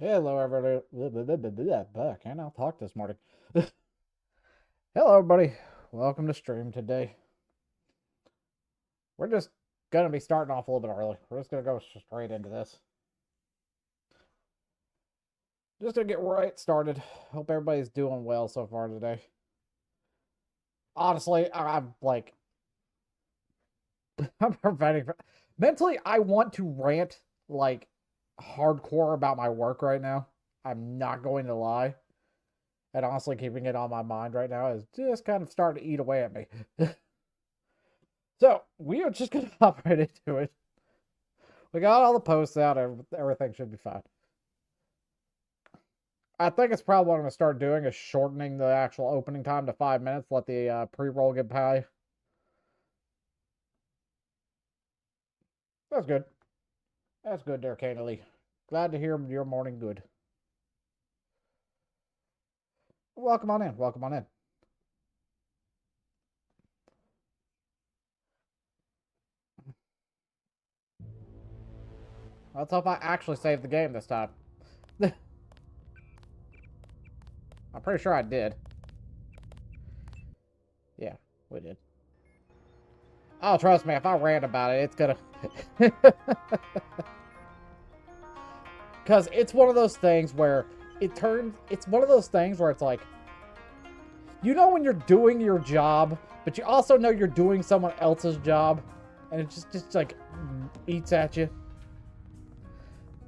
Hello, everybody. I cannot talk this morning. Hello, everybody. Welcome to stream today. We're just going to be starting off a little bit early. We're just going to go straight into this. Just to get right started. Hope everybody's doing well so far today. Honestly, I'm like, I'm preventing. Mentally, I want to rant like hardcore about my work right now. I'm not going to lie. And honestly, keeping it on my mind right now is just kind of starting to eat away at me. So, we are just going to hop right into it. We got all the posts out, everything should be fine. I think it's probably what I'm going to start doing is shortening the actual opening time to 5 minutes, let the pre-roll get by. That's good. That's good there, Candy. Glad to hear your morning good. Welcome on in. Welcome on in. Let's hope I actually saved the game this time. I'm pretty sure I did. Yeah, we did. Oh, trust me, if I rant about it, it's gonna... Because it's one of those things where it's one of those things where it's like, you know when you're doing your job, but you also know you're doing someone else's job, and it just like eats at you.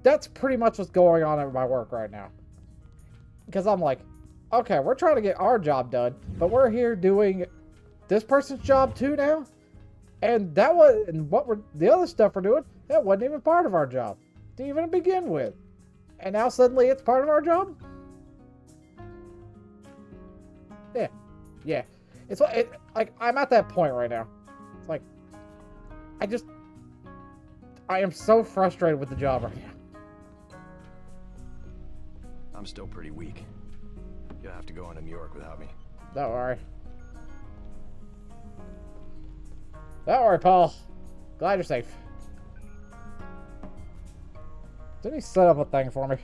That's pretty much what's going on at my work right now. Because I'm like, okay, we're trying to get our job done, but we're here doing this person's job too now? And the other stuff we're doing, that wasn't even part of our job to even begin with. And now suddenly it's part of our job? Yeah. It's like, I'm at that point right now. It's like, I am so frustrated with the job right now. I'm still pretty weak. You'll have to go on to New York without me. Don't worry. Don't worry, Paul. Glad you're safe. Didn't he set up a thing for me?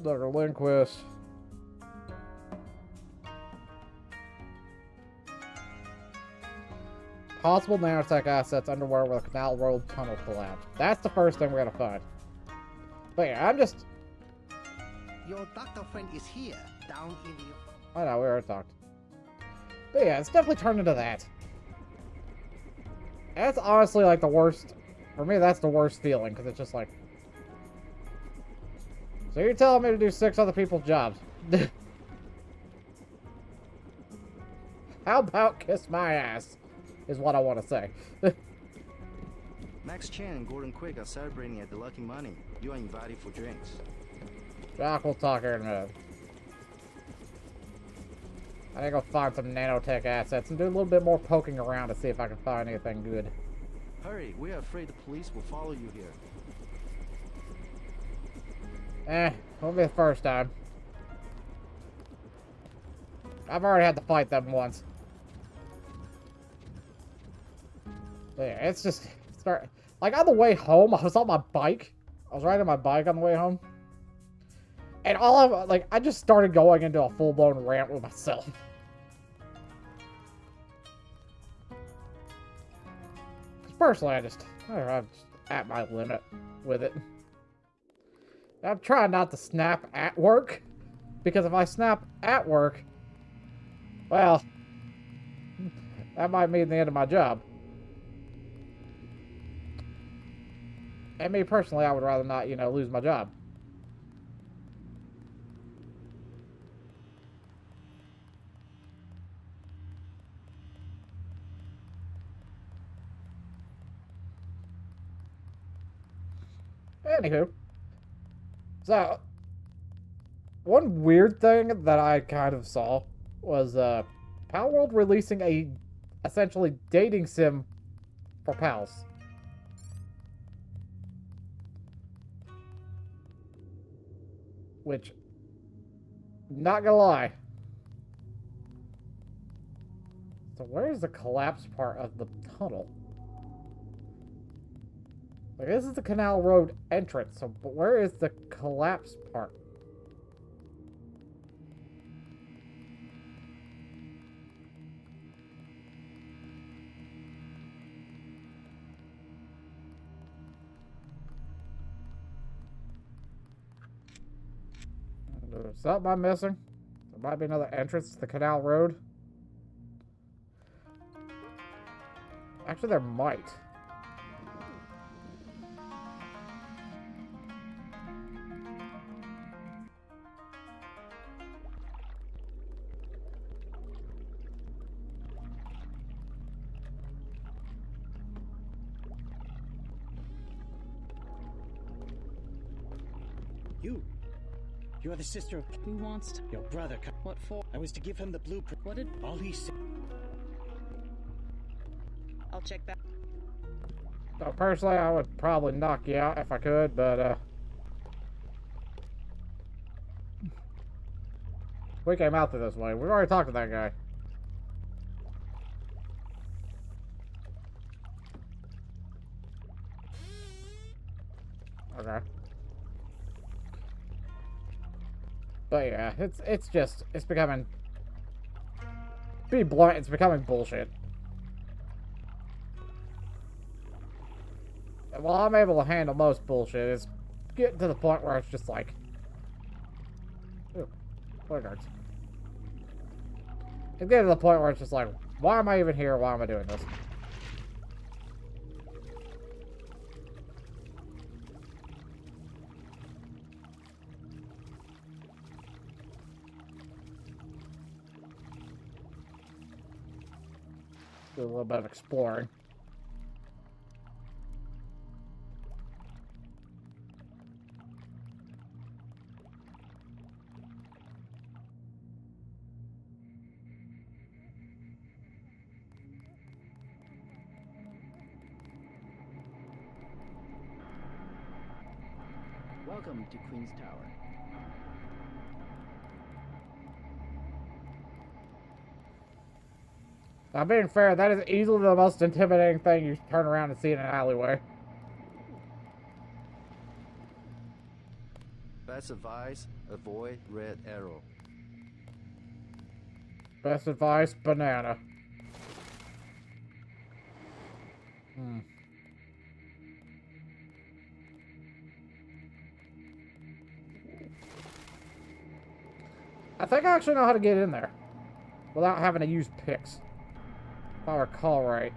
Dr. Lindquist. Possible nanotech assets underwater where the Canal Road tunnel collapsed. That's the first thing we're gonna find. But yeah, I'm just... Your doctor friend is here, down in the... I know, we already talked. But yeah, it's definitely turned into that. That's honestly like the worst. For me, that's the worst feeling, because it's just like... So you're telling me to do 6 other people's jobs. How about kiss my ass? Is what I want to say. Max Chen and Gordon Quick are celebrating at the Lucky Money. You are invited for drinks. Doc, we'll talk here in a minute. I need to go find some nanotech assets and do a little bit more poking around to see if I can find anything good. Hurry, we are afraid the police will follow you here. Won't be the first time. I've already had to fight them once. But yeah, it's just... Like, on the way home, I was on my bike. I was riding my bike on the way home. And I just started going into a full-blown rant with myself. Because personally, I'm just at my limit with it. I'm trying not to snap at work. Because if I snap at work, well, that might mean the end of my job. And me personally, I would rather not, lose my job. Anywho. So, one weird thing that I kind of saw was Palworld releasing a essentially dating sim for pals. Which, not gonna lie. So where is the collapse part of the tunnel? Like, this is the Canal Road entrance, so but where is the collapse part? Something I'm missing? There might be another entrance to the Canal Road. Actually, there might. You're the sister of... Who wants to... Your brother. What for? I was to give him the blueprint. What did... All he said... I'll check back. So personally, I would probably knock you out if I could, but, we came out through this way. We've already talked to that guy. Okay. But yeah, it's becoming... Be blunt, it's becoming bullshit. And while I'm able to handle most bullshit, it's getting to the point where it's just like... Ooh, guards. It's getting to the point where it's just like, why am I even here? Why am I doing this? Do a little bit of exploring. Welcome to Queen's Tower. Now, being fair, that is easily the most intimidating thing you turn around and see in an alleyway. Best advice, avoid red arrow. Best advice, banana. I think I actually know how to get in there without having to use picks, if I recall right.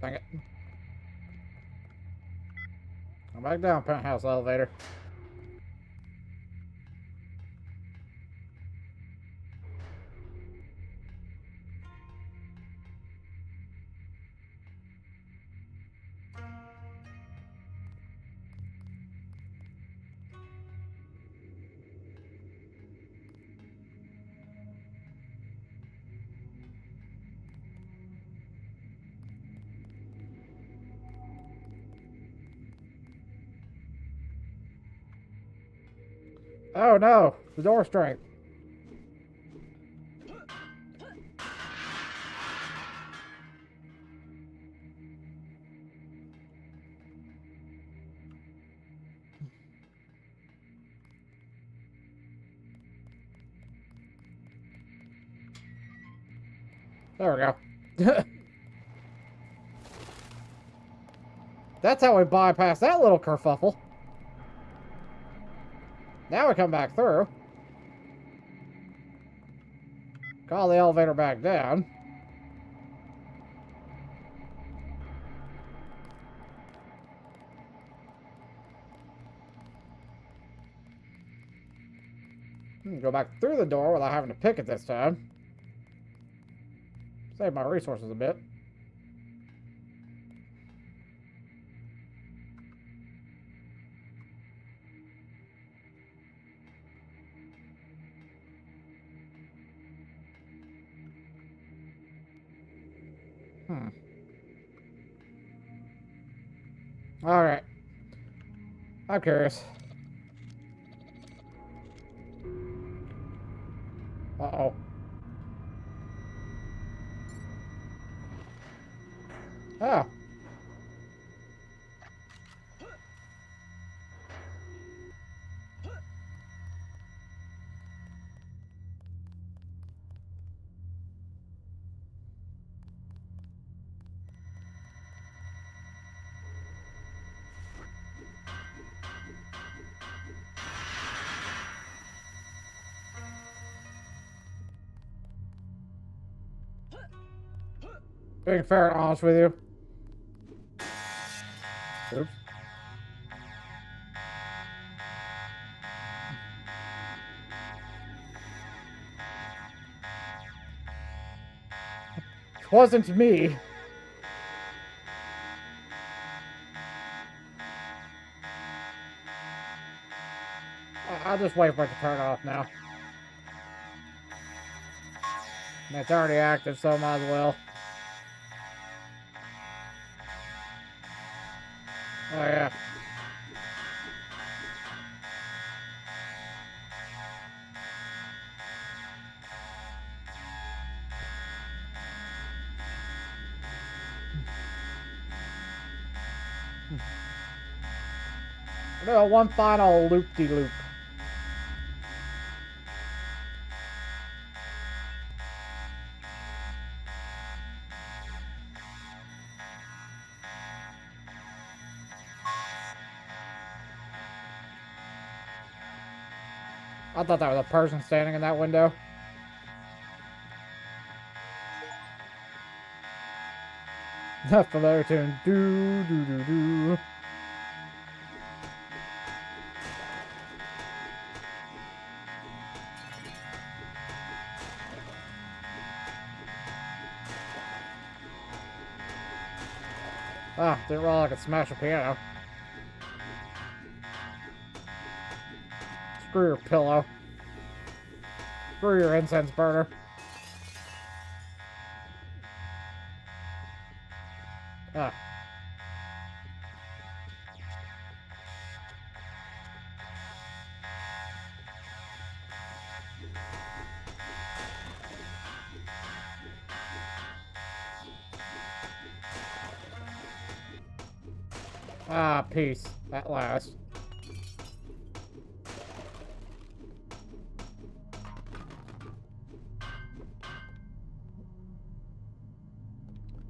Dang it. Come back down, penthouse elevator. Oh no, the door strength. There we go. That's how we bypass that little kerfuffle. Now we come back through. Call the elevator back down. Go back through the door without having to pick it this time. Save my resources a bit. Alright. I'm curious. Uh-oh. Oh. Being fair and honest with you. Oops. It wasn't me. I'll just wait for it to turn off now. And it's already active, so might as well. Oh, yeah. No, one final loop-de-loop. I thought that was a person standing in that window. That's the letter tune. Do, do, do, do. Ah, didn't realize I could smash a piano. Screw your pillow. Screw your incense burner. Ah. Ah, peace. At last.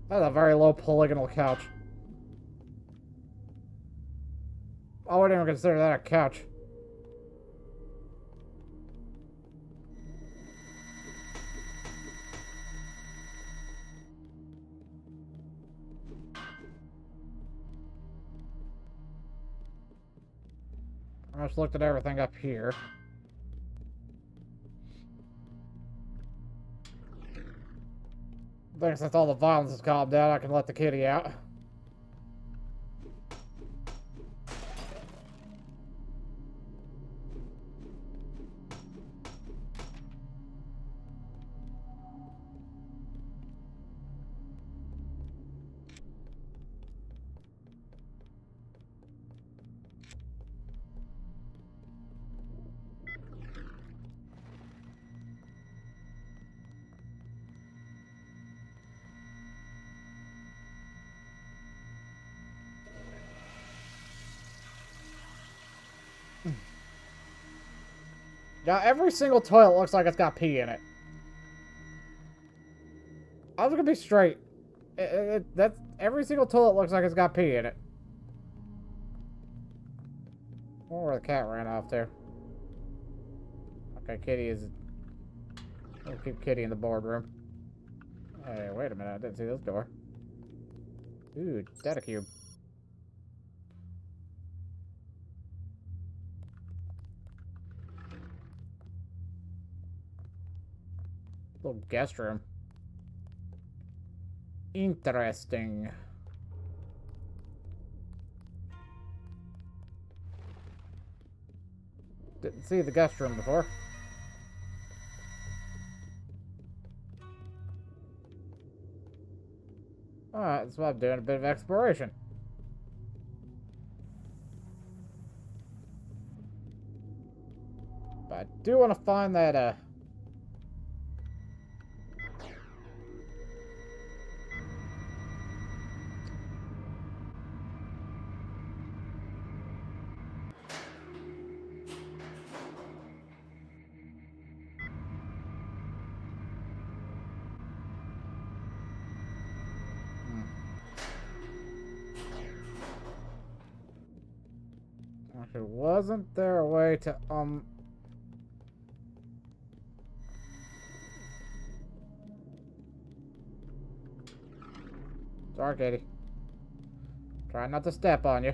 That's a very low polygonal couch. I wouldn't even consider that a couch. I just looked at everything up here. I think since all the violence has calmed down, I can let the kitty out. Now, every single toilet looks like it's got pee in it. I was gonna be straight. That's every single toilet looks like it's got pee in it. I wonder where the cat ran off to. Okay, Kitty is. We'll keep Kitty in the boardroom. Hey, wait a minute! I didn't see this door. Ooh, data cube. Little guest room. Interesting. Didn't see the guest room before. Alright, so I'm doing a bit of exploration. do want to find that, Actually, wasn't there a way to, Sorry, Katie. Try not to step on you.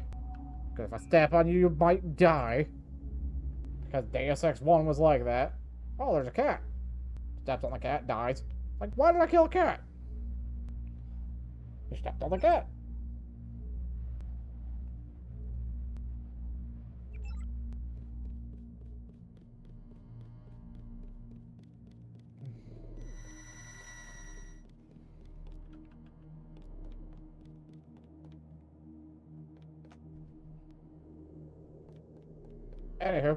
Because if I step on you, you might die. Because Deus Ex 1 was like that. Oh, there's a cat. Steps on the cat, dies. Like, why did I kill a cat? You stepped on the cat. Anywho.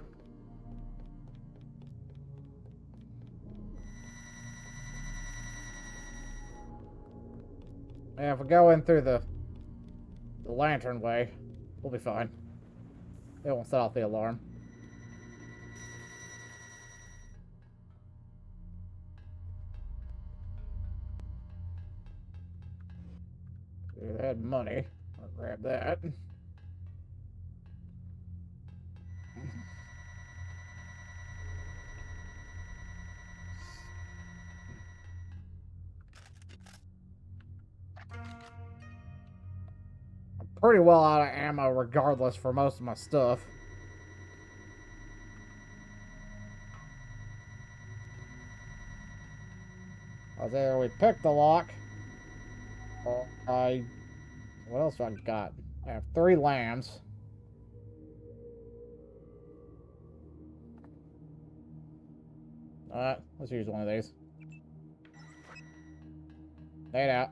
Yeah, if we go in through the lantern way, we'll be fine. It won't set off the alarm. They had money. I'll grab that. I'm pretty well out of ammo regardless for most of my stuff. I was there, we picked the lock. What else do I got? I have 3 lambs. Let's use one of these. Lay it out.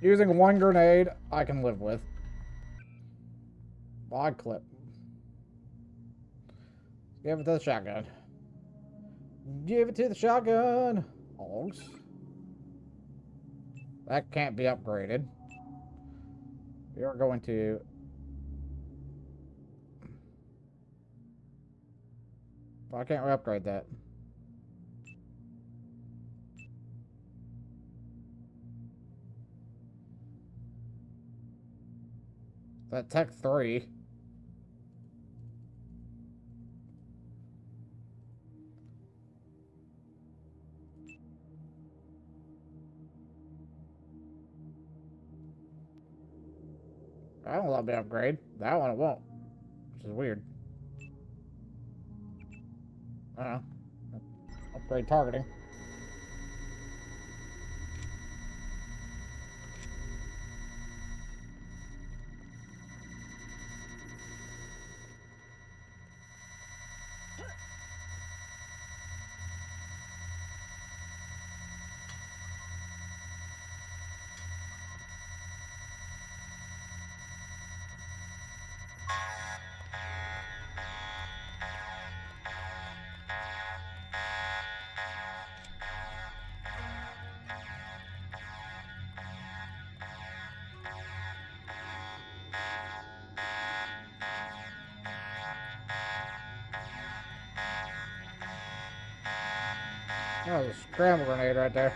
Using 1 grenade, I can live with. Odd clip. Give it to the shotgun. Give it to the shotgun. Hogs. That can't be upgraded. We are going to... Why can't we upgrade that? That Tech 3. I don't let me upgrade. That one it won't. Which is weird. I don't know. Upgrade targeting. That was a scramble grenade right there.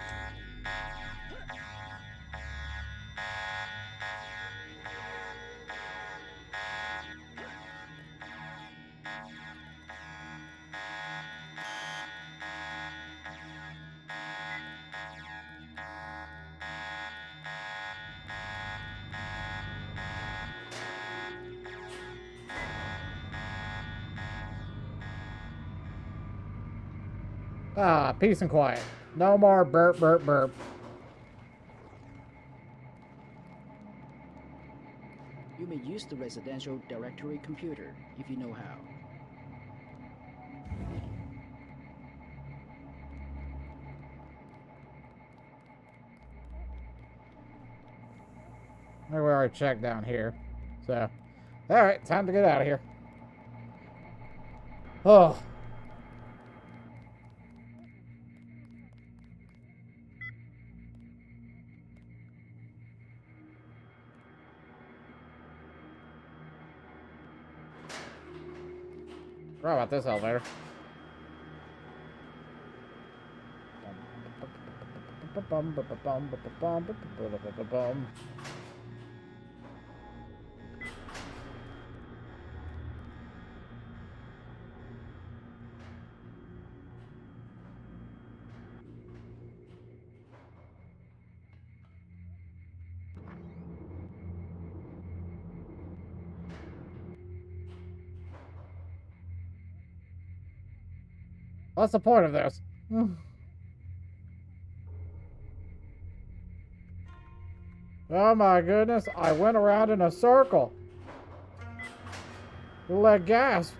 Ah, peace and quiet. No more burp, burp, burp. You may use the residential directory computer if you know how. We already checked down here. So, alright, time to get out of here. Oh. Forgot about this elevator. What's the point of this? Oh my goodness, I went around in a circle. Let gasp.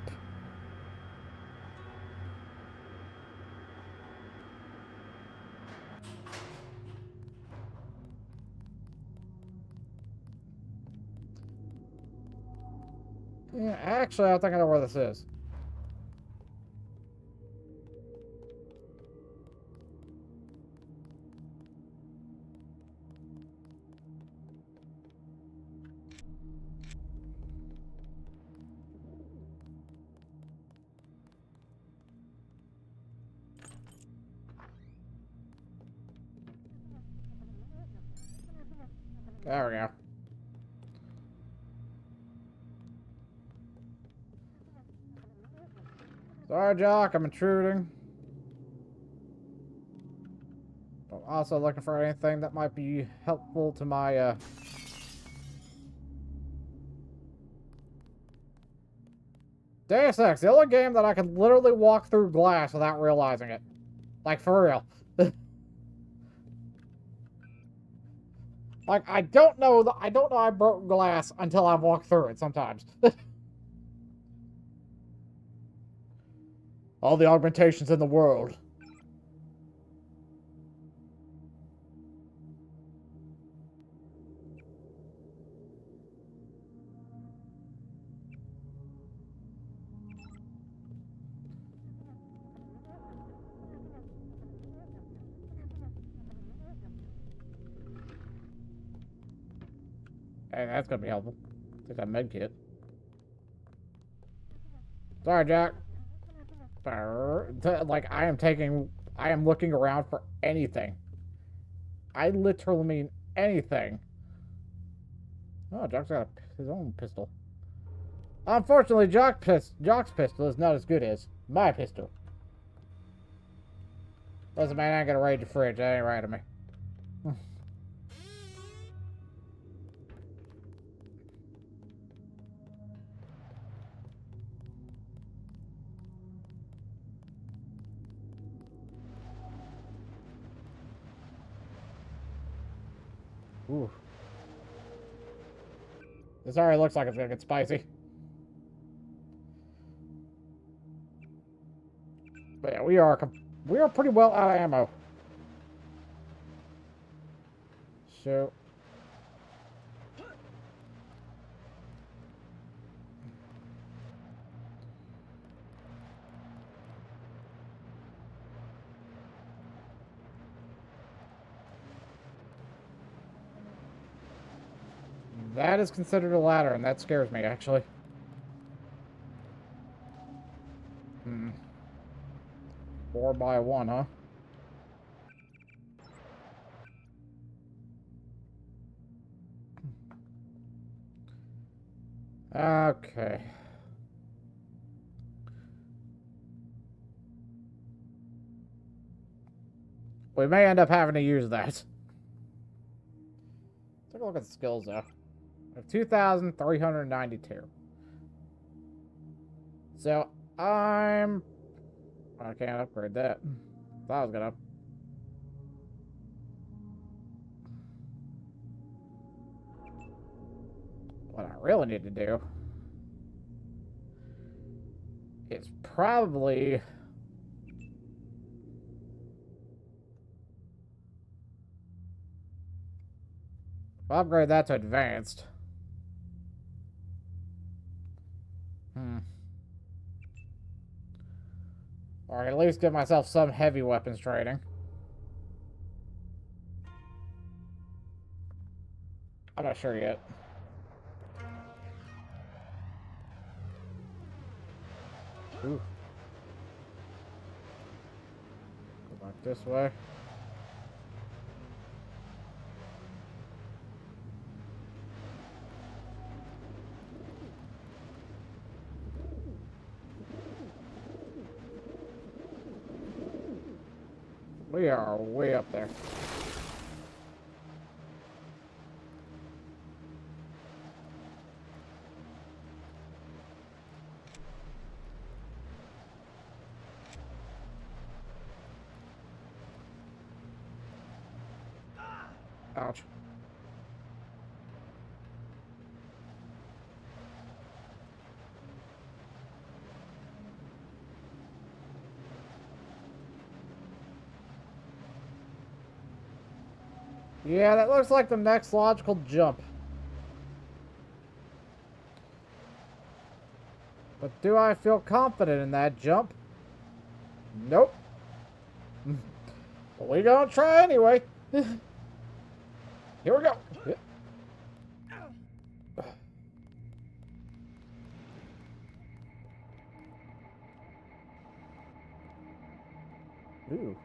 Yeah, actually, I think I know where this is. There we go. Sorry, Jock, I'm intruding. I'm also looking for anything that might be helpful to my, Deus Ex, the only game that I can literally walk through glass without realizing it. Like, for real. Like, I don't know I broke glass until I walk through it sometimes. All the augmentations in the world. Hey, that's gonna be helpful. Take that med kit. Sorry, Jack. Like, I am looking around for anything. I literally mean anything. Oh, Jock's got his own pistol. Unfortunately, Jock's pistol is not as good as my pistol. Listen, man, I ain't gonna raid your fridge. That ain't right of me. Ooh. This already looks like it's gonna get spicy. But yeah, we are pretty well out of ammo. So that is considered a ladder, and that scares me, actually. 4x1, huh? Okay. We may end up having to use that. Take a look at the skills, though. We have 2,392. So, I can't upgrade that. Thought I was gonna. What I really need to do is probably I'll upgrade that to advanced. Or at least give myself some heavy weapons training. I'm not sure yet. Ooh. Go back this way. We are way up there. Ouch. Yeah, that looks like the next logical jump. But do I feel confident in that jump? Nope. But we gonna try anyway. Here we go. Ooh.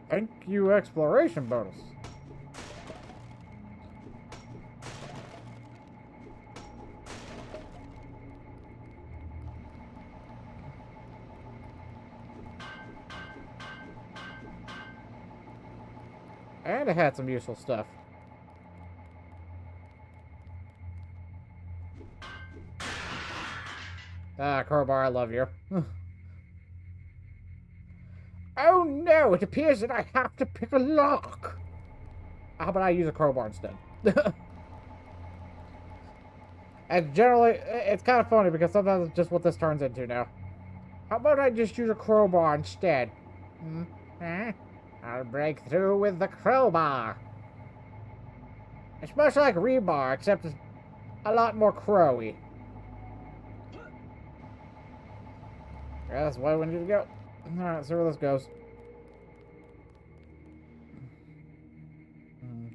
Thank you, exploration bonus. And it had some useful stuff. Ah, crowbar, I love you. Oh no, it appears that I have to pick a lock. How about I use a crowbar instead? And generally, it's kind of funny because sometimes it's just what this turns into now. How about I just use a crowbar instead? I'll break through with the crowbar. It's much like rebar, except it's a lot more crowy. Yeah, that's the way we need to go. Alright, see where this goes.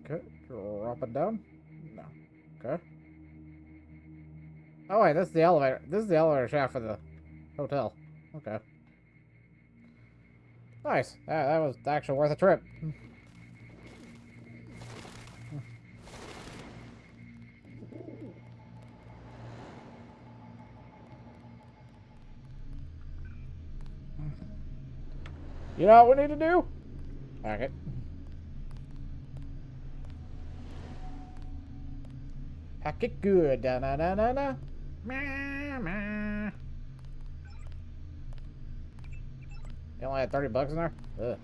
Okay, drop it down. No. Okay. Oh wait, this is the elevator. This is the elevator shaft for the hotel. Okay. Nice. That was actually worth a trip. You know what we need to do? Okay. Hack it good. Da na na na na. Ma ma. You only had $30 in there? Ugh.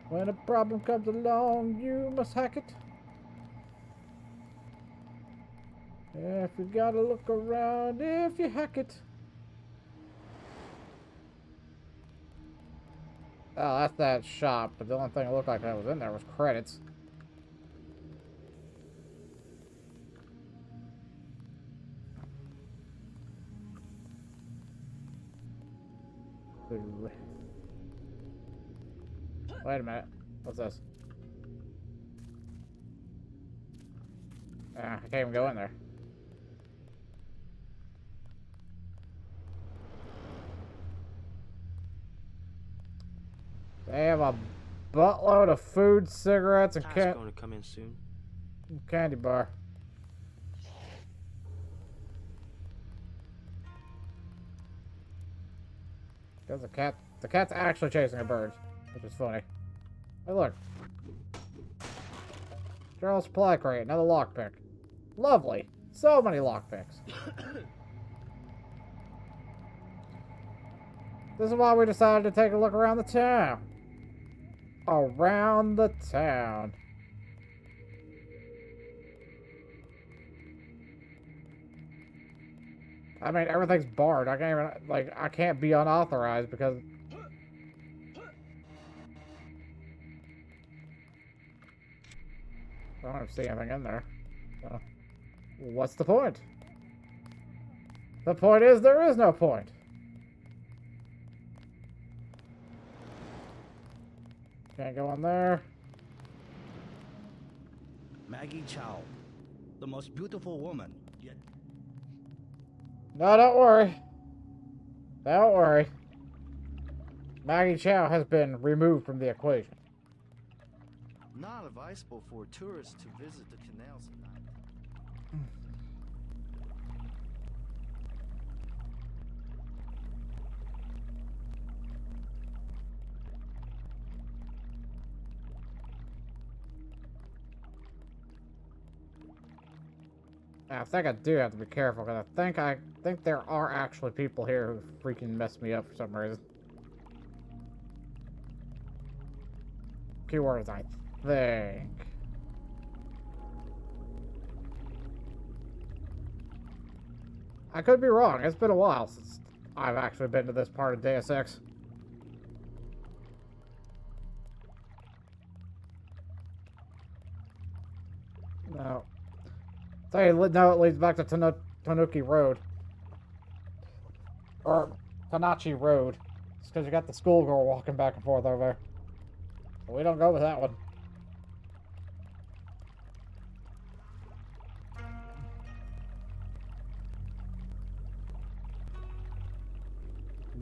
When a problem comes along, you must hack it. If you gotta look around, if you hack it. Oh, that's that shop, but the only thing that looked like that was in there was credits. Ooh. Wait a minute. What's this? I can't even go in there. They have a buttload of food, cigarettes, and That's going to come in soon. candy bar. There's a cat. The cat's actually chasing a bird, which is funny. Hey, look. General supply crate, another lockpick. Lovely. So many lockpicks. This is why we decided to take a look around the town. Around the town. I mean, everything's barred. I can't even, like, I can't be unauthorized because I don't see anything in there. So, what's the point? The point is, there is no point. Can't go in there. Maggie Chow, the most beautiful woman yet. No, don't worry. Don't worry. Maggie Chow has been removed from the equation. Not advisable for tourists to visit the canals at night. I think I do have to be careful because I think there are actually people here who freaking messed me up for some reason. Keywords, I think. I could be wrong. It's been a while since I've actually been to this part of Deus Ex. No. Say, no, it leads back to Tanuki Road. Or Tanachi Road. It's because you got the schoolgirl walking back and forth over there. So we don't go with that one.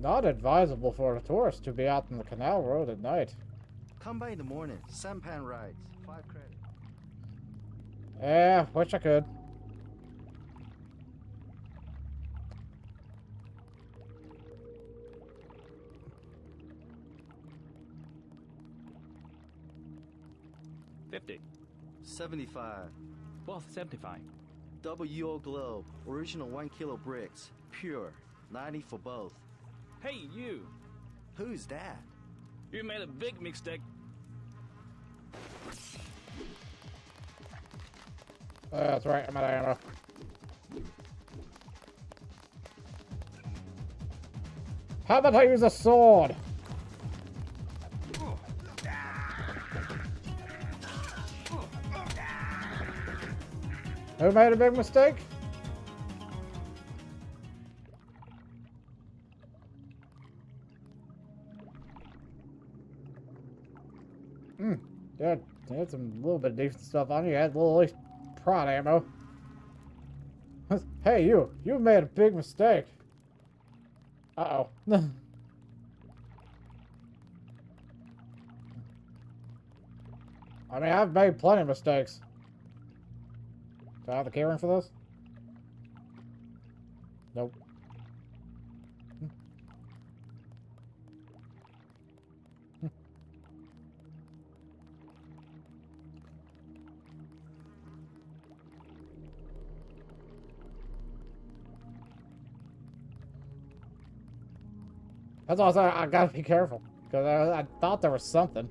Not advisable for a tourist to be out on the canal road at night. Come by in the morning. Sampan rides. 5 credits. Yeah, wish I could. $50. 75. Both 75. WO Globe. Original 1 kilo bricks. Pure. 90 for both. Hey, you! Who's that? You made a big mistake. That's right, I'm out of ammo. How about I use a sword? Who made a big mistake? Yeah, you had some little bit of decent stuff on you. You had a little at least prod ammo. Hey, you made a big mistake. Uh-oh. I mean, I've made plenty of mistakes. Do I have the keyring for this? Nope. That's also, I gotta be careful. Because I thought there was something.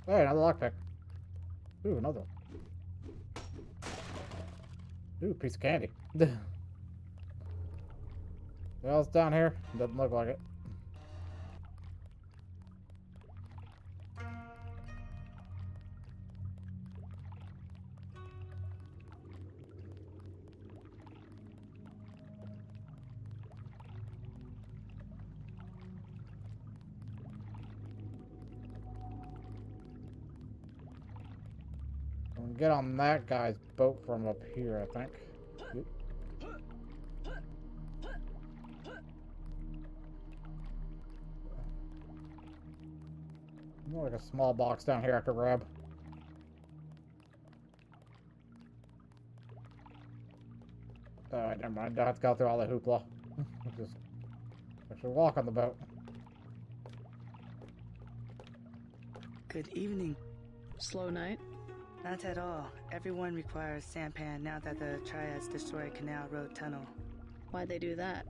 Hey, another lockpick. Ooh, another one. Ooh, piece of candy. Well, it's down here. Doesn't look like it. We'll get on that guy's boat from up here, I think. Oop. More like a small box down here I could grab. Alright, never mind. Don't have to go through all the hoopla. Just actually walk on the boat. Good evening. Slow night? Not at all. Everyone requires sampan now that the Triads destroyed Canal Road Tunnel. Why'd they do that?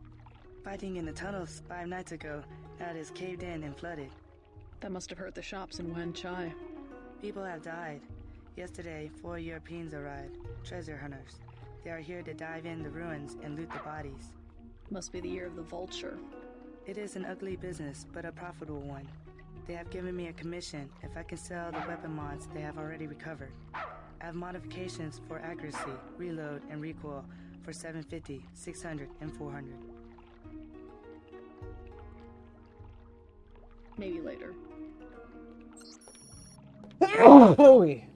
Fighting in the tunnels 5 nights ago. Now it is caved in and flooded. That must have hurt the shops in Wan Chai. People have died. Yesterday, 4 Europeans arrived, treasure hunters. They are here to dive in the ruins and loot the bodies. Must be the year of the vulture. It is an ugly business, but a profitable one. They have given me a commission if I can sell the weapon mods they have already recovered. I have modifications for accuracy, reload, and recoil for 750, 600, and 400. Maybe later. Holy.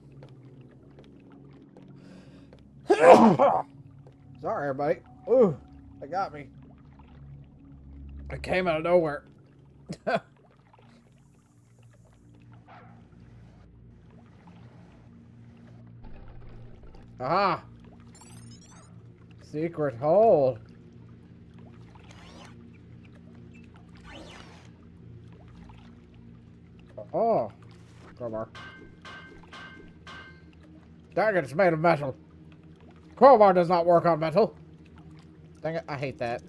Sorry, everybody. Ooh, they got me. It came out of nowhere. Aha! Secret hold. Oh, crowbar. Dang it, it's made of metal. Crowbar does not work on metal. Dang it, I hate that.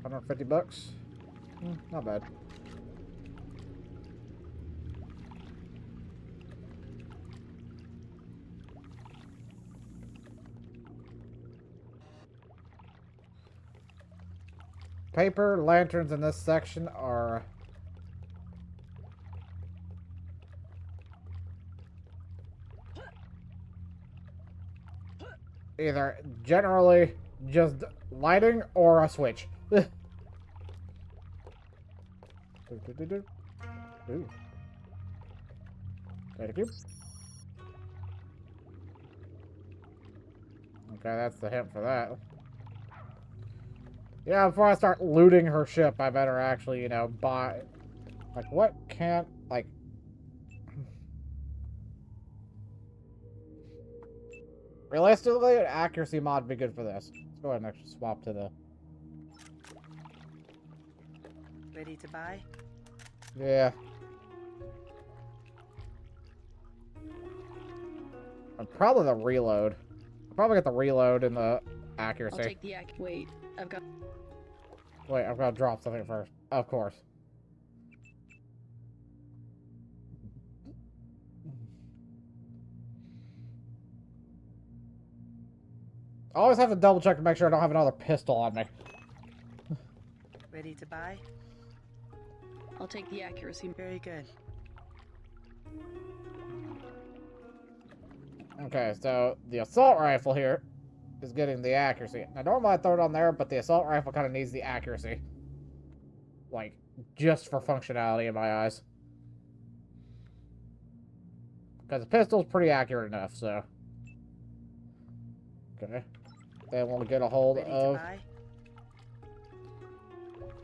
$150. Not bad. Paper lanterns in this section are either generally just lighting or a switch. Ooh. Thank you. Okay, that's the hint for that. Yeah, before I start looting her ship, I better actually, you know, buy... Like, what can't... Like... Realistically, an accuracy mod would be good for this. Let's go ahead and actually swap to the... Ready to buy? Yeah. And probably the reload. I'll probably get the reload and the accuracy. I'll take the wait, I've got... Wait, I've got to drop something first. Of course. I always have to double check to make sure I don't have another pistol on me. Ready to buy? I'll take the accuracy. Very good. Okay, so the assault rifle here is getting the accuracy. Now, normally I throw it on there, but the assault rifle kind of needs the accuracy. Like, just for functionality in my eyes. Because the pistol's pretty accurate enough, so... Okay. Then we'll get a hold of...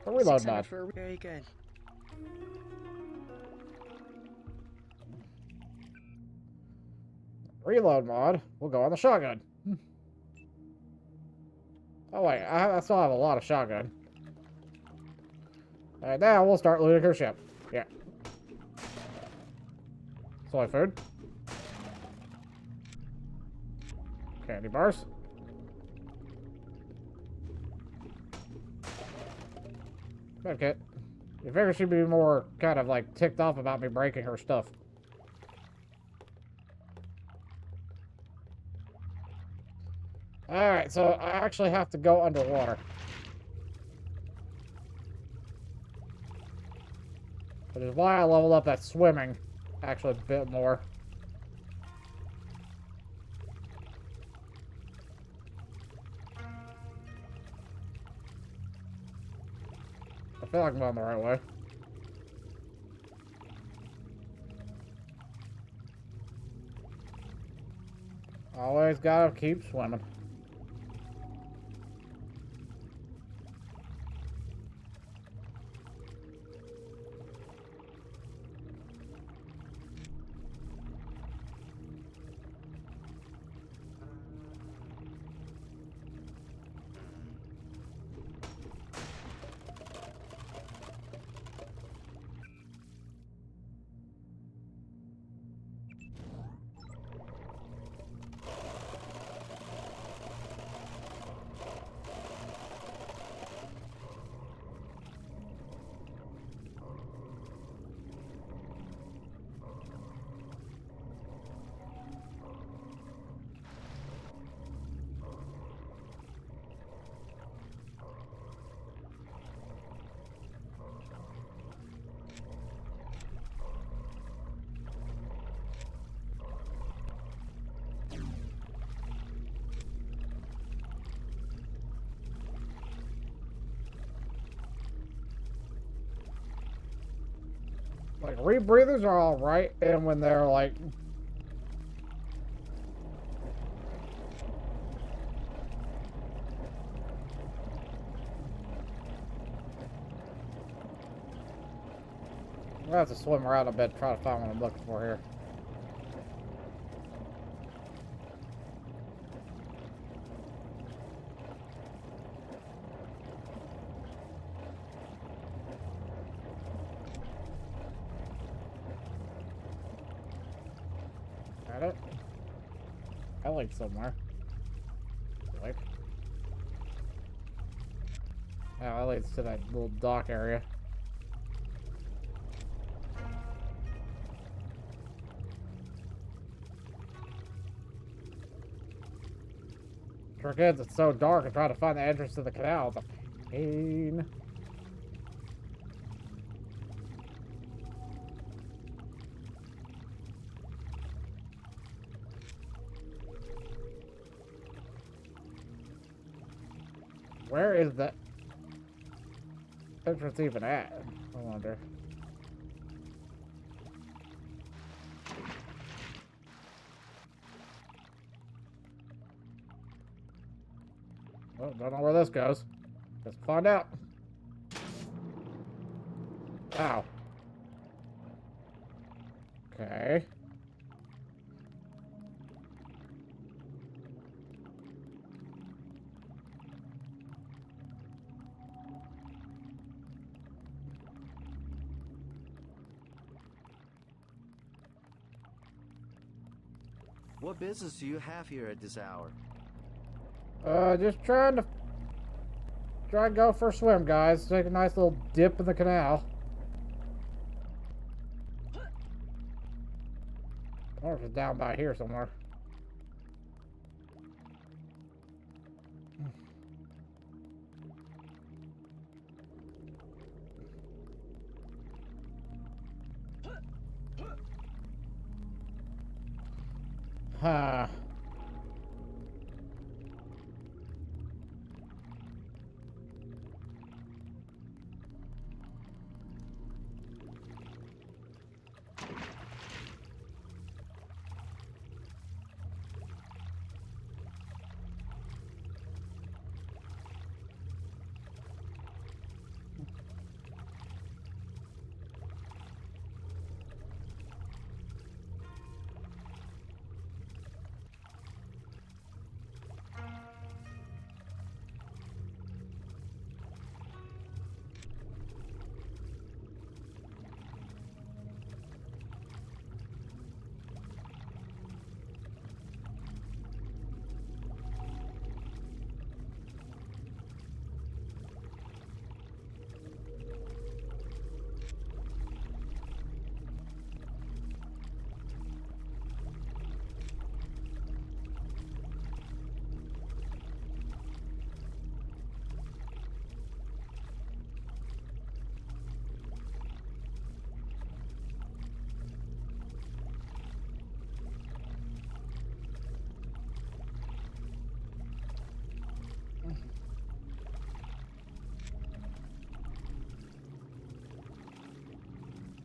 the reload mod. Very good. Reload mod. We'll go on the shotgun. Oh wait, I still have a lot of shotgun. Alright, now we'll start looting her ship. Yeah. Soy food. Candy bars. Okay. You figure she'd be more kind of like ticked off about me breaking her stuff. Alright, so I actually have to go underwater. Which is why I leveled up that swimming actually a bit more. I feel like I'm going the right way. Always gotta keep swimming. Like, rebreathers are alright, and when they're like... I'm gonna have to swim around a bit, try to find what I'm looking for here. Got it? I like somewhere. Like. Oh, I leads to that little dock area. Trick is, it's so dark and trying to find the entrance to the canal is a pain. Where is that entrance even at? I wonder. Well, don't know where this goes. Let's find out. Ow. Okay. What business do you have here at this hour? Just trying to go for a swim, guys. Take a nice little dip in the canal. I wonder if it's down by here somewhere. Huh.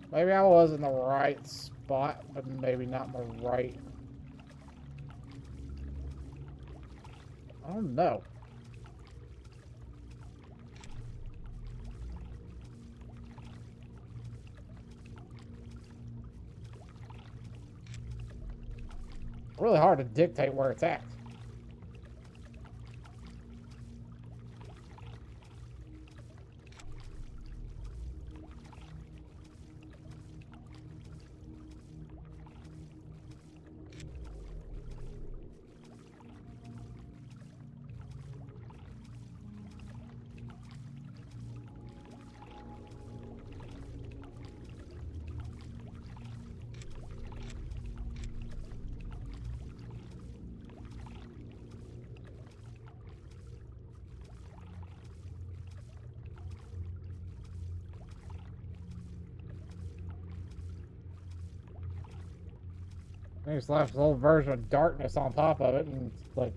Maybe I was in the right spot, but maybe not the right. I don't know. Really hard to dictate where it's at. They just left a little version of darkness on top of it, and it's like...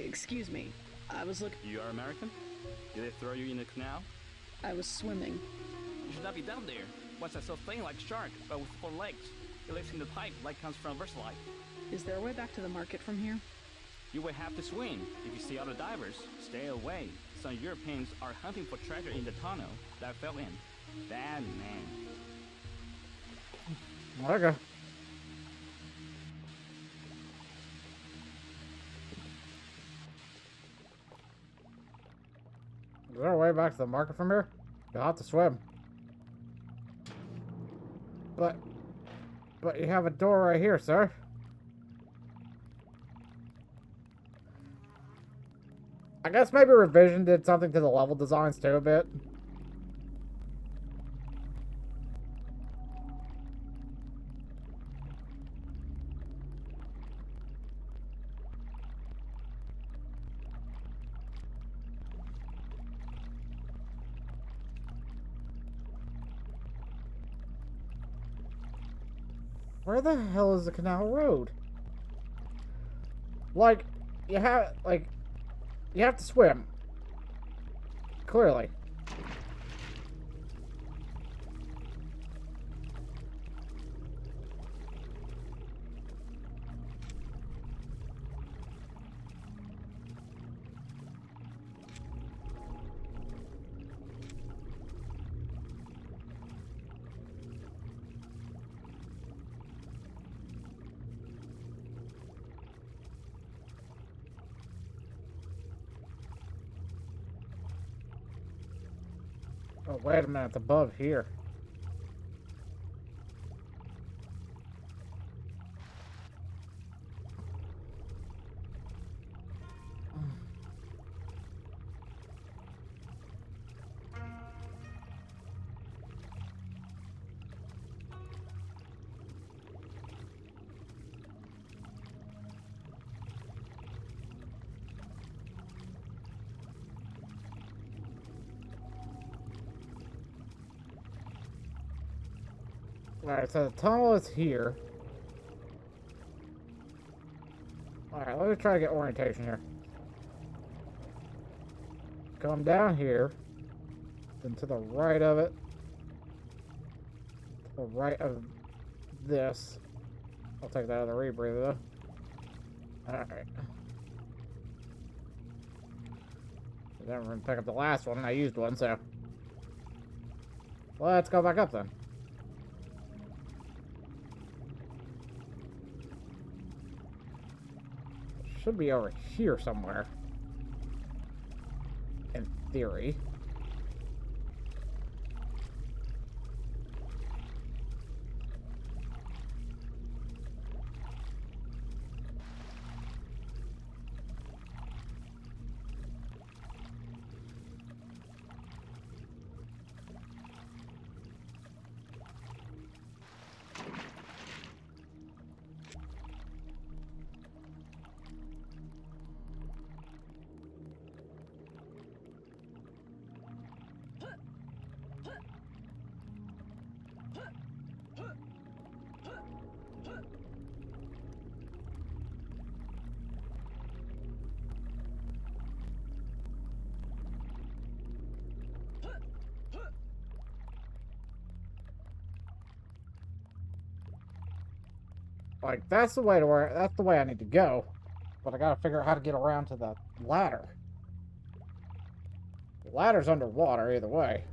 Excuse me. I was looking. You are American? Did they throw you in the canal? I was swimming. You should not be down there. What's that so thin like shark, but with 4 legs? It lives in the pipe like comes from Versailles. Is there a way back to the market from here? You will have to swim. If you see other divers, stay away. Some Europeans are hunting for treasure in the tunnel that fell in. Bad man. Okay. Is there a way back to the market from here? You'll have to swim. But you have a door right here, sir. I guess maybe Revision did something to the level designs too a bit. Where the hell is the canal road? Like, you have to swim. Clearly. Oh, wait a minute, it's above here. Alright, so the tunnel is here. Alright, let me try to get orientation here. Come down here. Then to the right of it. To the right of this. I'll take that other rebreather though. Alright. Then we're gonna pick up the last one, and I used one, so. Let's go back up then. Should be over here somewhere. In theory. Like, that's the way I need to go. But I gotta figure out how to get around to the ladder. The ladder's underwater either way.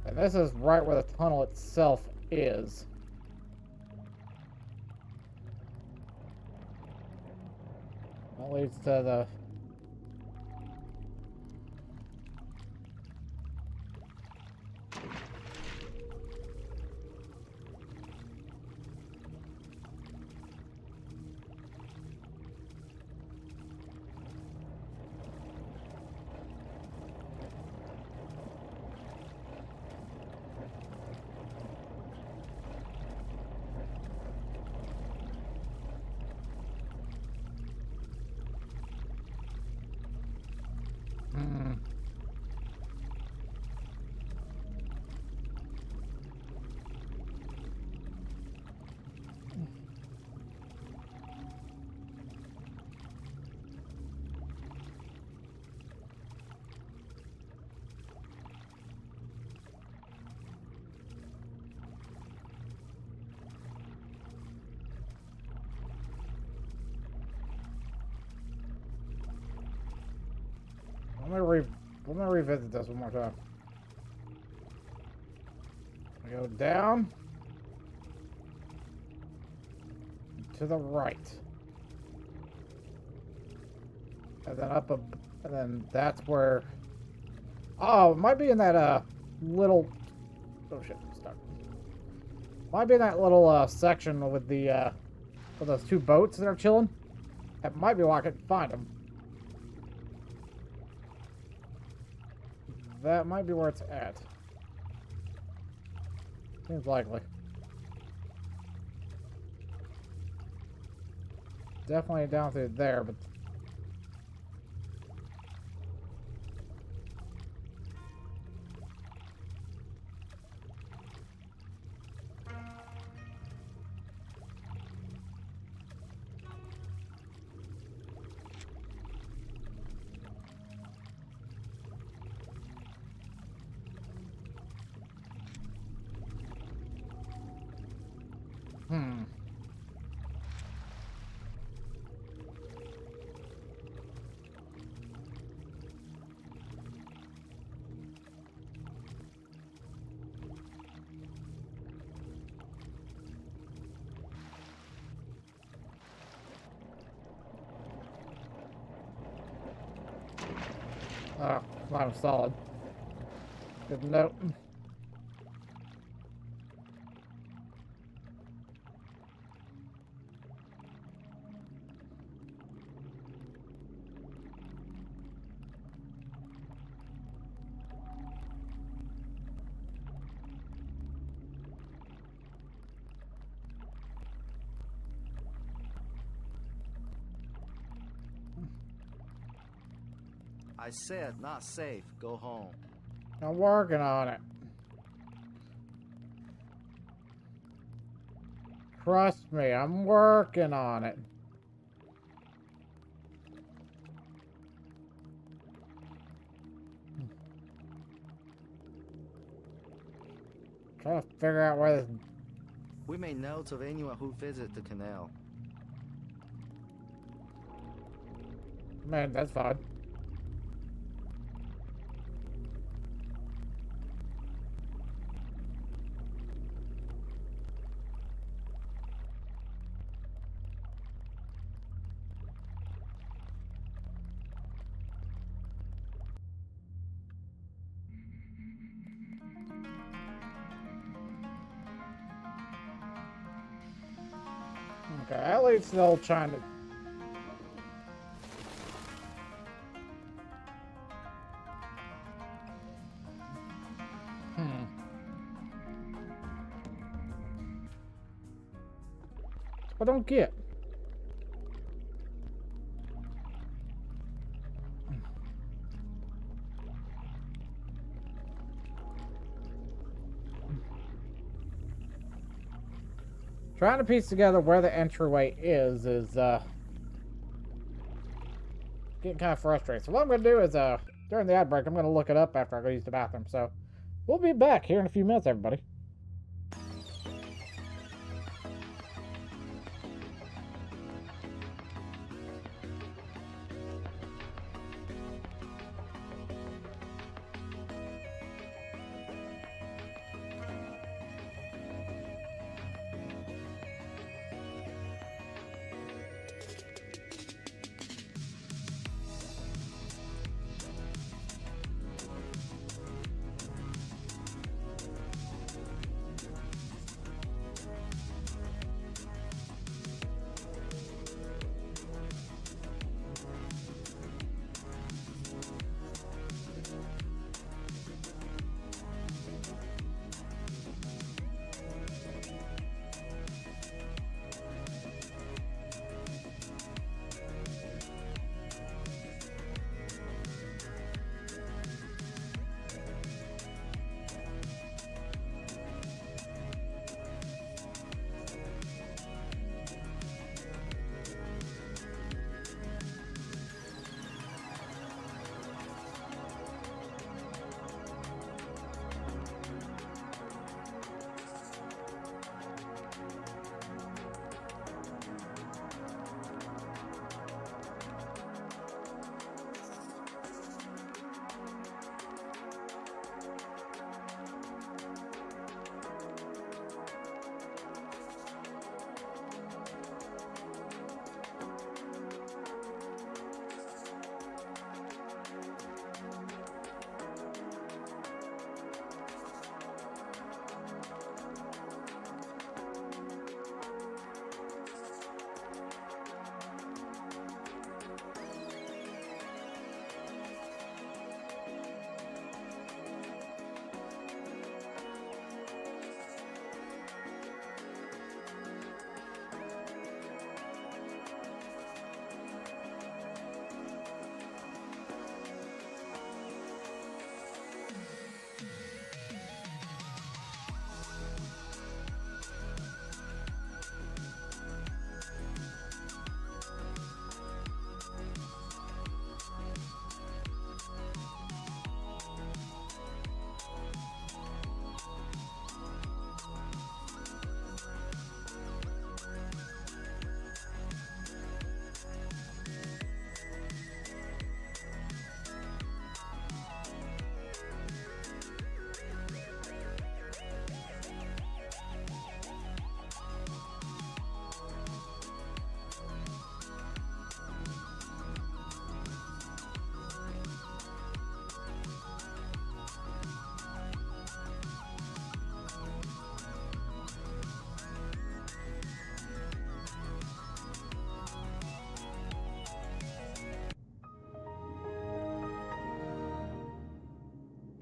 And this is right where the tunnel itself is. That leads to the... Let me revisit this one more time. We go down to the right, and then up, and then that's where. Oh, it might be in that little. Oh shit! Stuck. Might be in that little section with the with those two boats that are chilling. That might be why I couldn't find them. That might be where it's at. Seems likely. Definitely down through there, but... Oh, I'm solid. Good note. I said not safe. Go home. I'm working on it. Trust me, I'm working on it. Trying to figure out where this... We made notes of anyone who visited the canal. Man, that's fine. Okay, at least still trying to... I don't get. Trying to piece together where the entryway is getting kind of frustrating. So what I'm going to do is, during the ad break, I'm going to look it up after I go use the bathroom. So we'll be back here in a few minutes, everybody.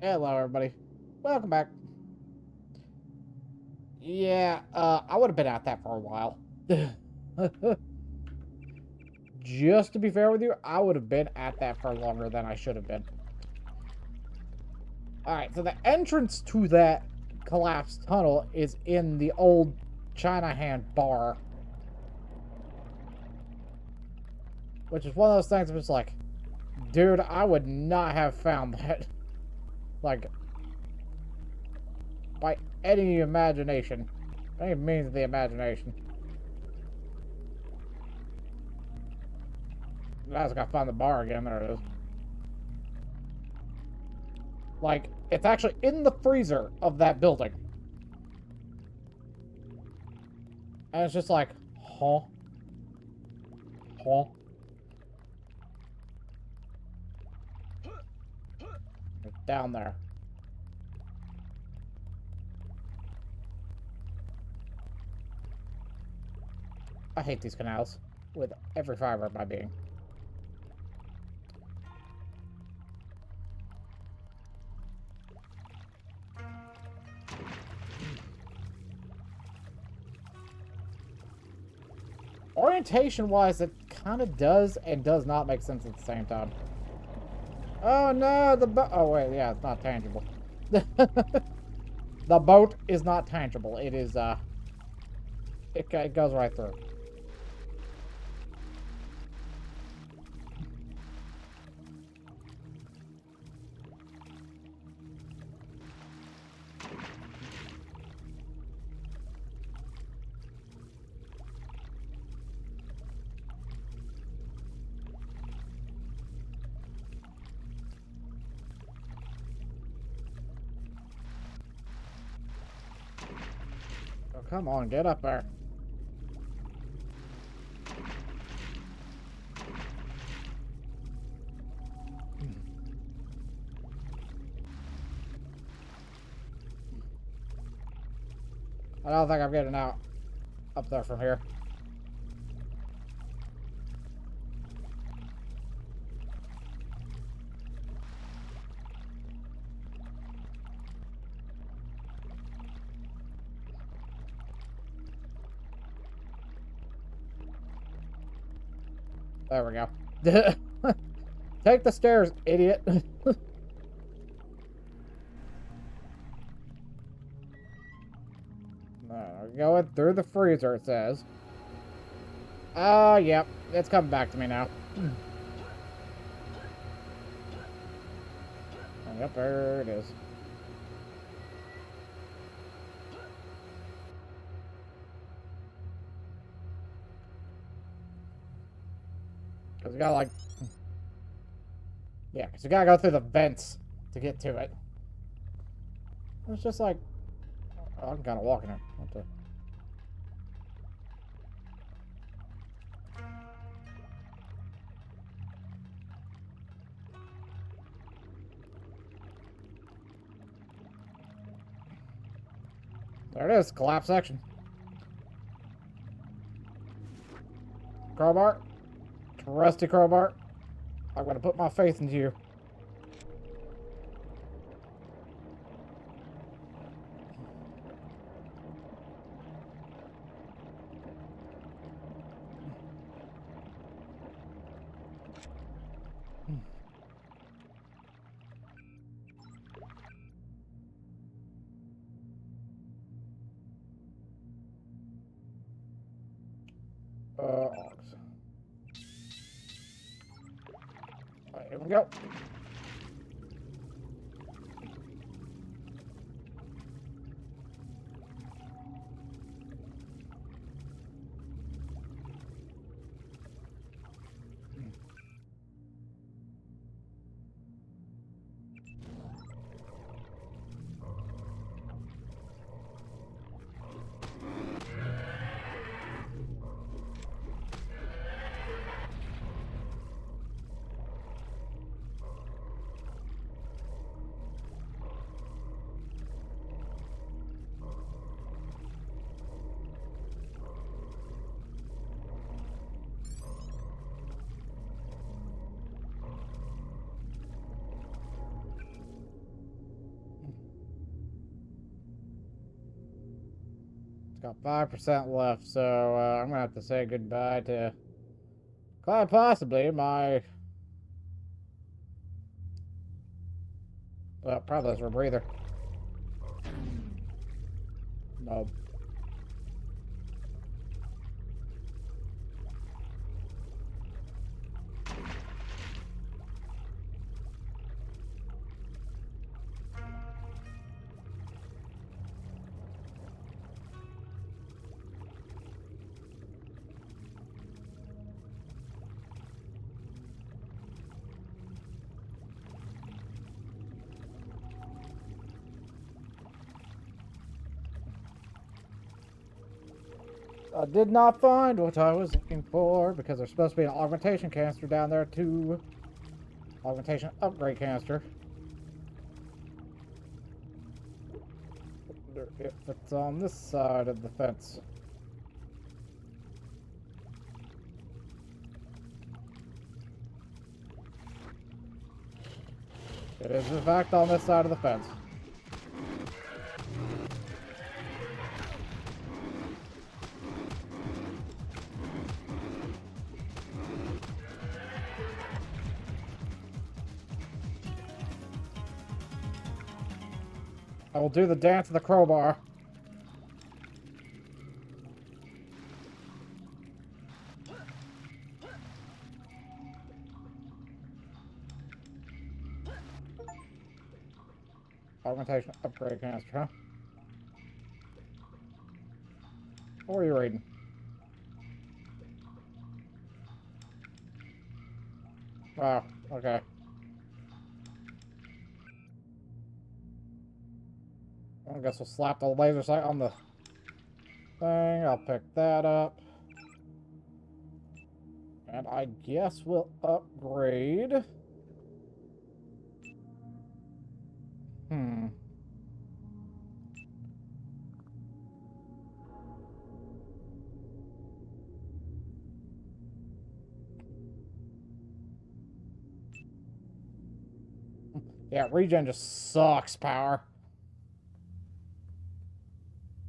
Hello, everybody. Welcome back. Yeah, I would have been at that for a while. Just to be fair with you, I would have been at that for longer than I should have been. Alright, so the entrance to that collapsed tunnel is in the old China Hand bar. Which is one of those things I'm just like, dude, I would not have found that. Like, by any imagination. Any means of the imagination. I just gotta find the bar again. There it is. Like, it's actually in the freezer of that building. And it's just like, huh? Huh? It's down there. I hate these canals with every fiber of my being. Orientation-wise, it kind of does and does not make sense at the same time. Oh no, the boat. Oh wait, yeah, it's not tangible. The boat is not tangible. It is, it goes right through. Oh, come on, get up there. I don't think I'm getting out up there from here. There we go. Take the stairs, idiot. Going through the freezer, it says. Yep. It's coming back to me now. Yep, there it is. Because you gotta, like... Yeah, because you gotta go through the vents to get to it. It's just like... Oh, I can kind of walk in there. What the... There it is, collapse section. Crowbar. Rusty crowbar. I'm gonna put my faith into you. Ogs. Alright, here we go. Got 5% left, so I'm gonna have to say goodbye to quite possibly my. Well, probably that's a breather. No. I did not find what I was looking for because there's supposed to be an augmentation canister down there too. Augmentation upgrade canister. If it's on this side of the fence. It is in fact on this side of the fence. I will do the dance of the crowbar. Augmentation upgrade canister, huh? What are you reading? Wow, okay. I guess we'll slap the laser sight on the thing. I'll pick that up. And I guess we'll upgrade. Yeah, regen just sucks power.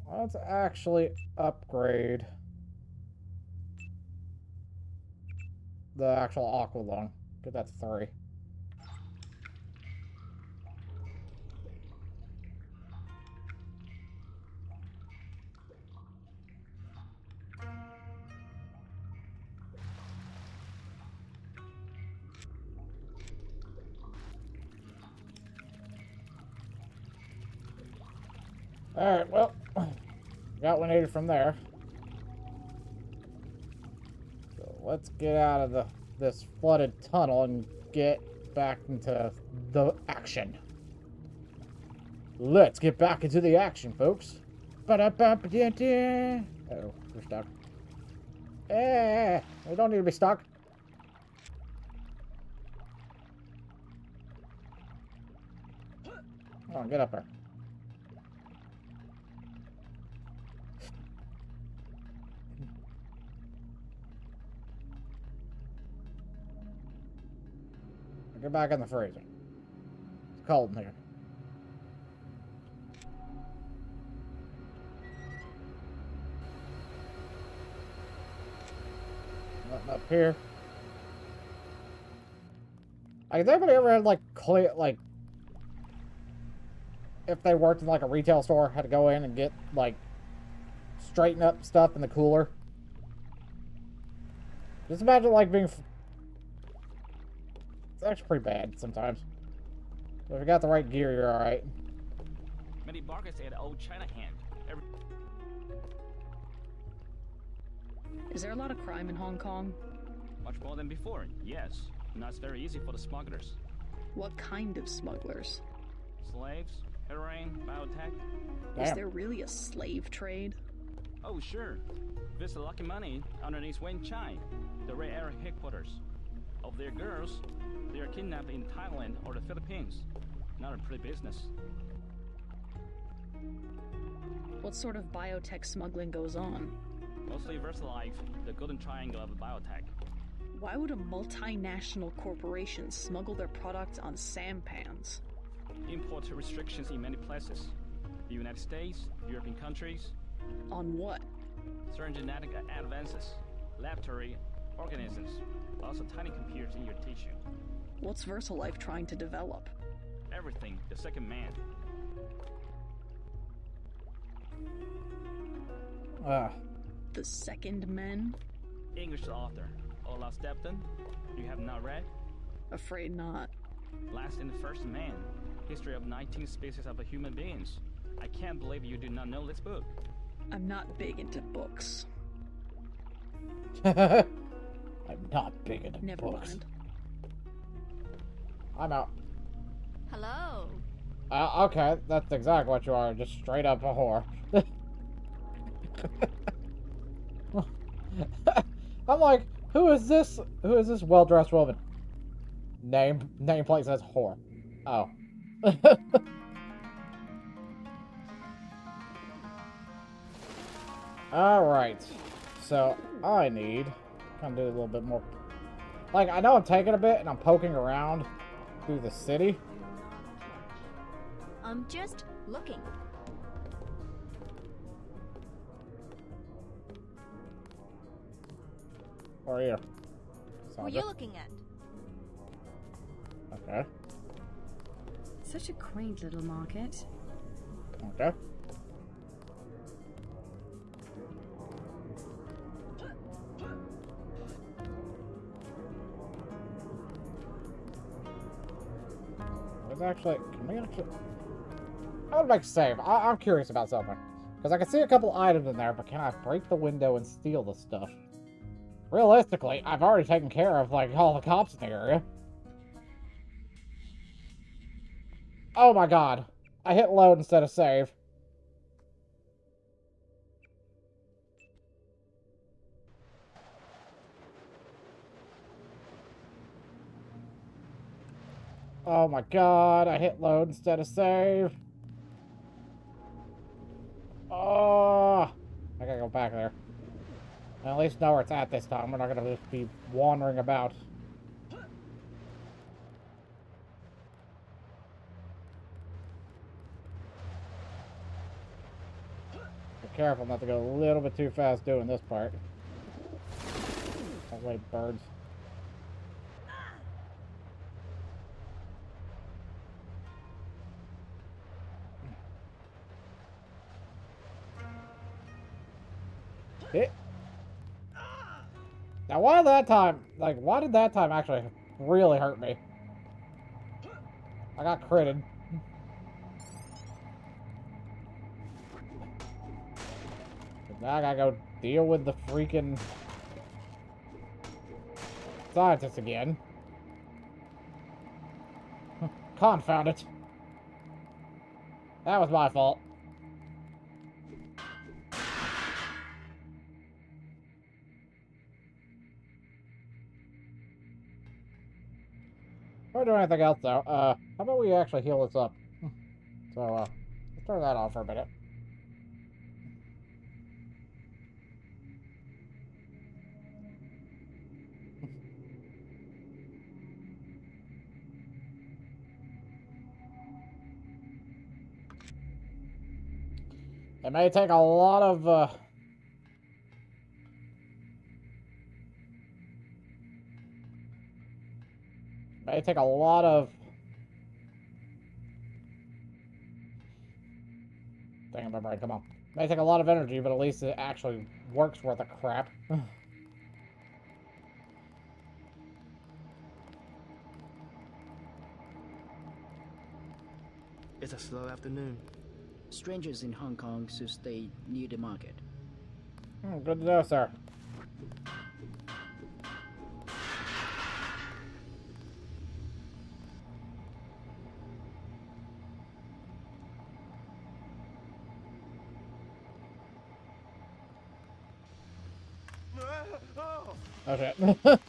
Let's actually upgrade the actual aqua lung. Get that to 3. Alright, well, got what we needed from there. So let's get out of this flooded tunnel and get back into the action. Let's get back into the action, folks. Ba-da-ba-ba-da-da. Uh-oh, we're stuck. We don't need to be stuck. Come on, get up there. Get back in the freezer. It's cold in here. Nothing up here. Has anybody ever had like if they worked in like a retail store, had to go in and get like straighten up stuff in the cooler? Just imagine like being. It's actually pretty bad sometimes. But if you got the right gear, you're alright. Many bargains at old China hand. Is there a lot of crime in Hong Kong? Much more than before, yes. Now it's very easy for the smugglers. What kind of smugglers? Slaves, heroin, biotech. Is there really a slave trade? Oh, sure. Visit Lucky Money underneath Wen Chai, the Red Area headquarters. Of their girls, they are kidnapped in Thailand or the Philippines. Not a pretty business. What sort of biotech smuggling goes on? Mostly VersaLife, the golden triangle of biotech. Why would a multinational corporation smuggle their products on sampans? Import restrictions in many places. The United States, European countries, On what? Certain genetic advances, laboratory organisms, also tiny computers in your tissue. What's VersaLife trying to develop? Everything, the second man. The Second Men? English author, Ola Stepton. You have not read? Afraid not. Last and First Man, history of 19 species of human beings. I can't believe you do not know this book. I'm not big into books. I'm not big into Never books. mind. I'm out. Hello. Okay, that's exactly what you are. Just straight up a whore. I'm like, who is this? Who is this well-dressed woman? Nameplate says whore. Oh. Alright. So, I need... kind of do a little bit more... Like, I know I'm taking a bit, and I'm poking around through the city. I'm just looking. Where are you? Who are you looking at? Okay. Such a quaint little market. Okay. Let's actually... Can we actually... I would like to save. I'm curious about something. Because I can see a couple items in there, but can I break the window and steal the stuff? Realistically, I've already taken care of, like, all the cops in the area. Oh my god. I hit load instead of save. Oh my god, I hit load instead of save. Oh, I gotta go back there. I at least know where it's at this time. We're not gonna just be wandering about. Be careful not to go a little bit too fast doing this part. Oh wait, birds. Hit. Now, why did that time actually really hurt me? I got critted. Now I gotta go deal with the freaking scientists again. Confound it. That was my fault. Don't do anything else though. How about we actually heal this up? So, let's turn that on for a minute. It may take a lot of, may take a lot of... Dang it, my brain, come on. May take a lot of energy, but at least it actually works worth a crap. It's a slow afternoon. Strangers in Hong Kong should stay near the market. Good to know, sir. Oh shit.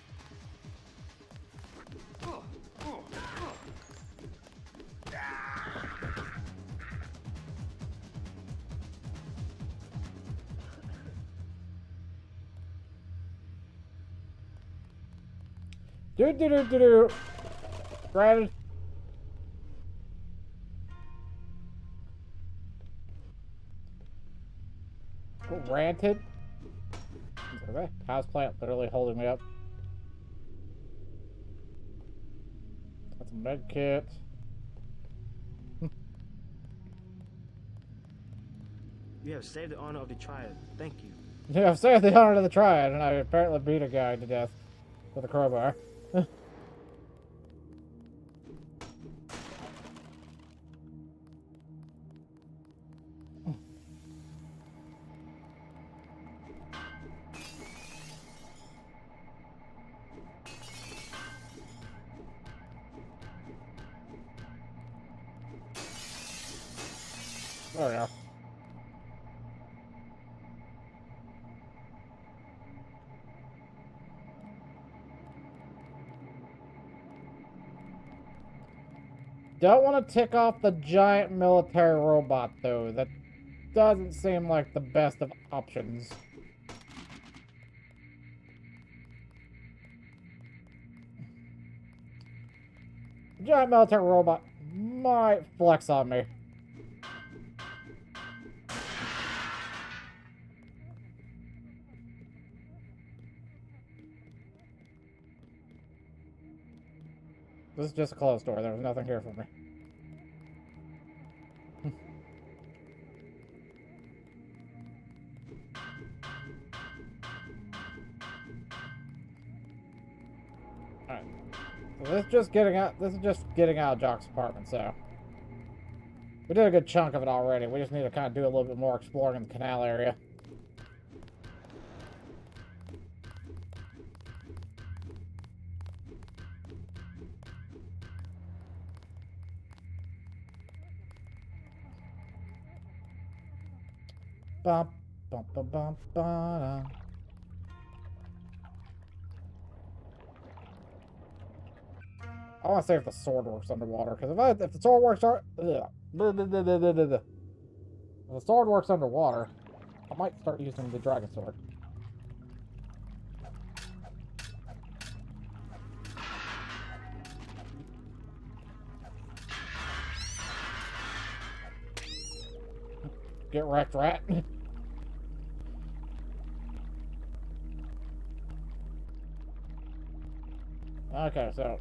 Do. Granted. Granted. Okay. House plant literally holding me up. That's a med kit. You have saved the honor of the triad. Thank you. Yeah, I've saved the honor of the triad, and I apparently beat a guy to death with a crowbar. There we go. Don't want to tick off the giant military robot, though. That doesn't seem like the best of options. The giant military robot might flex on me. This is just a closed door. There was nothing here for me. Alright. So this is just getting out. This is just getting out of Jock's apartment, so. We did a good chunk of it already. We just need to kind of do a little bit more exploring in the canal area. Bum, bum, bum, bum, ba-da. I want to see if the sword works underwater, because if the sword works if the sword works underwater, I might start using the dragon sword. Get wrecked, rat. Okay, so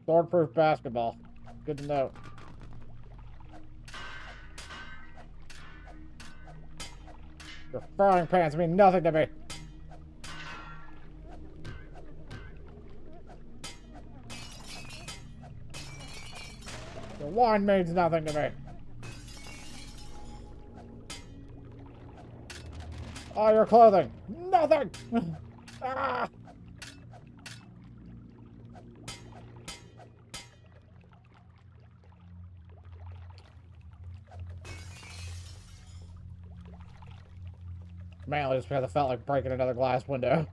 sword-proof basketball. Good to know. Your frying pans mean nothing to me. Your wine means nothing to me. Oh, your clothing. Nothing! Ah! Mainly just because I felt like breaking another glass window.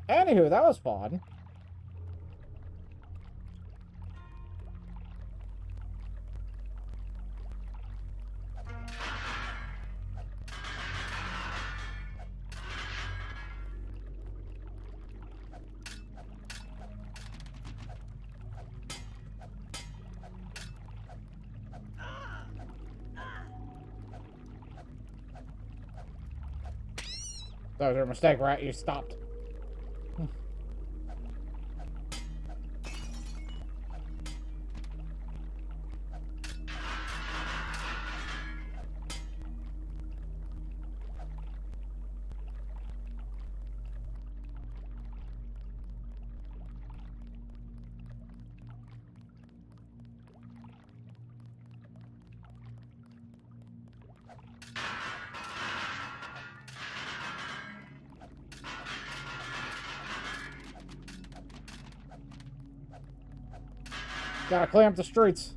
Anywho, that was fun. That was your mistake, right? You stopped. Gotta clean up the streets.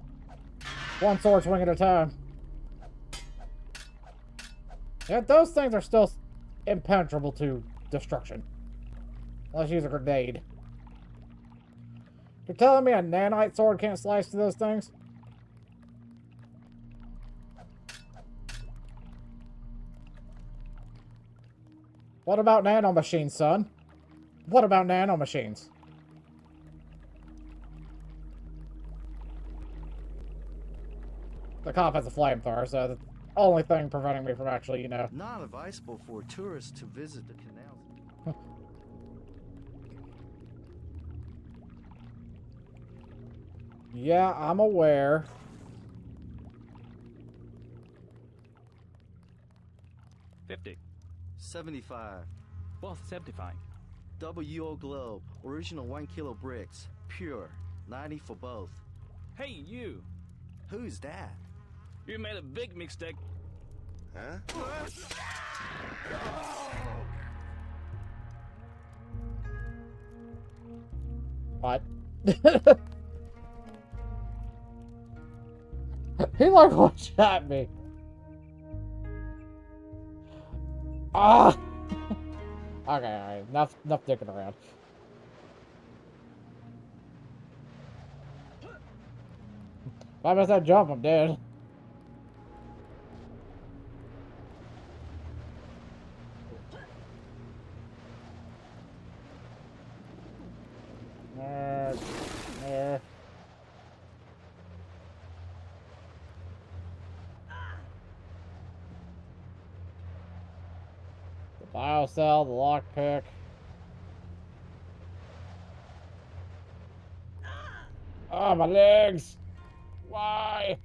One sword swing at a time. Yeah, those things are still impenetrable to destruction. Unless you use a grenade. You're telling me a nanite sword can't slice through those things? What about nanomachines, son? What about nanomachines? The cop has a flamethrower, so the only thing preventing me from actually, you know... Not advisable for tourists to visit the canals. Yeah, I'm aware. $50. 75. Both 75. WO Globe, original 1 kilo bricks, pure, 90 for both. Hey, you! Who's that? You made a big mistake. Huh? What? He like one shot me. Ah! Okay, alright. Enough dicking around. If I miss that jump, I'm dead. There. The biocell, the lockpick. Oh, my legs! Why?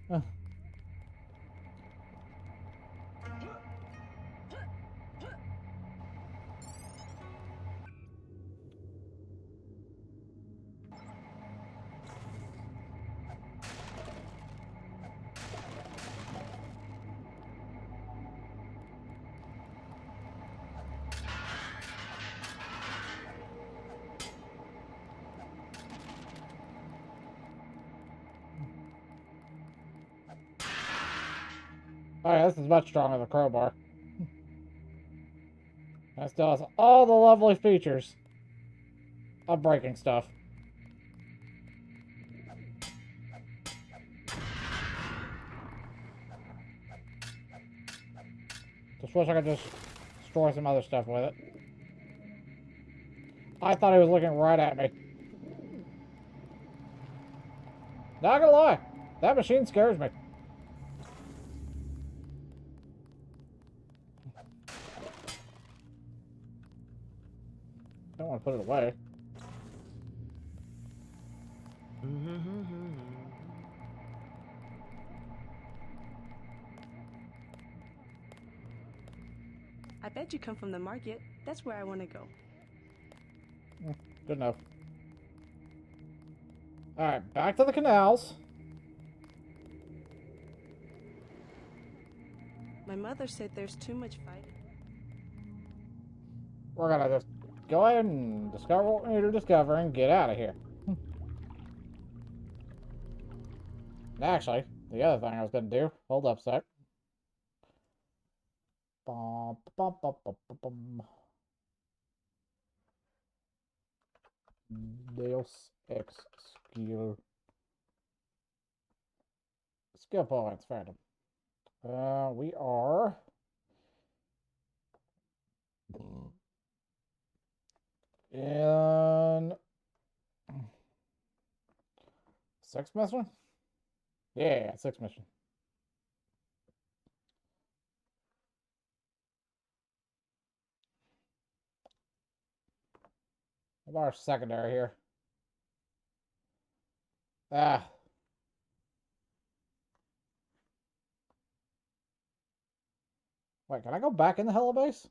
Alright, this is much stronger than the crowbar. That still has all the lovely features of breaking stuff. Just wish I could just destroy some other stuff with it. I thought he was looking right at me. Not gonna lie, that machine scares me. Don't want to put it away. I bet you come from the market. That's where I want to go. Good enough. Alright, back to the canals. My mother said there's too much fighting. We're gonna just go ahead and discover what we need to discover and get out of here. Actually, the other thing I was gonna do, hold up a sec. Bum, bum, bum, bum, bum, bum. Deus Ex skill. Skill points, random. We are in 6th mission? Yeah, 6th mission. What about our secondary here? Ah. Wait, can I go back in the helibase?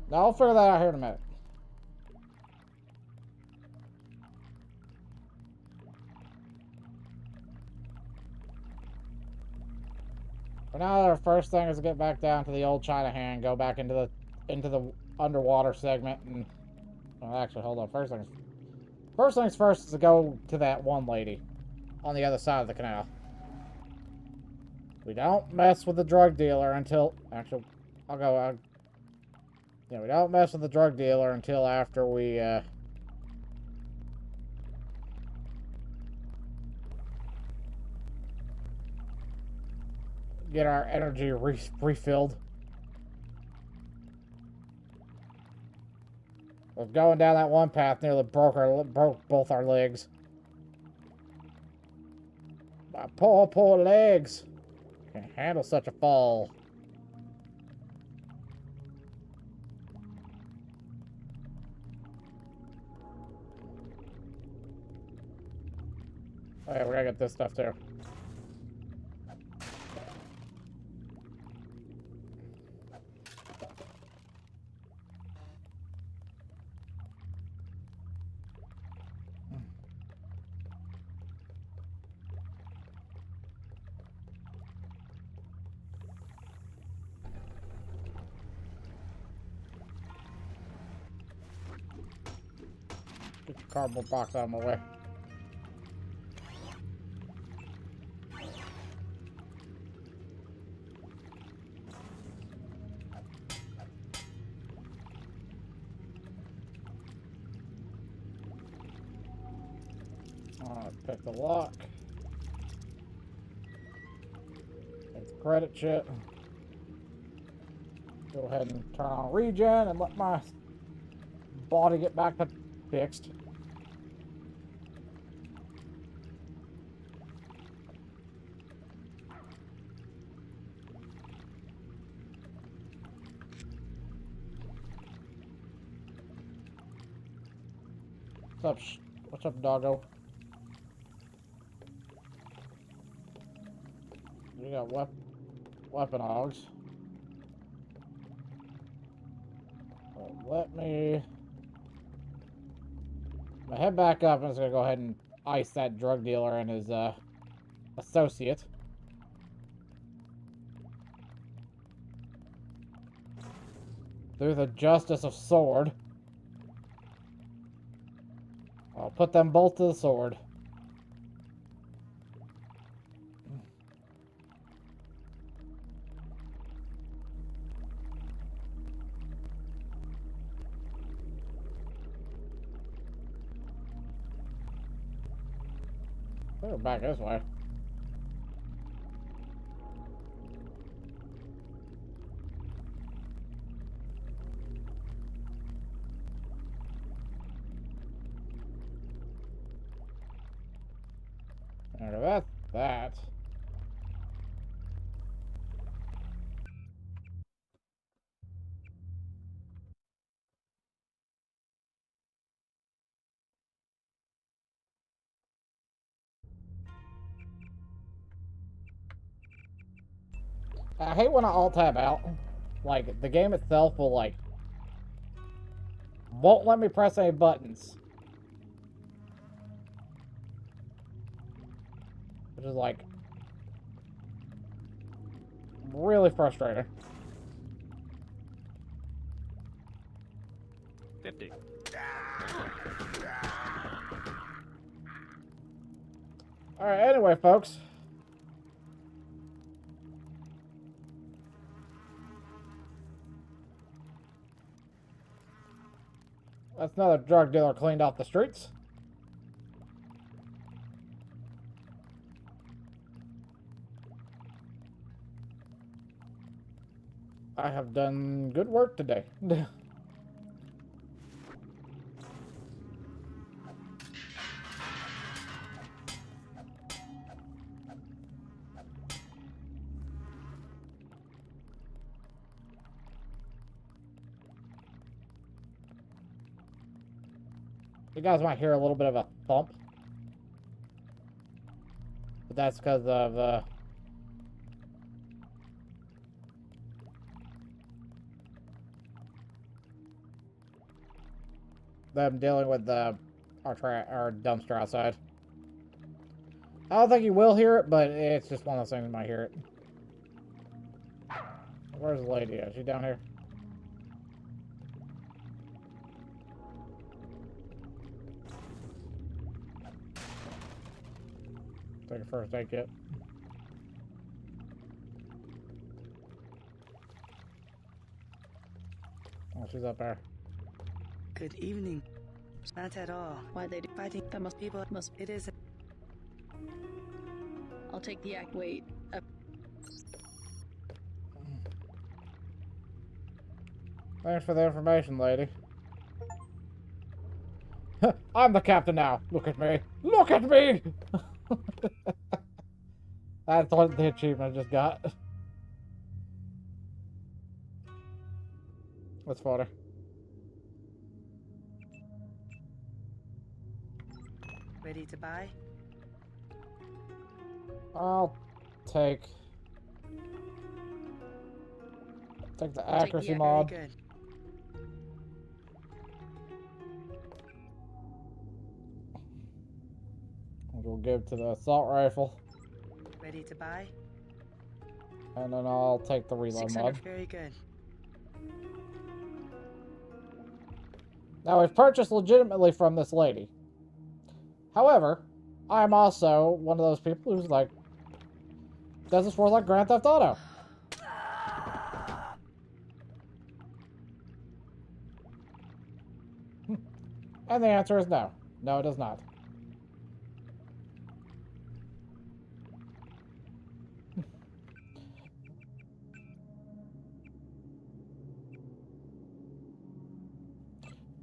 No, I'll figure that out here in a minute. For now, our first thing is to get back down to the old China hand, go back into the underwater segment. And well, actually, hold on. First things first is to go to that one lady on the other side of the canal. We don't mess with the drug dealer until... Actually, I'll go... yeah, we don't mess with the drug dealer until after we, get our energy refilled. We're going down that one path nearly broke both our legs. My poor legs can't handle such a fall. Oh yeah, we gotta get this stuff too. Get your cardboard box out of my way. Alright, pick the lock. Take the credit chip. Go ahead and turn on regen and let my body get back to fixed. What's up, doggo? You got weapon hogs. Let me head back up. I'm just gonna go ahead and ice that drug dealer and his associate. Through the justice of sword. I'll put them both to the sword. We're back this way. And that's that. I hate when I alt-tab out. Like, the game itself will, like, won't let me press any buttons. Which is, like, really frustrating. 50. Alright, anyway, folks. That's another drug dealer cleaned off the streets. I have done good work today. You guys might hear a little bit of a thump. But that's because of them dealing with our dumpster outside. I don't think you will hear it, but it's just one of those things you might hear it. Where's the lady? Is she down here? Take a first aid kit. Oh, she's up there. Good evening. Not at all. Why they do Fighting that must people. must. It isn't. I'll take the act. Wait. Thanks for the information, lady. I'm the captain now. Look at me. Look at me! That's what the achievement I just got. What's for her? Ready to buy? I'll take the accuracy mod. Very good. We'll give to the assault rifle. Ready to buy? And then I'll take the reload mod. Very good. Now, we've purchased legitimately from this lady. However, I'm also one of those people who's like, does this work like Grand Theft Auto? And the answer is no. No, it does not.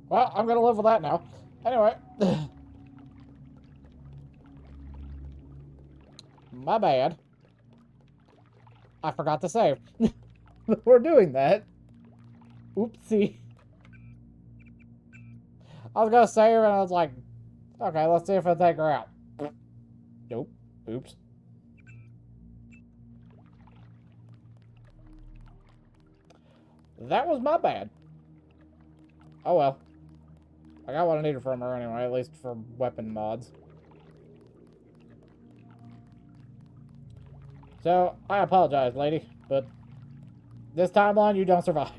Well, I'm gonna live with that now. Anyway. My bad. I forgot to save. We're doing that. Oopsie. I was gonna save and I was like, okay, let's see if I take her out. Nope. Oops. That was my bad. Oh well. I got what I needed from her anyway, at least for weapon mods. So, I apologize, lady, but this timeline, you don't survive.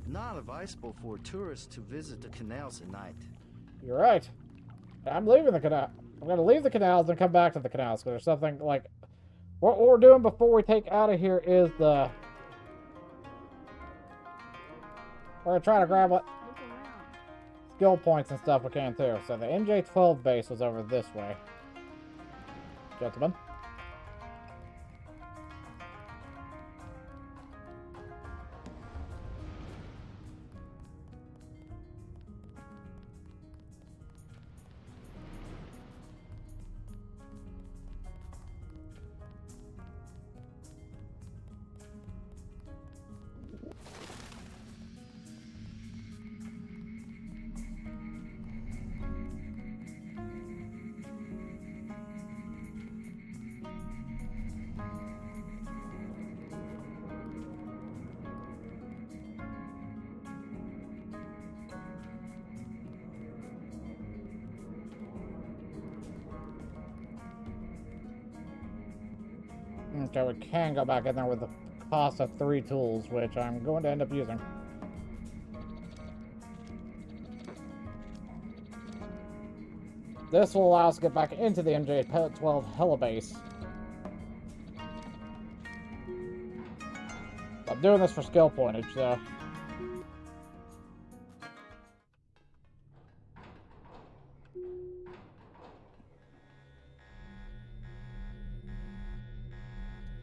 Not advisable for tourists to visit the canals at night. You're right. I'm leaving the canal. I'm going to leave the canals and come back to the canals, because there's something like... What we're doing before we take out of here is the... We're going to try to grab what skill points and stuff we can, too. So the MJ-12 base was over this way. Gentlemen. Okay, we can go back in there with the cost of 3 tools, which I'm going to end up using. This will allow us to get back into the MJ-12 helibase. I'm doing this for skill pointage, so...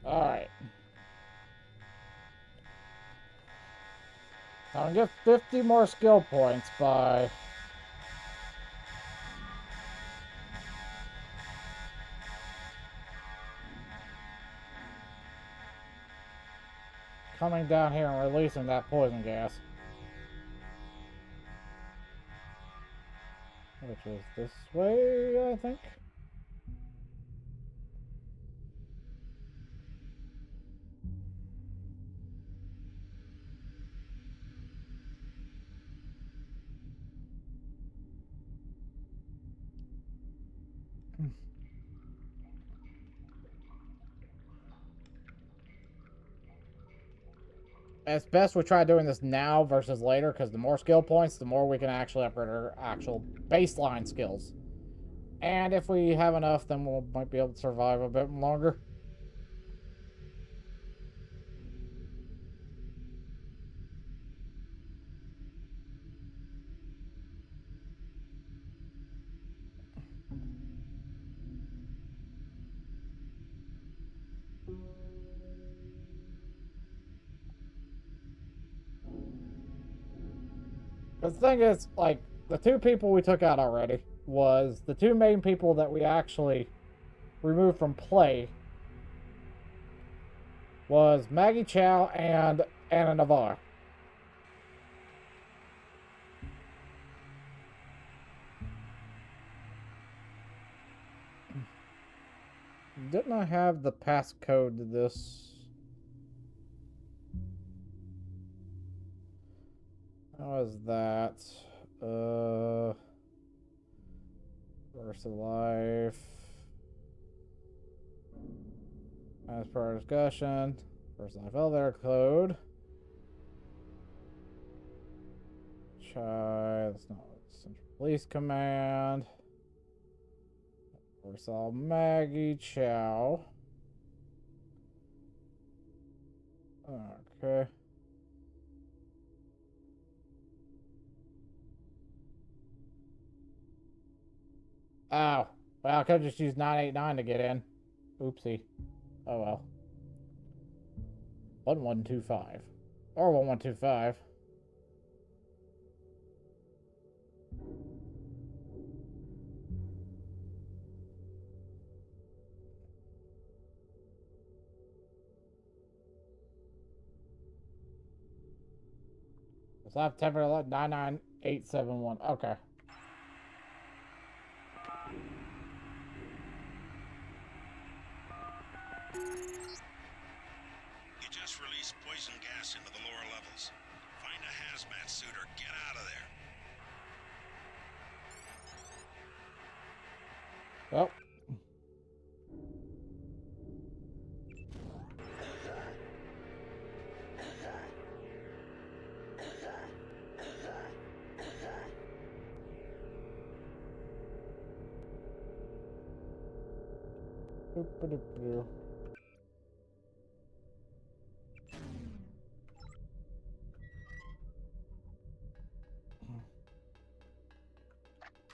Alright. I can get 50 more skill points by... coming down here and releasing that poison gas. Which is this way, I think. It's best we try doing this now versus later, because the more skill points, the more we can actually upgrade our actual baseline skills. And if we have enough, then we might be able to survive a bit longer. The thing is, like, the two people we took out already was the two main people that we actually removed from play was Maggie Chow and Anna Navarre. Didn't I have the passcode to this? How is that? Verse of life. As per our discussion, first life elevator code. Chai, that's not Central Police Command. Oversaw Maggie Chow. Okay. Oh, well, I could just use 989 to get in. Oopsie. Oh well. 1125. Or 1125. So I have temper 99871. Okay. You just released poison gas into the lower levels. Find a hazmat suit or get out of there. Well.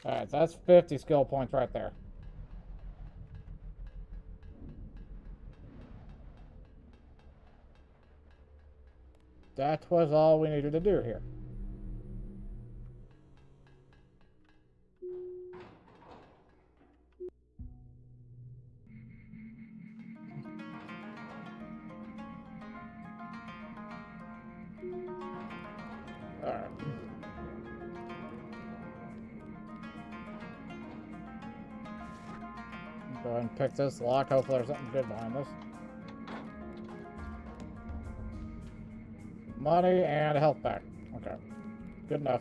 Alright, so that's 50 skill points right there. That was all we needed to do here. Alright. Go ahead and pick this lock. Hopefully there's something good behind this. Money and a health pack. Okay. Good enough.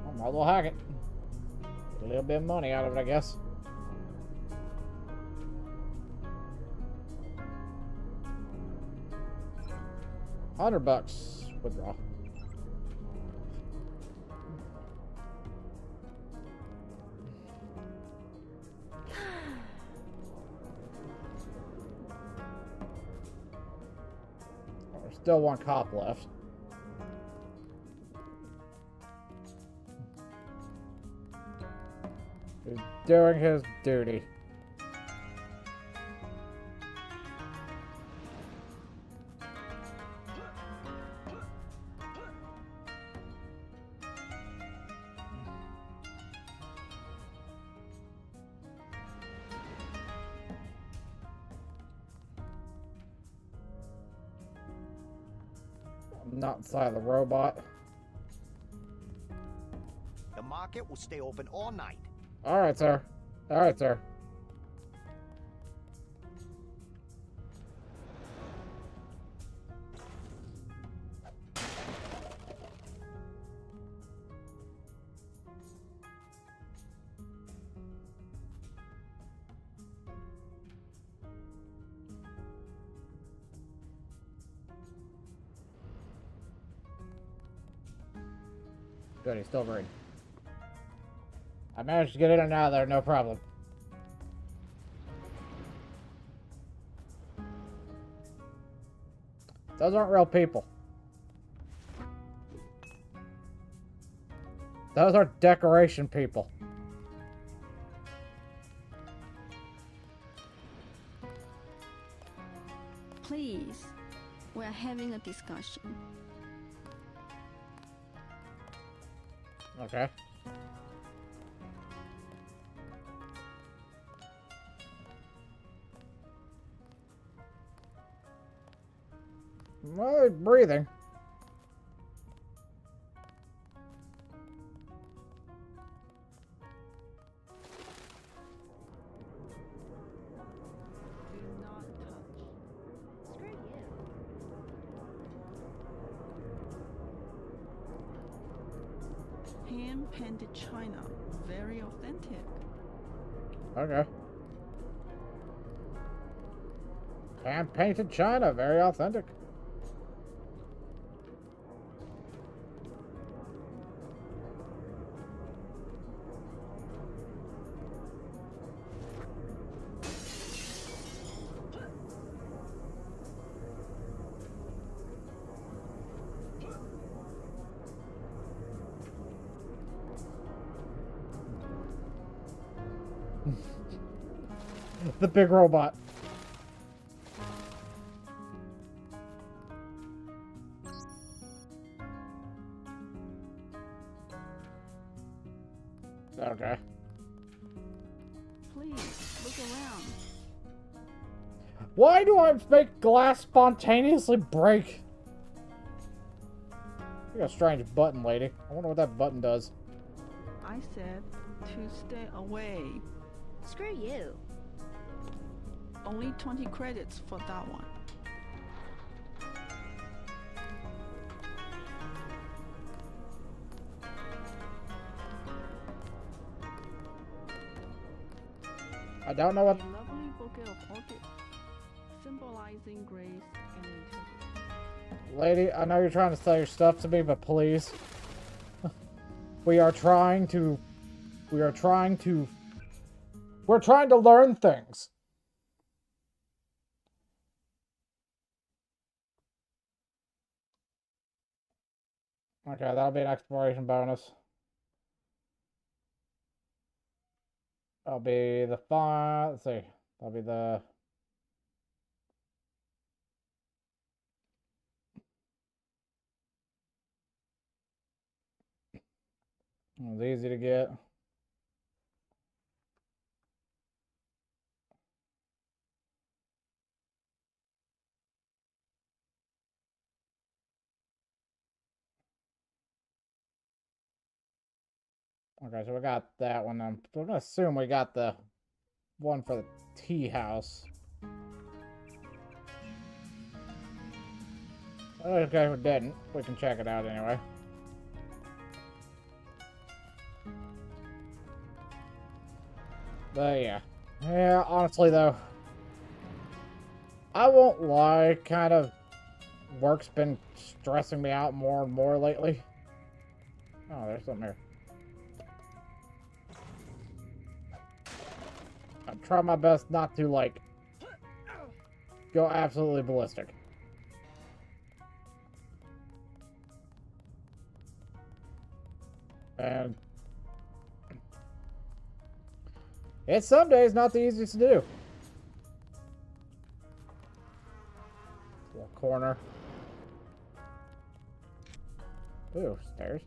I might as well hack it. Get a little bit of money out of it, I guess. $100 withdraw. There's still one cop left. He's doing his duty. Not inside the robot. The market will stay open all night. All right, sir. All right, sir. Good, he's still green. I managed to get in and out of there, no problem. Those aren't real people. Those are decoration people. Please, we're having a discussion. Okay. Well, he's breathing. Hand painted china, very authentic. Okay. Hand painted china, very authentic. The big robot. Okay. Please, look around. Why do I make glass spontaneously break? You got a strange button, lady. I wonder what that button does. I said to stay away. Screw you. Only 20 credits for that one. I don't know what... A lovely bouquet of orchids, symbolizing grace and integrity. Lady, I know you're trying to sell your stuff to me, but please. We're trying to learn things. Okay, that'll be an exploration bonus. That'll be the fun. Let's see. That'll be the... It was easy to get. Okay, so we got that one. I'm gonna assume we got the one for the tea house. Okay, we didn't. We can check it out anyway. But yeah. Yeah, honestly though, I won't lie, kind of work's been stressing me out more and more lately. Oh, there's something here. I try my best not to, like, go absolutely ballistic. And it's some days not the easiest to do. Little corner. Ooh, stairs.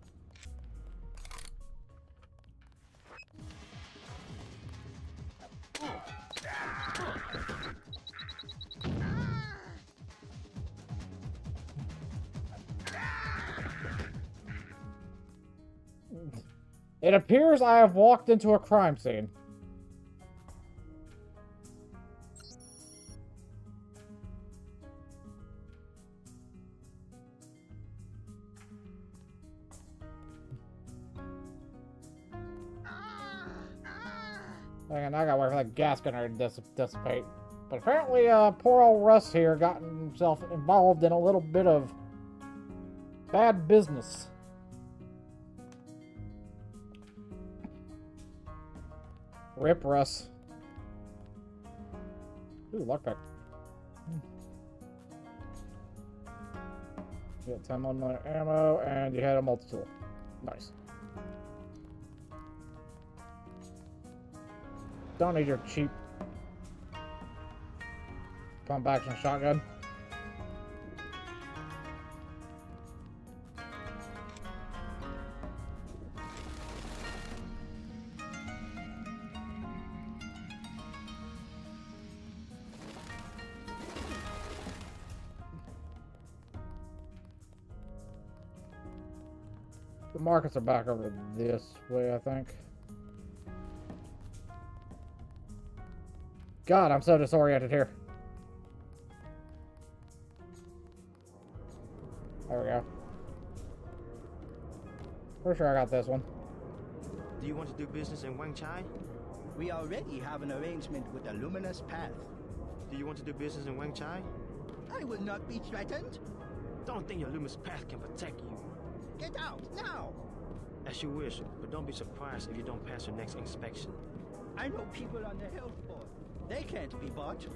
It appears I have walked into a crime scene. And I gotta wait for that gas gunner to dissipate. But apparently, poor old Russ here got himself involved in a little bit of bad business. Rip Russ. Ooh, lockpick. You got 10 1 ammo, and you had a multi-tool. Nice. Don't need your cheap pump action shotgun. The markets are back over this way, I think. God, I'm so disoriented here. There we go. Pretty sure I got this one. Do you want to do business in Wang Chai? We already have an arrangement with the Luminous Path. Do you want to do business in Wang Chai? I will not be threatened. Don't think your Luminous Path can protect you. Get out, now! As you wish, but don't be surprised if you don't pass your next inspection. I know people on the health board. They can't be bought.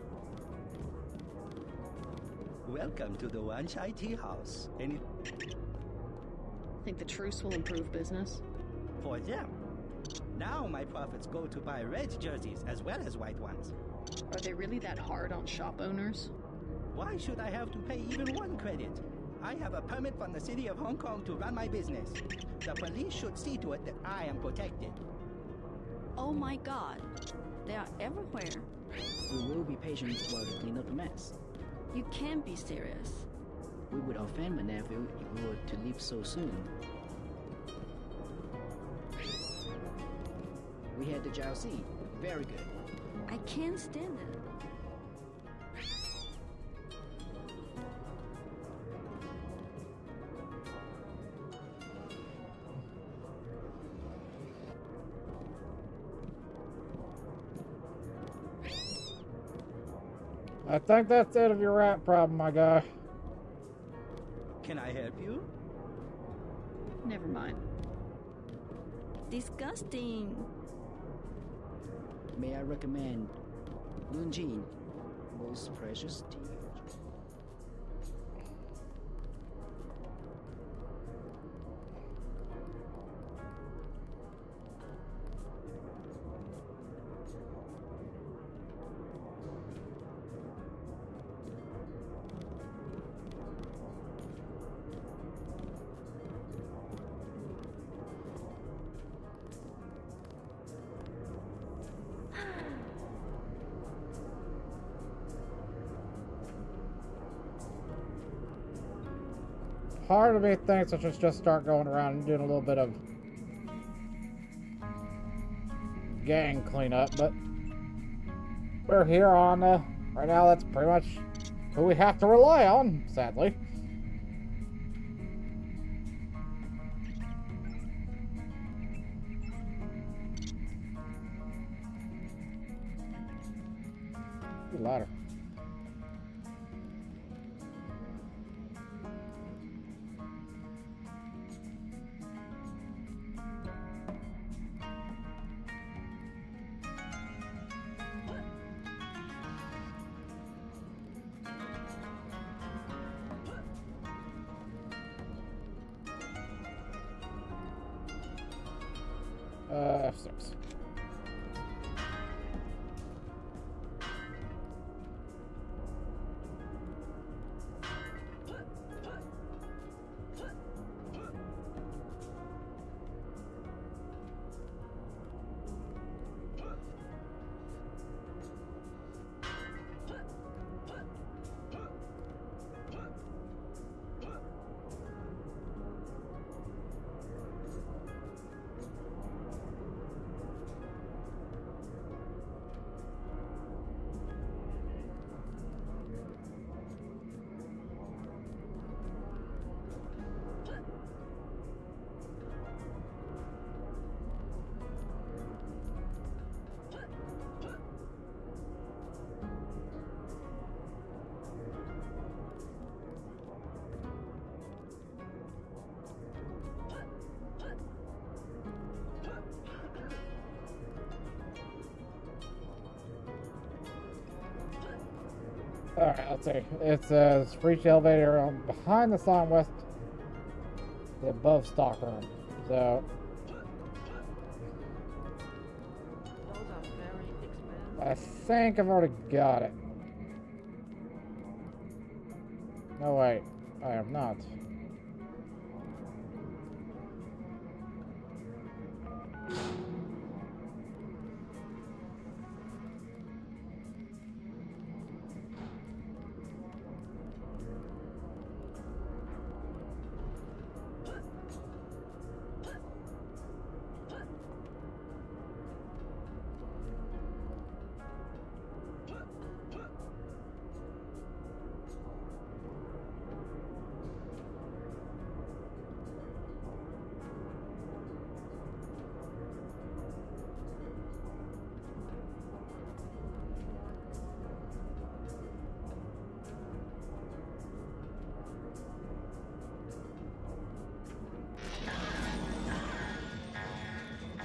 Welcome to the Wan Chai Tea House. Think the truce will improve business? For them. Now my profits go to buy red jerseys as well as white ones. Are they really that hard on shop owners? Why should I have to pay even one credit? I have a permit from the city of Hong Kong to run my business. The police should see to it that I am protected. Oh my god. They are everywhere. We will be patient while they clean up the mess. You can't be serious. We would offend my nephew if we were to leave so soon. We had the Jiaoxi. Very good. I can't stand it. I think that's it of your rat problem, my guy. Can I help you? Never mind. Disgusting. May I recommend Lunjin, most precious tea? Part of me thinks I should just start going around and doing a little bit of gang cleanup, but we're here on, right now that's pretty much who we have to rely on, sadly. Good ladder. F6. Alright, let's see. It says reach the elevator behind the sign west above stockroom. So Those are very expensive. I think I've already got it. No, wait. I have not.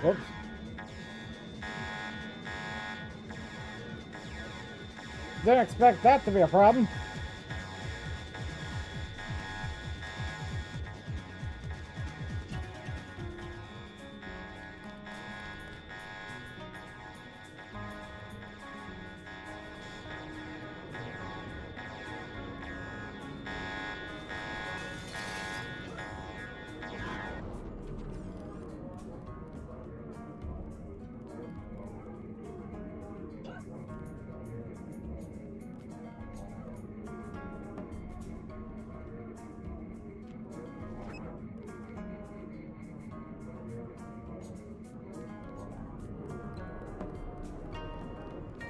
Whoops. Didn't expect that to be a problem.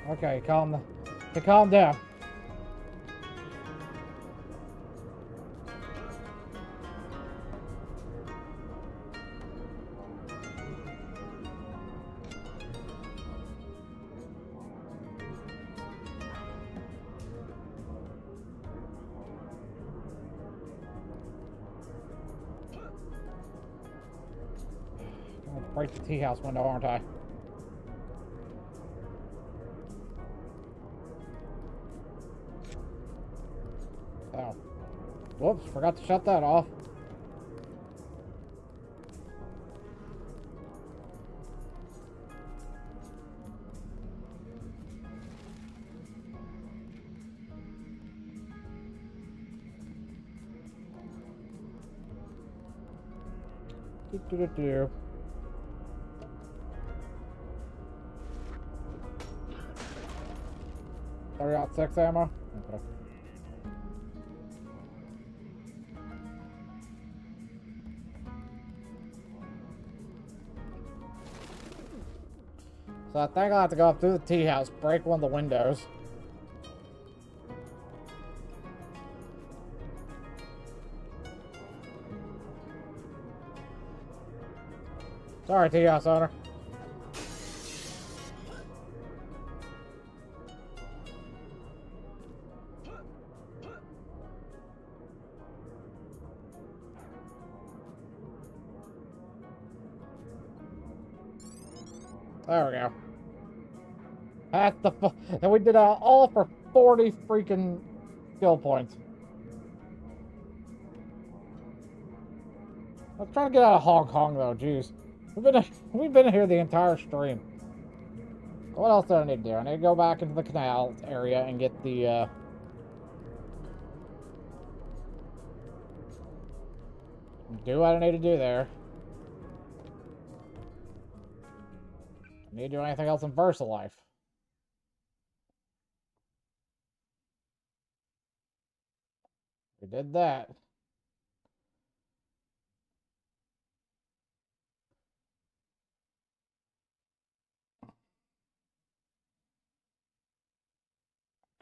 Okay, calm down. I'm gonna break the tea house window, aren't I? Oh. Whoops, forgot to shut that off. Do. 3-06 ammo? Okay. So I think I'll have to go up through the tea house, break one of the windows. Sorry, tea house owner. There we go. That's the and we did all for 40 freaking skill points. Let's try to get out of Hong Kong though, jeez. We've been here the entire stream. What else do I need to do? I need to go back into the canal area and get the do what I need to do there. Need to do anything else in VersaLife? We did that.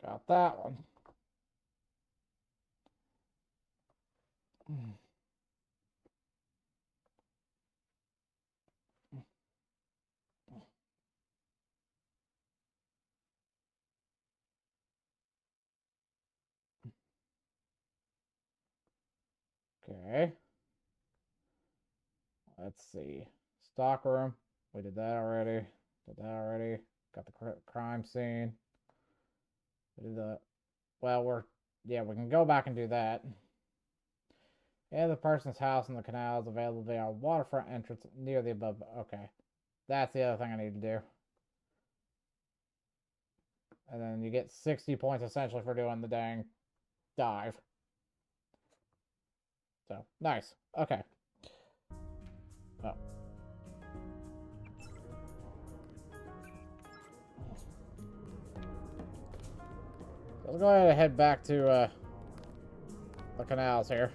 Got that one. Okay. Let's see. Stockroom. We did that already. Did that already. Got the crime scene. We did that. Well, yeah, we can go back and do that. Yeah, the person's house in the canal is available via a waterfront entrance near the above. Okay. That's the other thing I need to do. And then you get 60 points essentially for doing the dang dive. So, nice. Okay. Oh. Let's go ahead and head back to the canals here.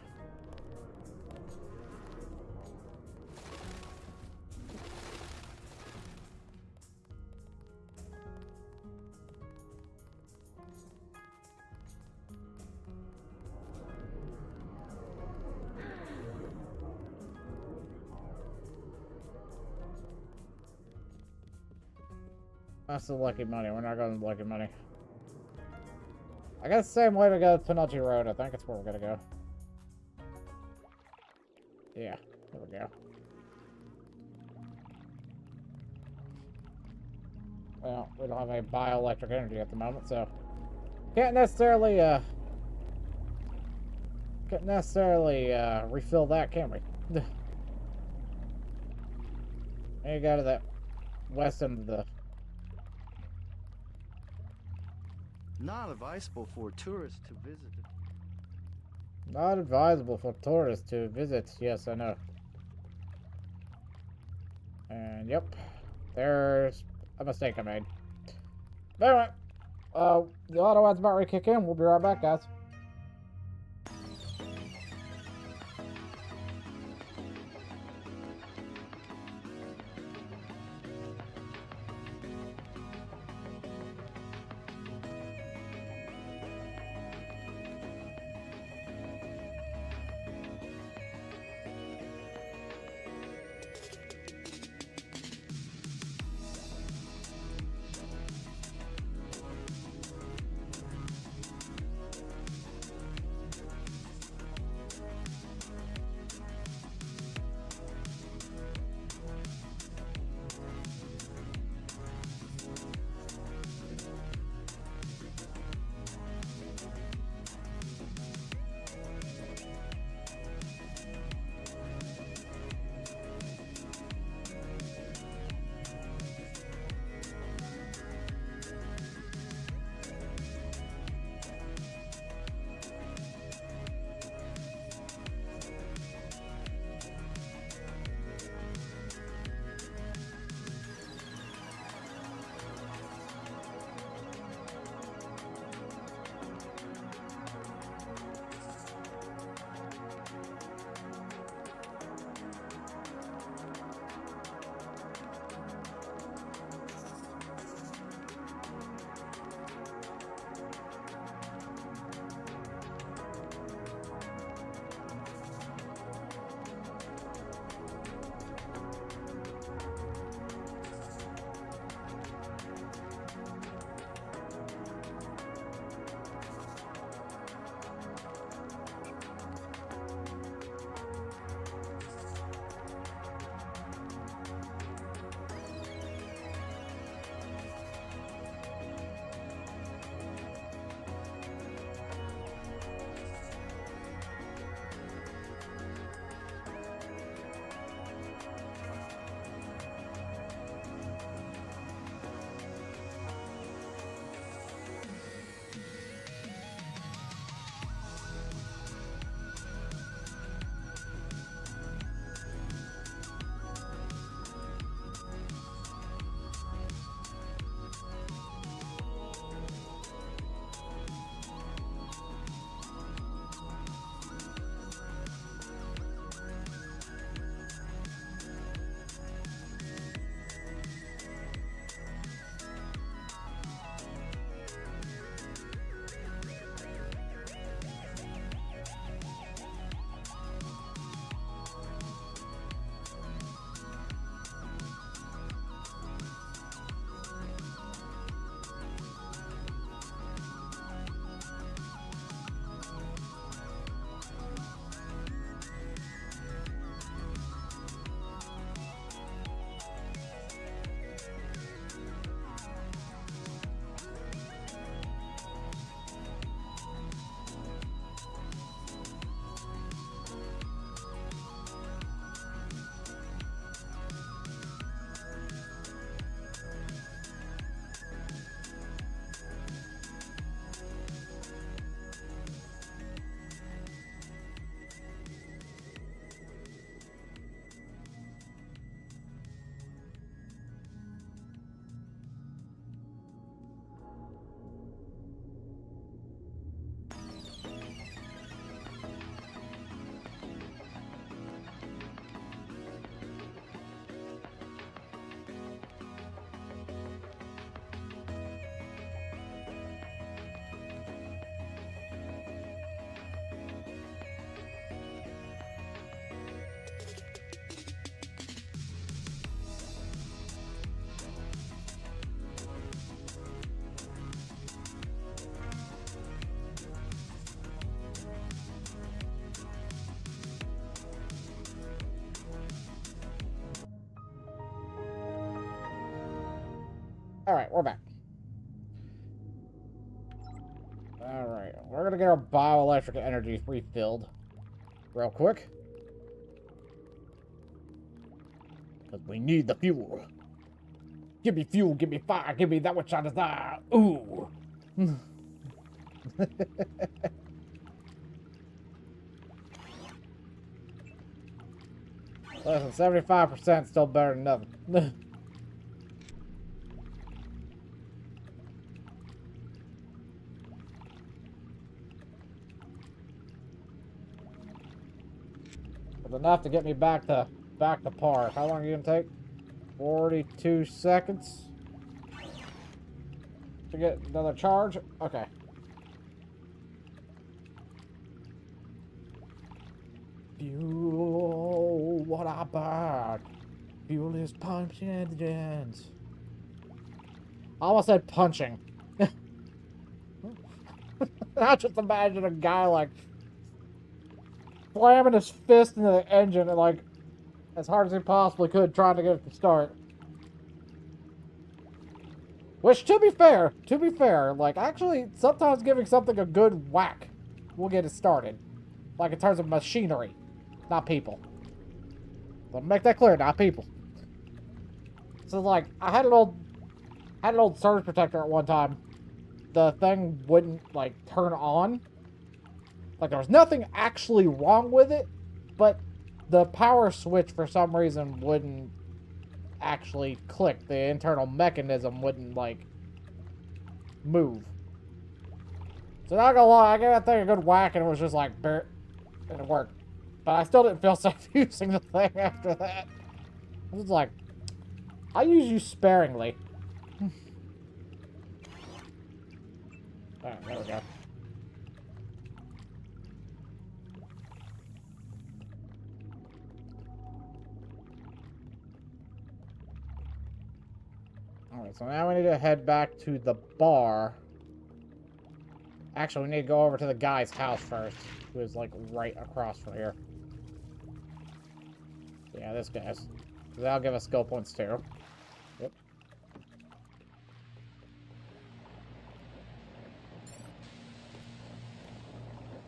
That's the lucky money. We're not going to lucky money. I got the same way to go to Penucci Road. I think it's where we're going to go. Yeah, there we go. Well, we don't have any bioelectric energy at the moment, so can't necessarily refill that, can we? And you go to that west end of the... Not advisable for tourists to visit. Not advisable for tourists to visit. Yes, I know. And yep, there's a mistake I made. But anyway, the auto ad's about ready to kick in. We'll be right back, guys. Alright, we're back. Alright, we're gonna get our bioelectric energy refilled real quick. Because we need the fuel. Give me fuel, give me fire, give me that which I desire. Ooh. Listen, 75% still better than nothing. It's enough to get me back to par. How long are you gonna take? 42 seconds to get another charge. Okay. Fuel, what I burn. Fuel is punching engines. I almost said punching. I just imagine a guy like slamming his fist into the engine and like as hard as he possibly could trying to get it to start. Which, to be fair, like actually sometimes giving something a good whack will get it started. Like in terms of machinery, not people. Let me make that clear, not people. So like, I had an old surge protector at one time. The thing wouldn't like turn on. Like there was nothing actually wrong with it, but the power switch for some reason wouldn't actually click. The internal mechanism wouldn't like move. So not gonna lie, I gave that thing a good whack and it was just like, and it worked. But I still didn't feel safe using the thing after that. I was like, I use you sparingly. Alright, there we go. Alright, so now we need to head back to the bar. Actually, we need to go over to the guy's house first, who is like right across from here. Yeah, this guy's. That'll give us skill points too. Yep.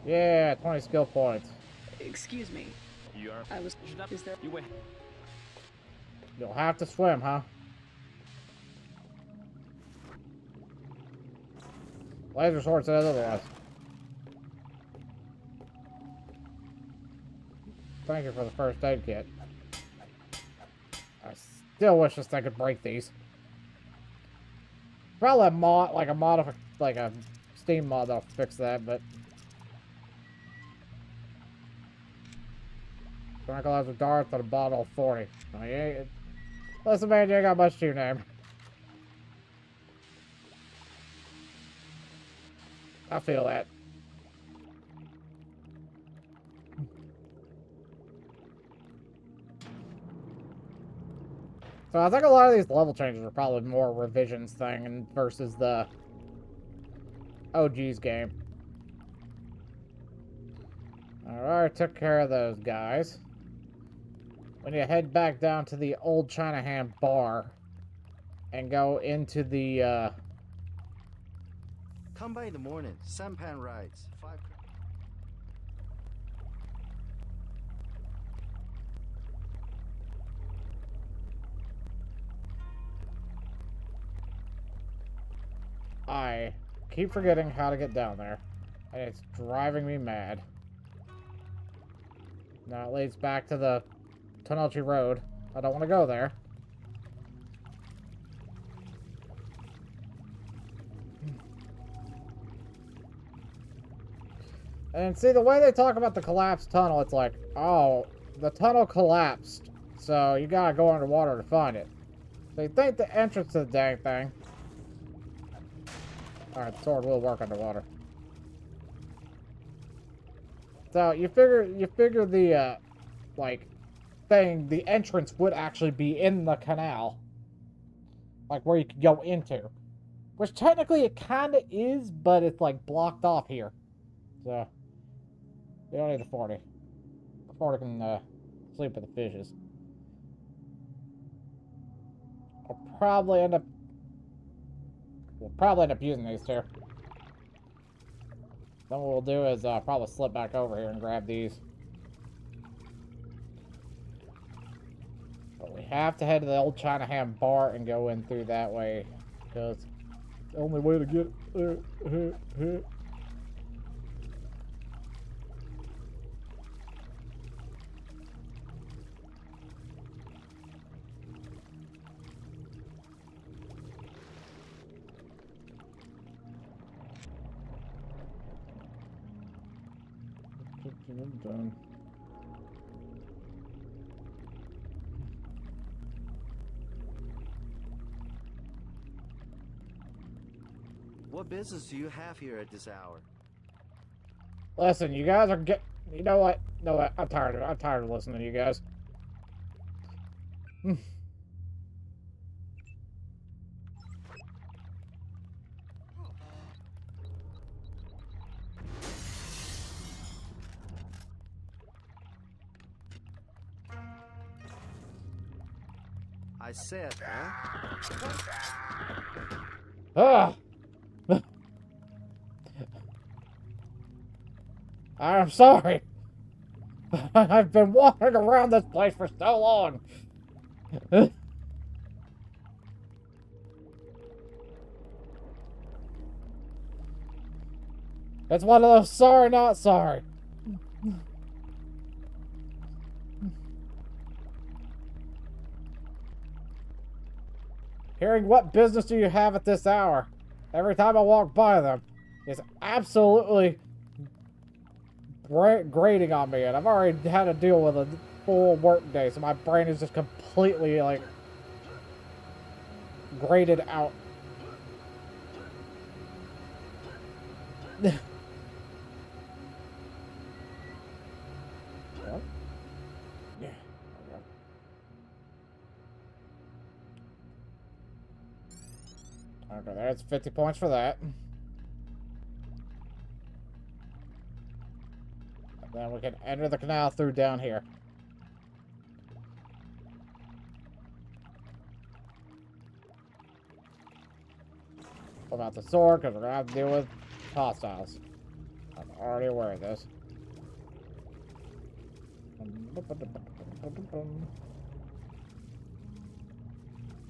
Yeah, 20 skill points. Excuse me. You are. I was. Is there? You wait. You'll have to swim, huh? Laser sword says otherwise. Thank you for the first aid kit. I still wish this thing could break these. Probably a mod, like a Steam mod that'll fix that, but tranquilizer darts at a bottle of 40. Oh, yeah. Listen, man, you ain't got much to your name. I feel that. So I think a lot of these level changes are probably more revisions thing versus the OG's game. Alright, took care of those guys. We need to head back down to the old Chinahan bar and go into the Come by in the morning. Sampan rides. 5. I keep forgetting how to get down there, and it's driving me mad. Now it leads back to the Tonelchi Road. I don't want to go there. And see, the way they talk about the collapsed tunnel, it's like, oh, the tunnel collapsed, so you gotta go underwater to find it. So you think the entrance to the dang thing. Alright, the sword will work underwater. So you figure the like thing, the entrance would actually be in the canal. Like where you could go into. Which technically it kinda is, but it's like blocked off here. So you don't need the 40. The 40 can sleep with the fishes. I'll probably end up We'll probably end up using these two. Then what we'll do is probably slip back over here and grab these. But we have to head to the old China Ham bar and go in through that way. Because it's the only way to get there. Done. What business do you have here at this hour? Listen, you guys are you know what? No, I'm tired of listening to you guys. I said, huh? Ah! I'm sorry. I've been wandering around this place for so long. It's one of those sorry, not sorry. Hearing what business do you have at this hour? Every time I walk by them, is absolutely grating on me, and I've already had to deal with a full work day, so my brain is just completely, like, grated out. Okay, there's 50 points for that. And then we can enter the canal through down here. Pull out the sword, because we're going to have to deal with hostiles. I'm already aware of this.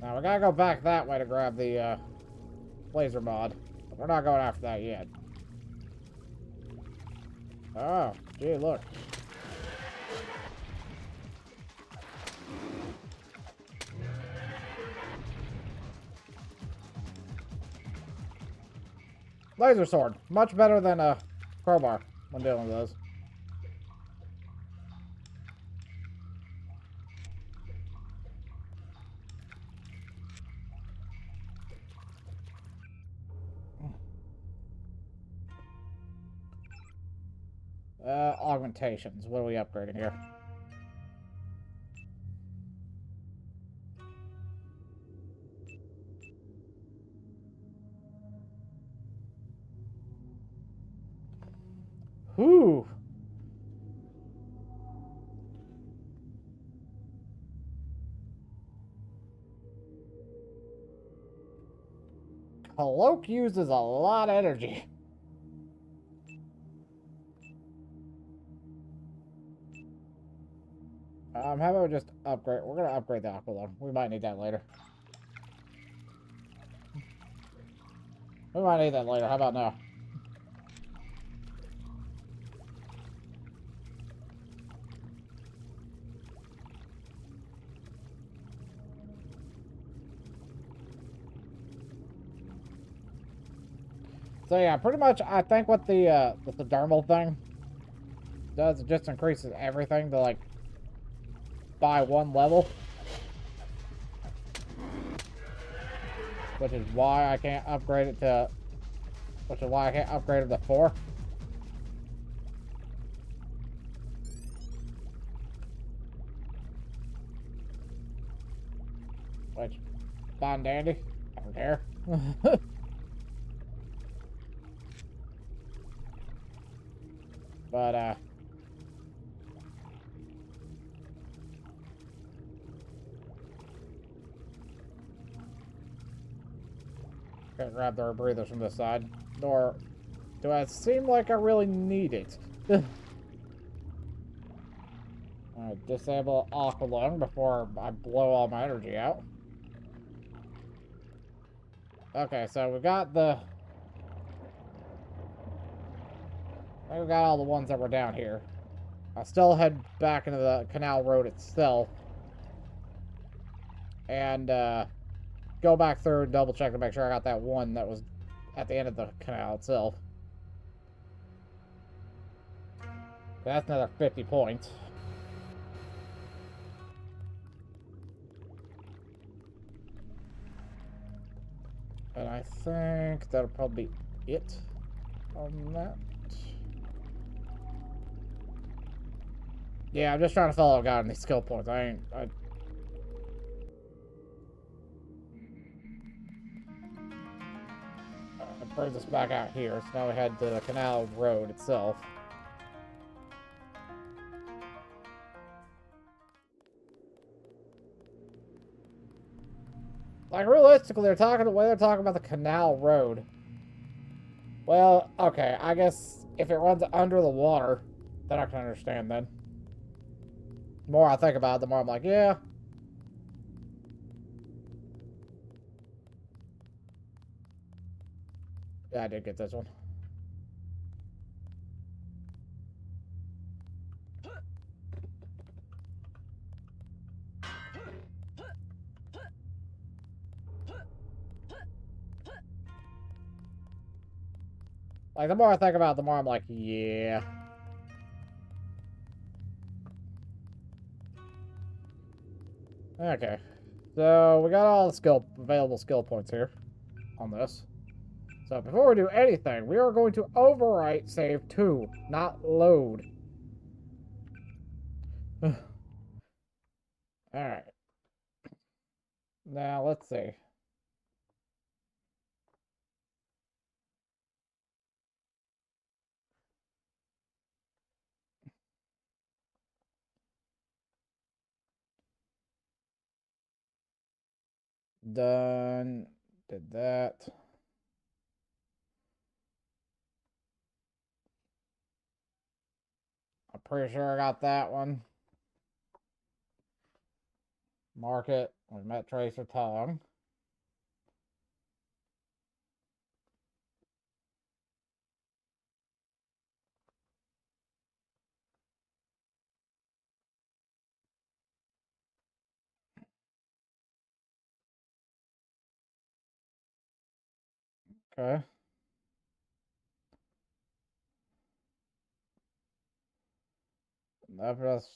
Now, we gotta go back that way to grab the, laser mod. We're not going after that yet. Oh, gee, look. Laser sword. Much better than a crowbar when dealing with those. Augmentations. What are we upgrading here? Whew. Cloak uses a lot of energy. How about we just upgrade? We're gonna upgrade the Aqualung. We might need that later. We might need that later. How about now? So yeah, pretty much I think what the dermal thing does, it just increases everything to like by one level. Which is why I can't upgrade it to to 4. Which, fine and dandy. I don't care. But, Can't grab the rebreathers from this side. Nor do I seem like I really need it. Alright, disable aqua lung before I blow all my energy out. Okay, so we got the... I think we got all the ones that were down here. I'll still head back into the canal road itself. And, go back through and double check to make sure I got that one that was at the end of the canal itself. That's another 50 points. And I think that'll probably be it on that. Yeah, I'm just trying to follow what I got on these skill points. It brings us back out here. So now we head to the canal road itself. Like, realistically, they're talking about the canal road. Well, okay, I guess if it runs under the water, then I can understand then. The more I think about it, the more I'm like, yeah. Yeah, I did get this one. Like, the more I think about it, the more I'm like, yeah. Okay. So, we got all the available skill points here on this. So, before we do anything, we are going to overwrite save 2, not load. Alright. Now, let's see. Done. Did that. I'm pretty sure I got that one. Mark it. We met Tracer Tongue. Okay. That was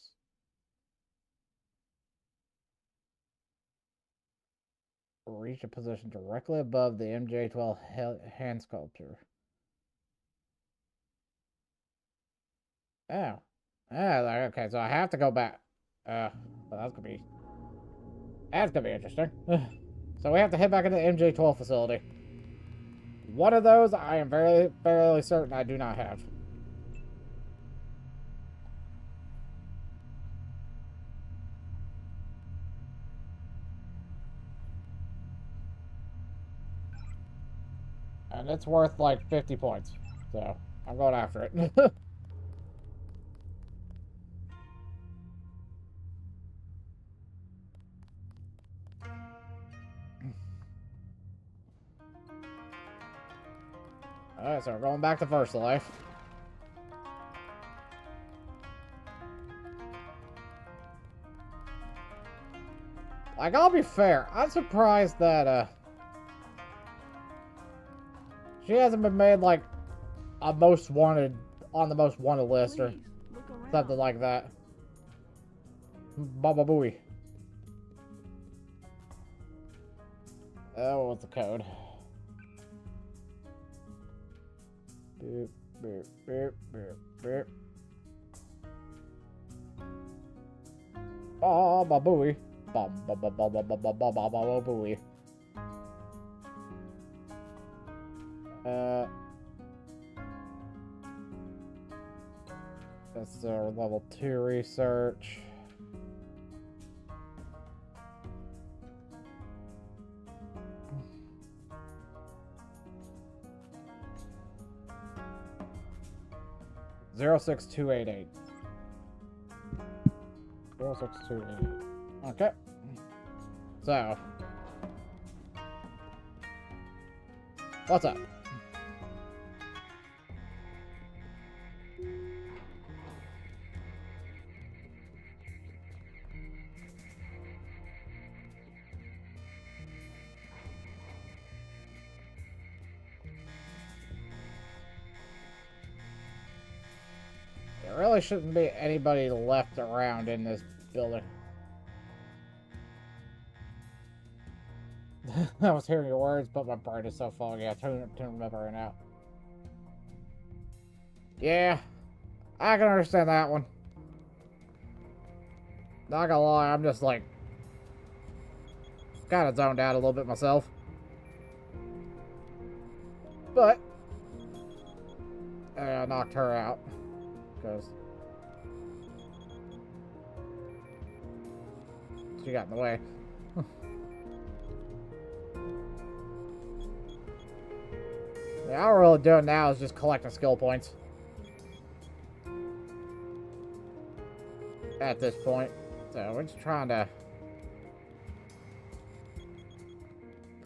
reach a position directly above the MJ12 hand sculpture. Oh. Okay, so I have to go back. Well, that's gonna be interesting. So we have to head back into the MJ12 facility. One of those I am fairly certain I do not have. And it's worth like 50 points. So I'm going after it. Alright, so we're going back to First Life. Like, I'll be fair. I'm surprised that, she hasn't been made, like, a most wanted, on the most wanted list or something like that. Baba Booey. Oh, what's the code? Boop, boop, boop, boop, boop. Baba Booey. Baba Booey. That's our level 2 research. 06288. 06288. Okay. So. What's up? There really shouldn't be anybody left around in this building. I was hearing your words, but my brain is so foggy, I can't remember right now. Yeah, I can understand that one. Not gonna lie, I'm just like kind of zoned out a little bit myself. But I knocked her out because she got in the way. Yeah, all we're really doing now is just collecting skill points. At this point. So we're just trying to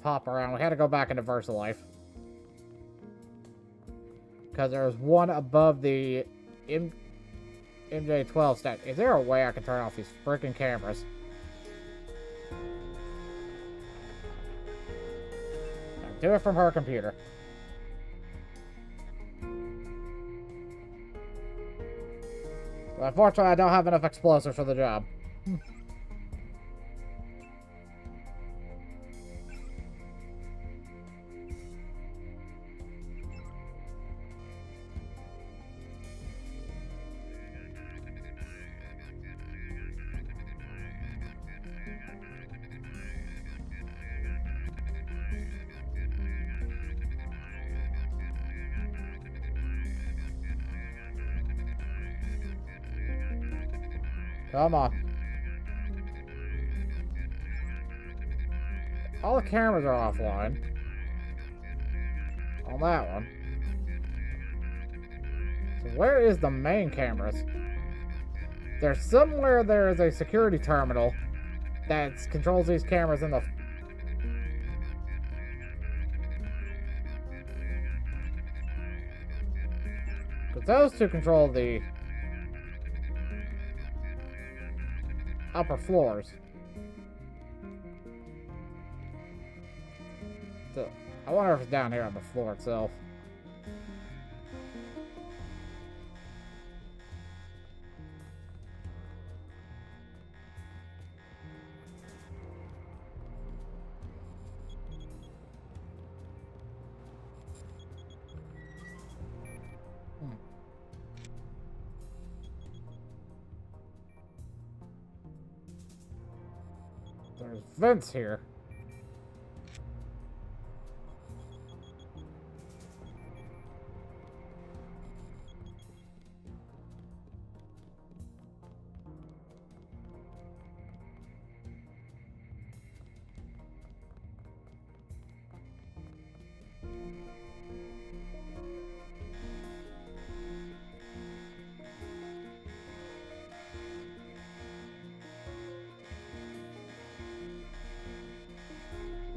hop around. We had to go back into VersaLife. Because there was one above the MJ12 stat. Is there a way I can turn off these freaking cameras? I'll do it from her computer. But unfortunately, I don't have enough explosives for the job. Come on. All the cameras are offline. On that one. So where is the main cameras? There's somewhere there is a security terminal that controls these cameras in the... Because those two control the upper floors. So, I wonder if it's down here on the floor itself. There's vents here.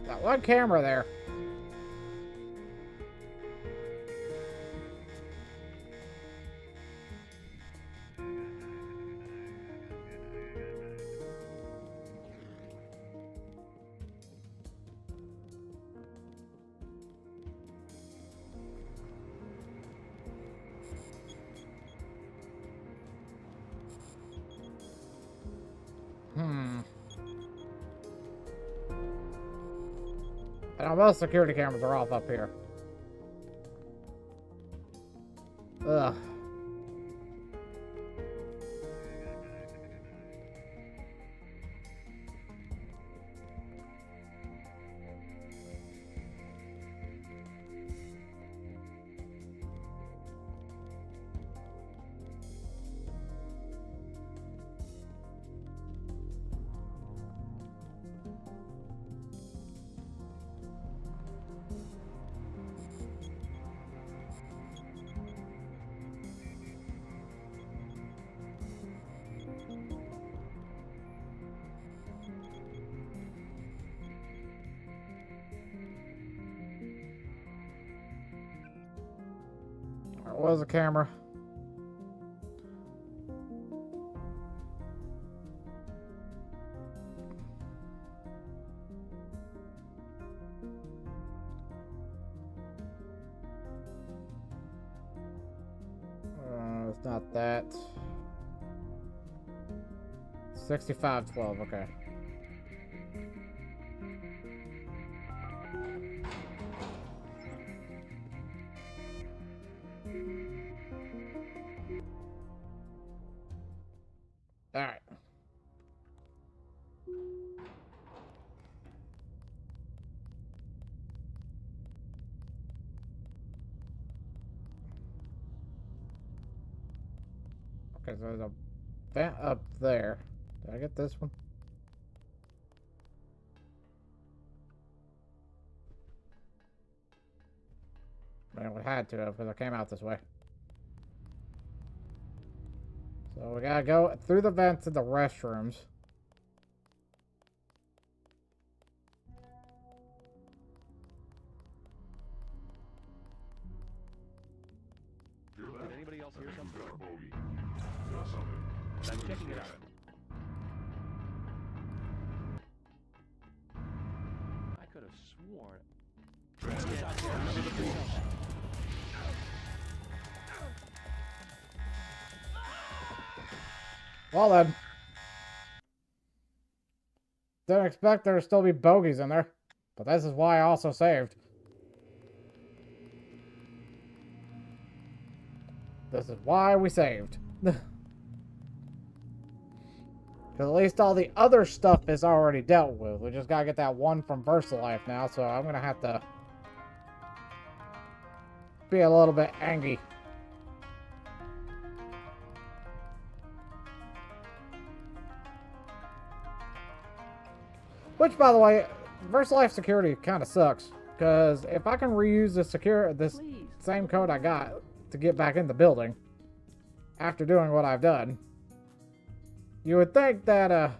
Got one camera there. And most security cameras are off up here. Ugh. was the camera? It's not that. 6512, okay. All right. Okay, so there's a vent up there. Did I get this one? Man, we had to have because I came out this way. So we gotta go through the vents to the restrooms. Did anybody else hear something? I'm checking it out. I could have sworn. Well then. Didn't expect there to still be bogeys in there. But this is why I also saved. This is why we saved. Because at least all the other stuff is already dealt with. We just gotta get that one from VersaLife now, so I'm gonna have to be a little bit angry. Which, by the way, VersaLife security kind of sucks. Because if I can reuse this same code I got to get back in the building after doing what I've done, you would think that,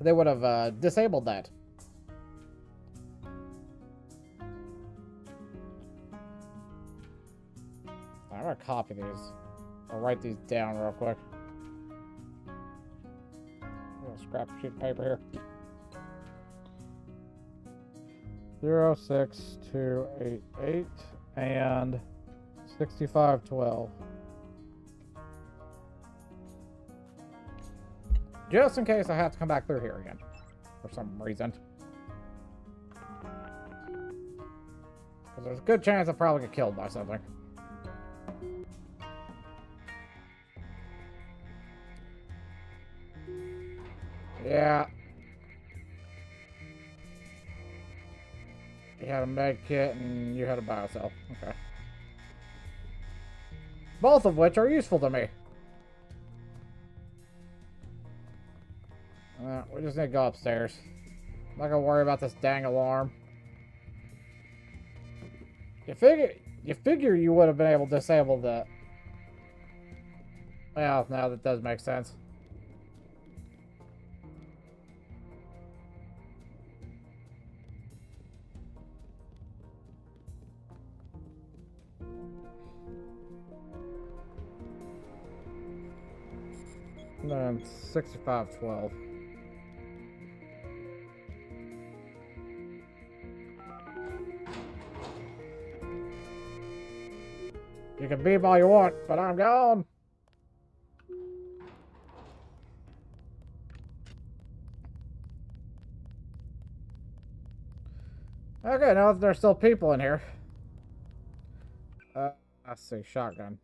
they would have, disabled that. I'm gonna copy these. I'll write these down real quick. I'm gonna scrap a sheet of paper here. 06288 and 6512. Just in case I have to come back through here again for some reason. Because there's a good chance I'll probably get killed by something. Yeah. You had a med kit and you had a biocell. Okay. Both of which are useful to me. We just need to go upstairs. I'm not gonna worry about this dang alarm. You figure you would have been able to disable the... Well, no, that does make sense. And then 6512. You can beam all you want, but I'm gone. Okay, now that there's still people in here. I see, shotgun.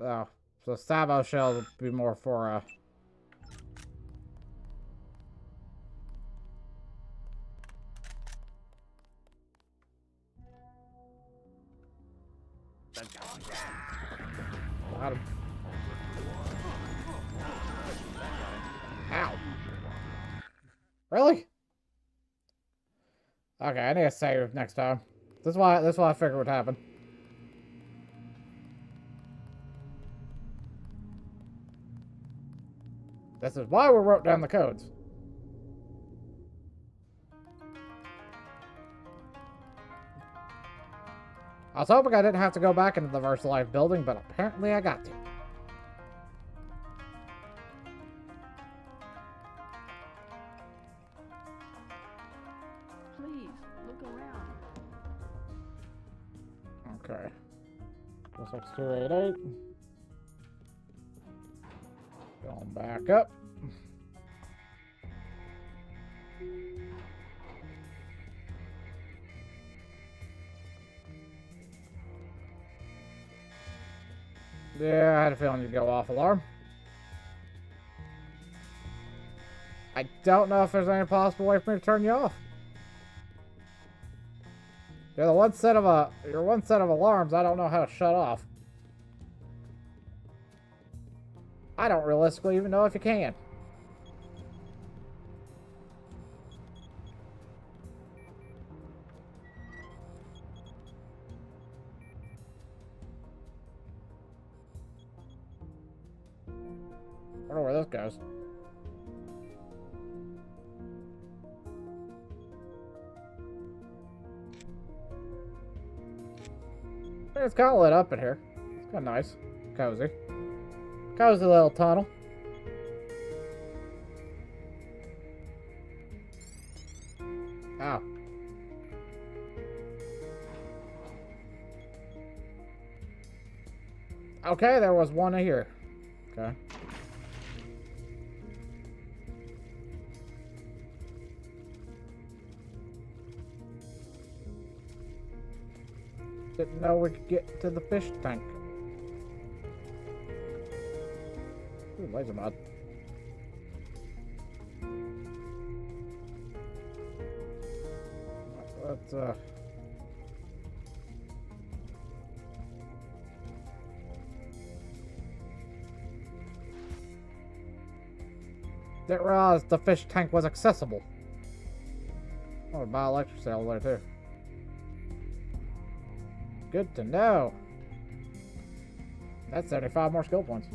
Oh, so salvo shells would be more for, Got him. Ow. Really? Okay, I need to save next time. This is why I figured would happen. This is why we wrote down the codes. I was hoping I didn't have to go back into the VersaLife building, but apparently I got to. Please, look around. Okay. 6288. Going back up. Yeah, I had a feeling you'd go off alarm. I don't know if there's any possible way for me to turn you off. You're one set of alarms I don't know how to shut off. I don't realistically even know if you can. I don't know where this goes. It's kind of lit up in here. It's kind of nice. Cozy. Cozy little tunnel. Ow. Okay, there was one in here. Okay. Didn't know we could get to the fish tank. Ooh, laser mod. Let's didn't realize the fish tank was accessible. Oh, buy electric cell there too. Good to know. That's 75 more skill points.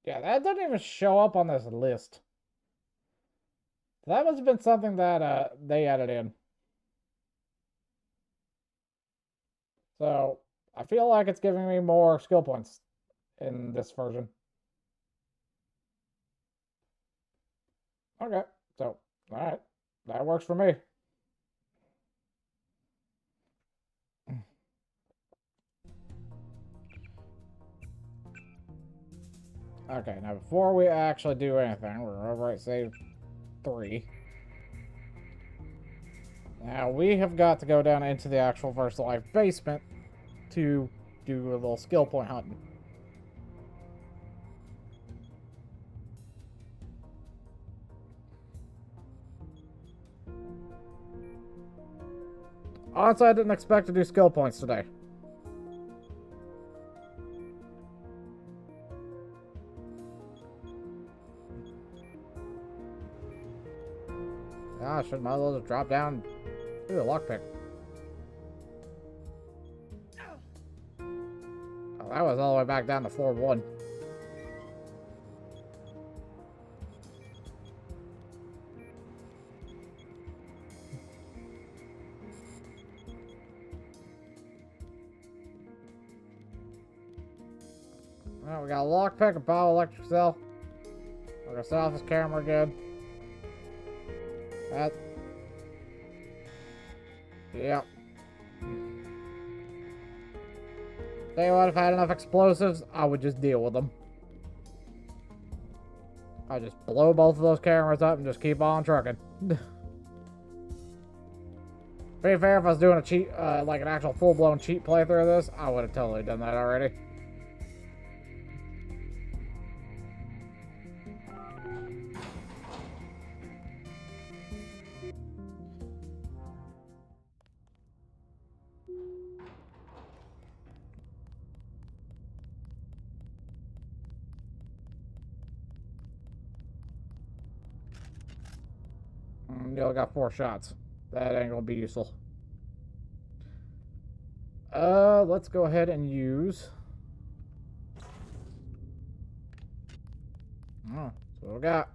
Yeah, that doesn't even show up on this list. That must have been something that they added in. So, I feel like it's giving me more skill points in this version. Okay, so, alright. That works for me. Okay, now before we actually do anything, we're gonna overwrite save 3. Now we have got to go down into the actual VersaLife basement to do a little skill point hunting. Honestly, I didn't expect to do skill points today. Ah, I should might as well just drop down. Ooh, a lockpick. Oh, that was all the way back down to floor 1. Well, we got a lockpick, a power electric cell. We're gonna set off this camera again. That. Yep. Tell you what, if I had enough explosives, I would just deal with them. I'd just blow both of those cameras up and just keep on trucking. be fair, if I was doing a cheat, like an actual full-blown cheat playthrough of this, I would have totally done that already. You only got 4 shots. That ain't gonna be useful. Let's go ahead and use... Oh, that's what we got.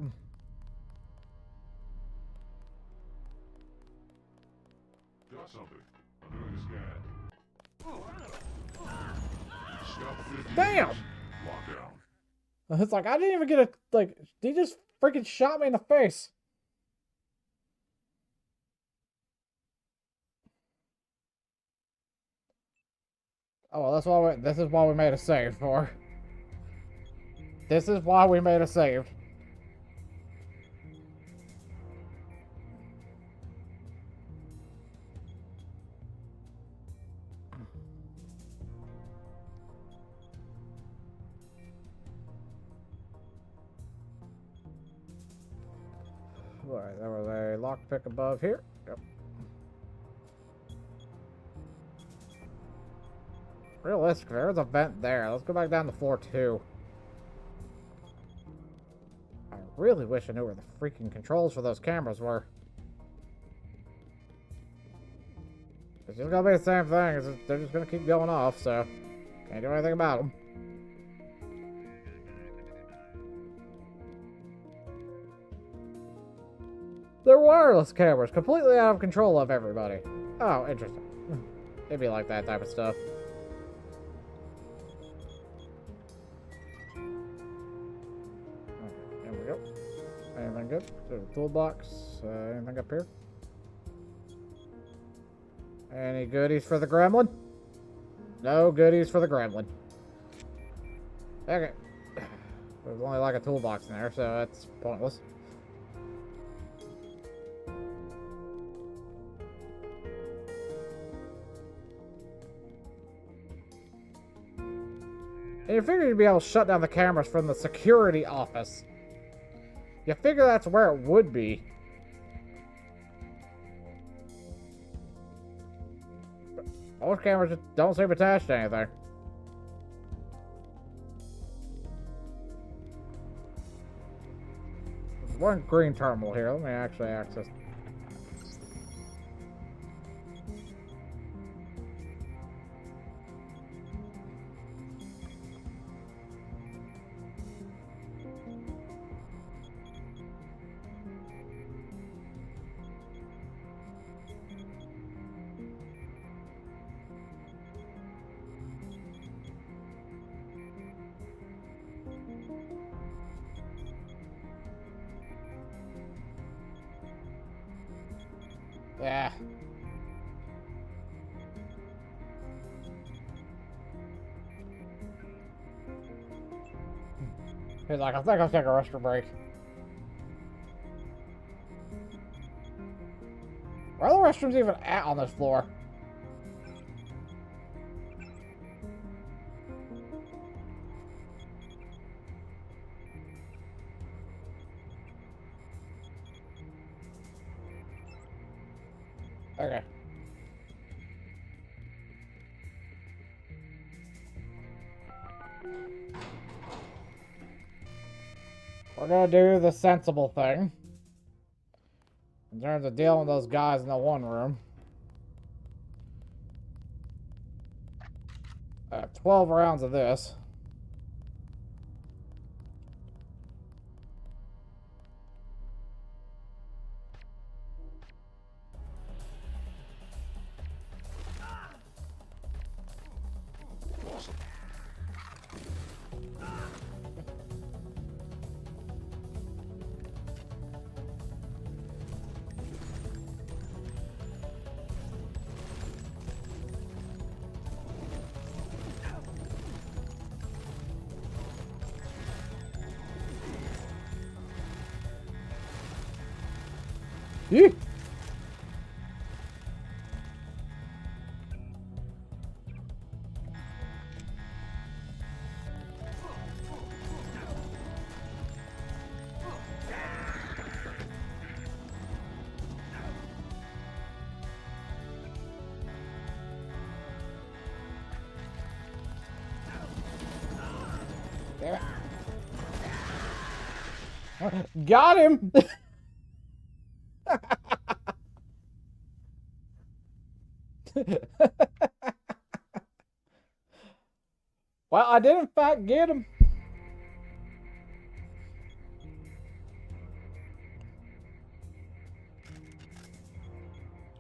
Got something. I'm doing a scan. Damn! Lockdown. It's like, I didn't even get a... Like, he just freaking shot me in the face. Oh, well, that's why this is why we made a save for. This is why we made a save. Alright, there was a lockpick above here. Yep. Realistically, there's a vent there. Let's go back down to floor 2. I really wish I knew where the freaking controls for those cameras were. It's just gonna be the same thing. They're just gonna keep going off, so can't do anything about them. They're wireless cameras, completely out of control of everybody. Oh, interesting. It'd be like that type of stuff. There we go. Anything good? So, toolbox. Anything up here? Any goodies for the gremlin? No goodies for the gremlin. Okay. There's only like a toolbox in there, so that's pointless. And you figure you'd be able to shut down the cameras from the security office. You figure that's where it would be. But most cameras just don't seem attached to anything. There's one green terminal here. Let me actually access. Yeah. He's like, I think I'll take a restroom break. Where are the restrooms even at on this floor? Okay. We're gonna do the sensible thing in terms of dealing with those guys in the one room. I have 12 rounds of this. Yee. Got him! Well, I did in fact get him.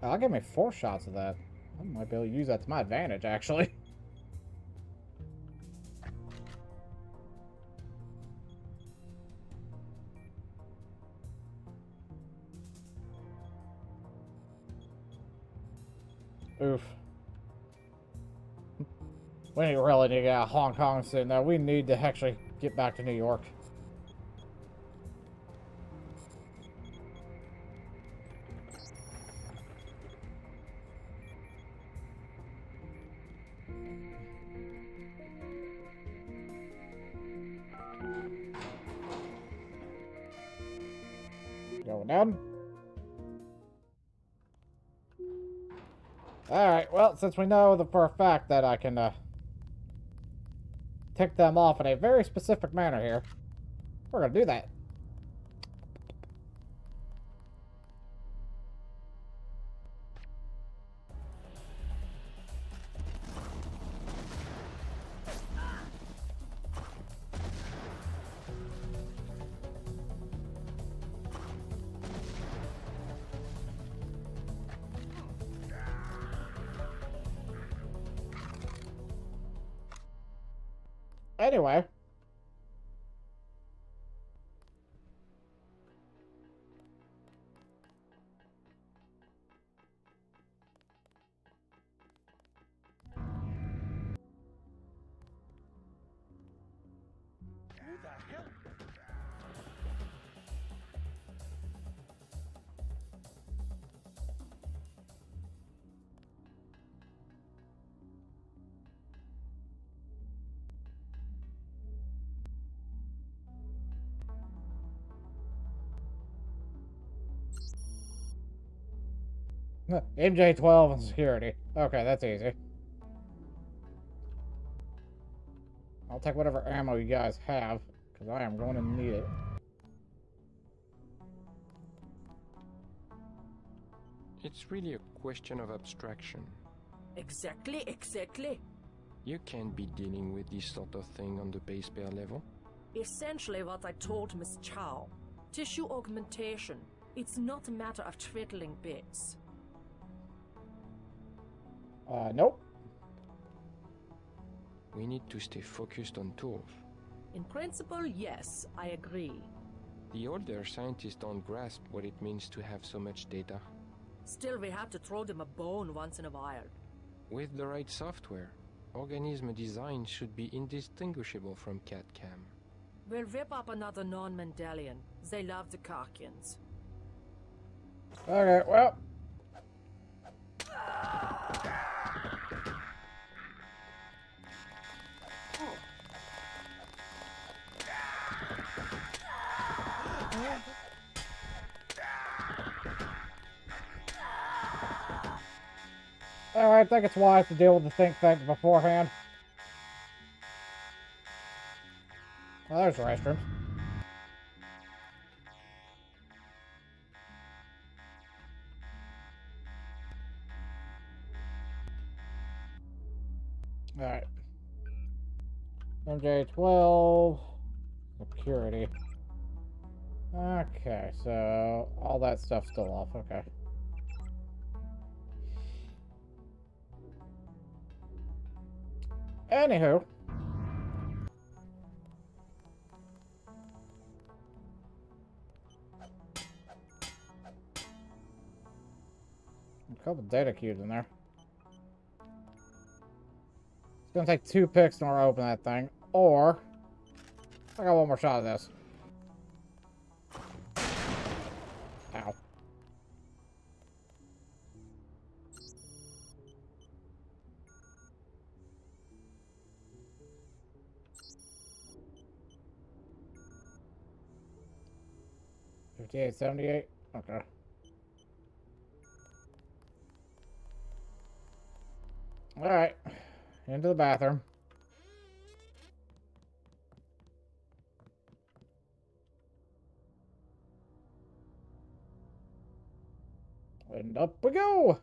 I'll give me 4 shots of that. I might be able to use that to my advantage, actually. Oof. We really need to get out of Hong Kong soon, though. We need to actually get back to New York. Going down. Alright, well, since we know for a fact that I can tick them off in a very specific manner here, we're going to do that. Anyway. Who the hell? MJ-12 and security. Okay, that's easy. I'll take whatever ammo you guys have, because I am going to need it. It's really a question of abstraction. Exactly, exactly. You can't be dealing with this sort of thing on the base pair level. Essentially what I told Miss Chow. Tissue augmentation. It's not a matter of twiddling bits. Nope. We need to stay focused on tools. In principle, yes, I agree. The older scientists don't grasp what it means to have so much data. Still, we have to throw them a bone once in a while. With the right software, organism design should be indistinguishable from CAD-CAM. We'll whip up another non-Mendelian. They love the Karkians. Okay, well. Alright, I think it's wise to deal with the think tank beforehand. Well, there's the restrooms. Alright. MJ-12. Security. Okay, so all that stuff's still off. Okay. Anywho. A couple data cubes in there. It's gonna take 2 picks in order to open that thing. Or I got one more shot of this. Ow. $58.78. Okay. All right. Into the bathroom. And up we go.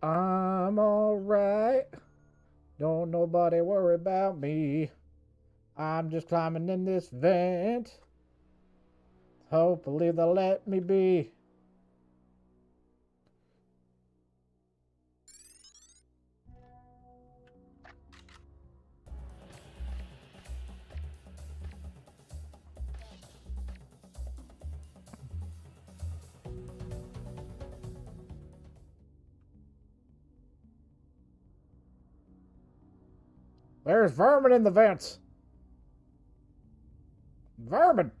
I'm alright. Don't nobody worry about me. I'm just climbing in this vent. Hopefully they'll let me be. There's vermin in the vents. Vermin.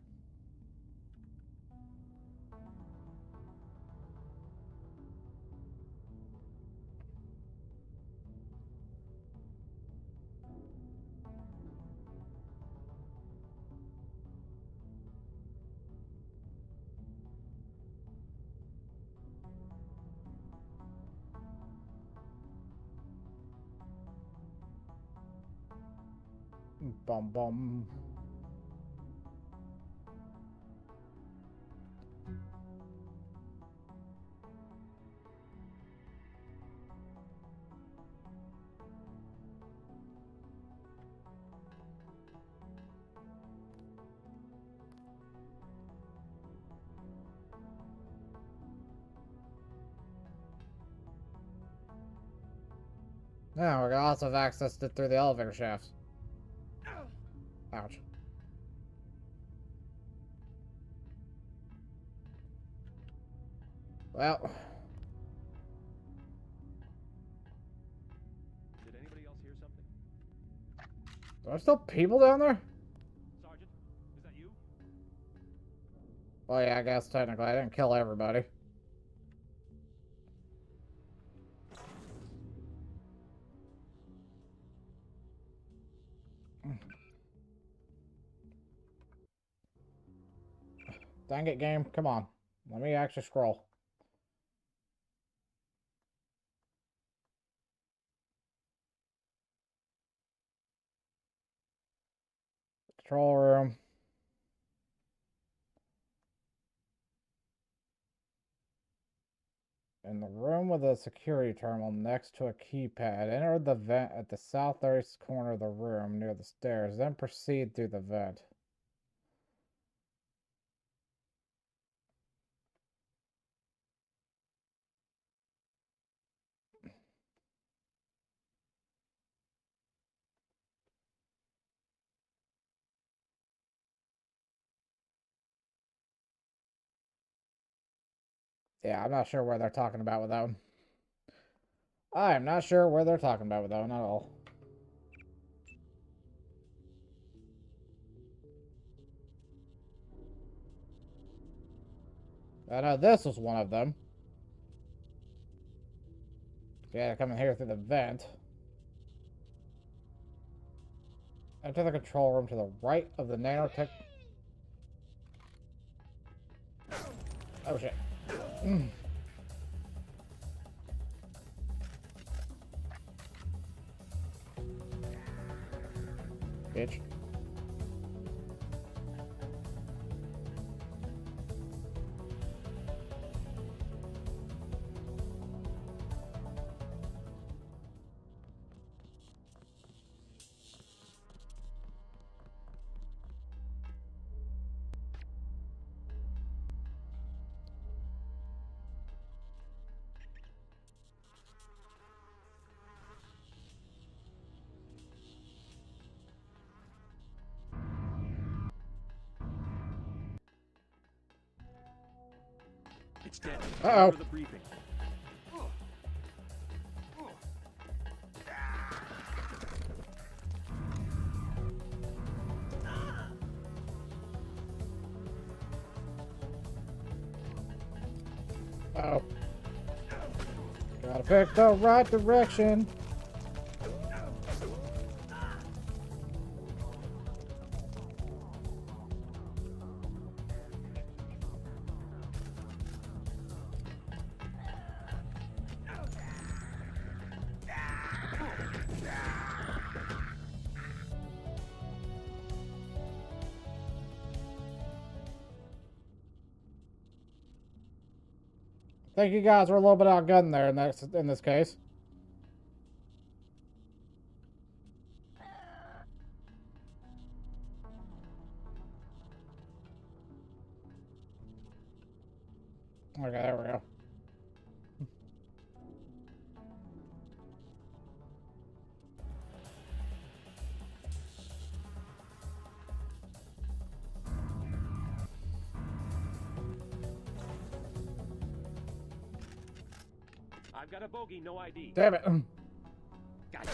Bum bum. Now we can also have access to through the elevator shafts. Ouch. Well. Did anybody else hear something? Are there still people down there? Sergeant, is that you? Well, yeah, I guess technically I didn't kill everybody. Dang it, game. Come on. Let me actually scroll. Control room. In the room with a security terminal next to a keypad, enter the vent at the southeast corner of the room near the stairs, then proceed through the vent. Yeah, I'm not sure where they're talking about with that one. I am not sure where they're talking about with that one at all. I know this was one of them. Yeah, coming here through the vent. Enter the control room to the right of the nanotech. Oh shit. Bitch. It's dead. Uh-oh. For the briefing. Uh-oh. Gotta pick the right direction. think you guys were a little bit outgunned there in this case. Okay, there we go. I've got a bogey, no ID. Damn it. Gotcha.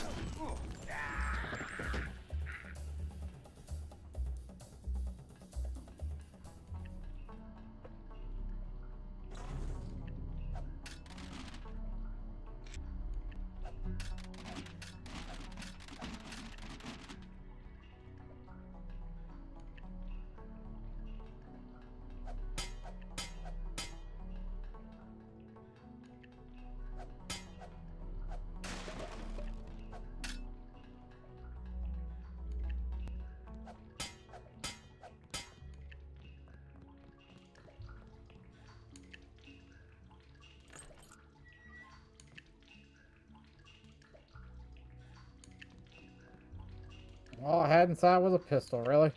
All I had inside was a pistol, really?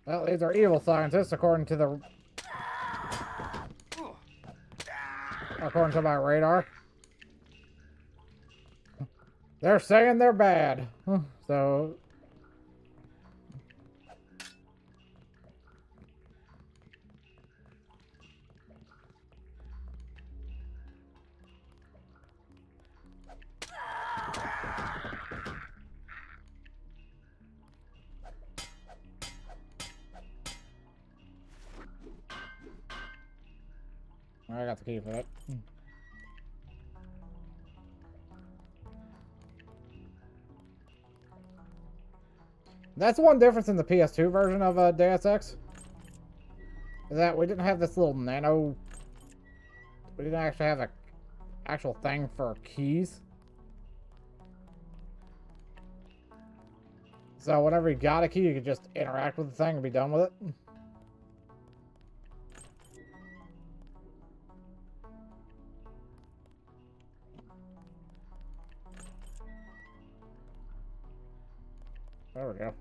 Well, these are evil scientists, according to my radar. They're saying they're bad. So... I got the key for that. That's one difference in the PS2 version of Deus Ex. Is that we didn't have this little nano... We didn't actually have an actual thing for keys. So whenever you got a key, you could just interact with the thing and be done with it. There we go.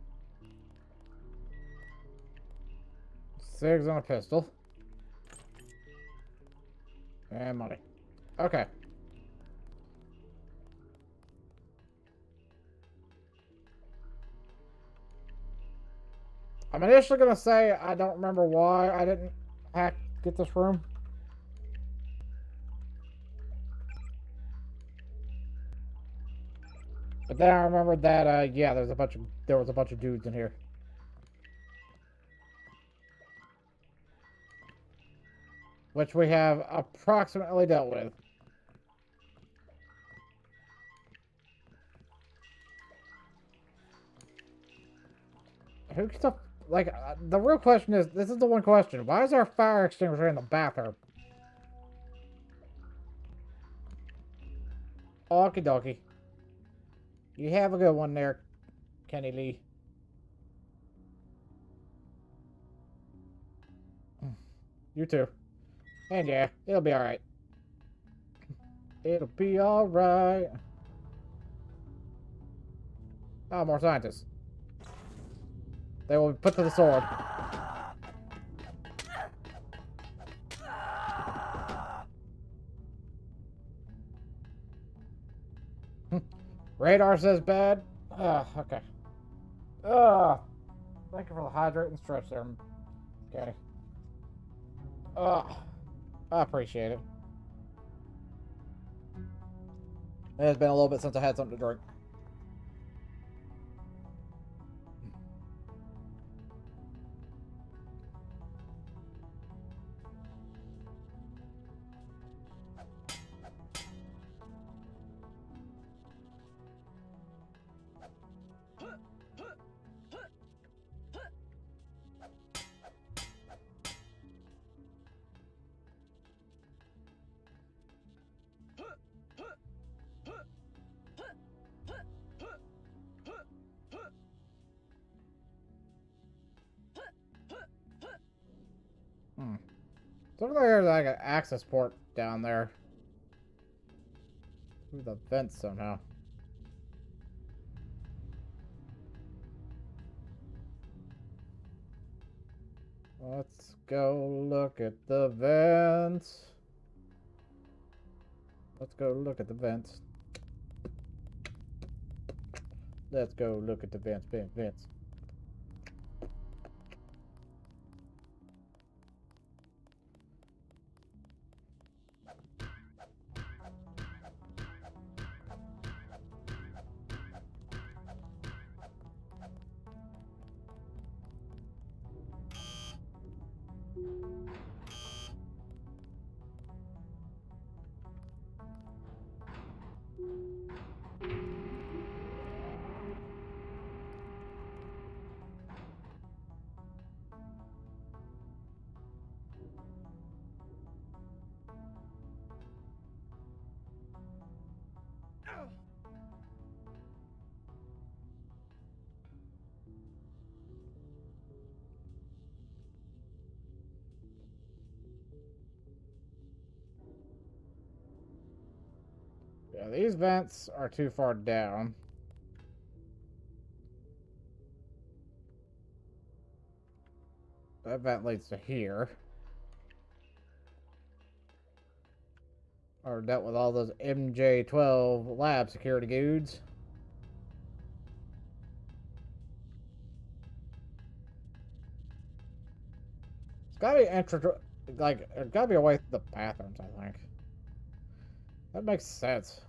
Cigs and a pistol. And money. Okay. I'm initially going to say I don't remember why I didn't get this room. But then I remembered that, yeah, there was a bunch of dudes in here. Which we have approximately dealt with. Who gets up? Like, the real question is, this is the one question. Why is our fire extinguisher in the bathroom? Okie dokie. You have a good one there, Kenny Lee. You too. And yeah, it'll be alright. It'll be alright. Oh, more scientists. They will be put to the sword. Radar says bad. Okay. Thank you for the hydrate and stretch there, Kenny. I appreciate it. It has been a little bit since I had something to drink. Looks like there's like an access port down there. Through the vents somehow. Let's go look at the vents. Let's go look at the vents. Let's go look at the vents. Yeah, these vents are too far down. That vent leads to here. Or dealt with all those MJ-12 lab security dudes. It's gotta be like, there's gotta be a way through the bathrooms, I think. That makes sense.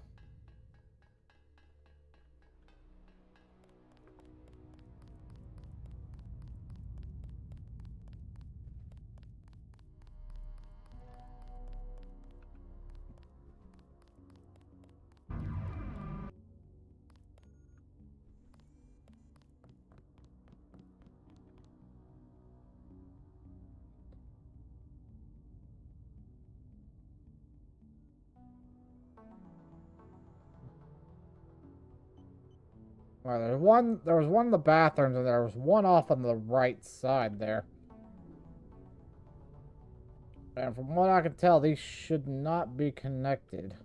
Well, there was one in the bathrooms, and there was one off on the right side there. And from what I can tell, these should not be connected.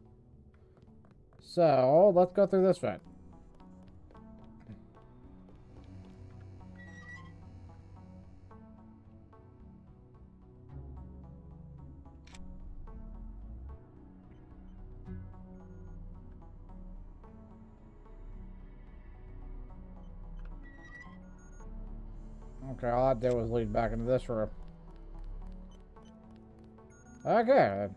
So, let's go through this vent. Okay, all I did was lead back into this room. Okay.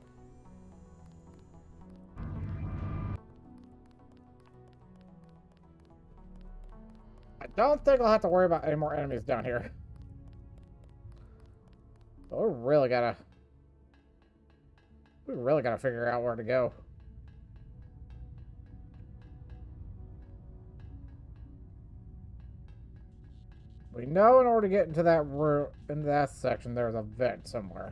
I don't think I'll have to worry about any more enemies down here. But we really gotta figure out where to go. We know in order to get into that room, into that section, there's a vent somewhere.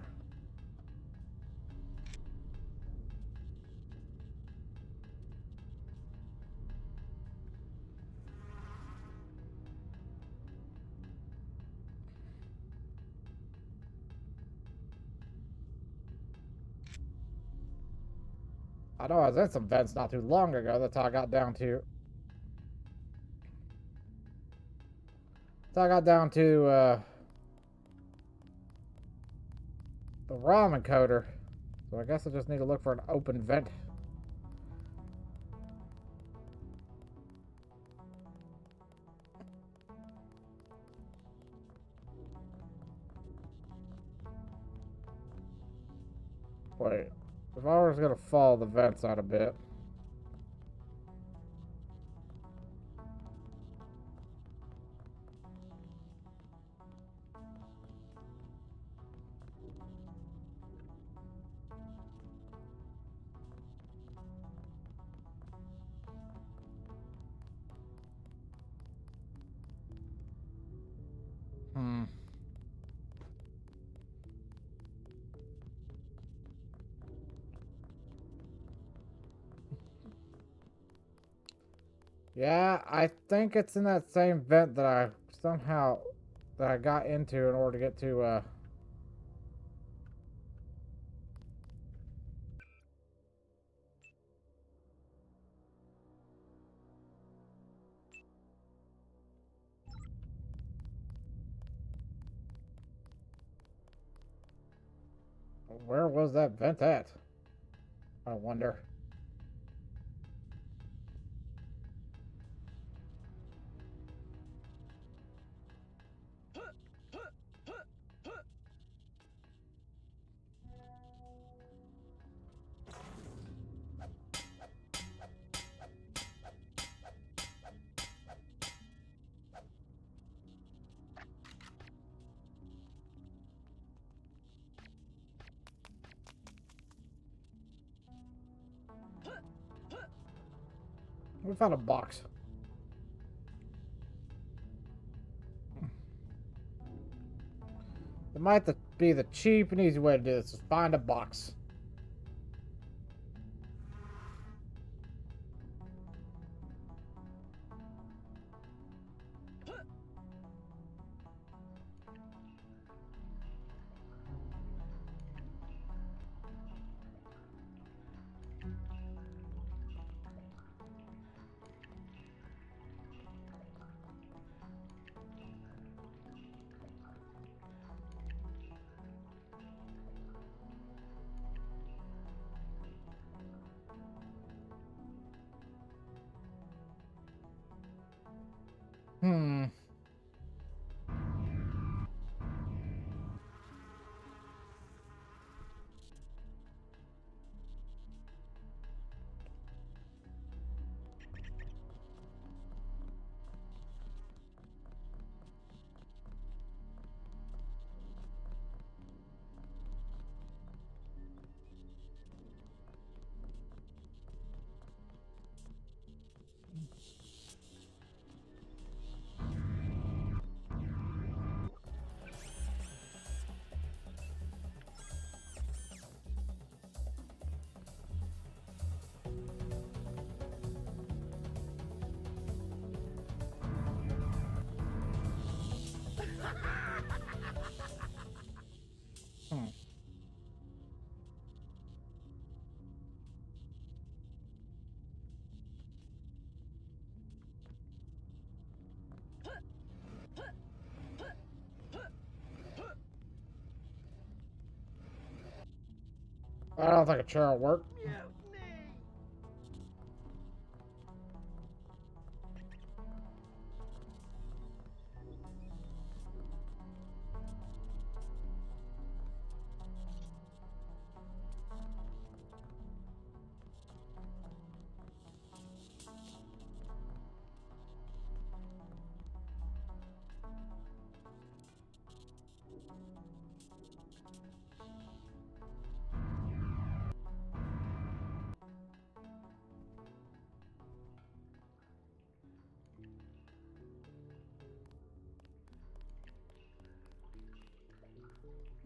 I know I was in some vents not too long ago. That's how I got down to. The ramen coder. So I guess I just need to look for an open vent. Wait, if I was gonna follow the vents out a bit. Yeah, I think it's in that same vent that I got into in order to get to Where was that vent at? I wonder. We found a box. It might be the cheap and easy way to do this, is find a box. Hmm. I don't think a chair will work.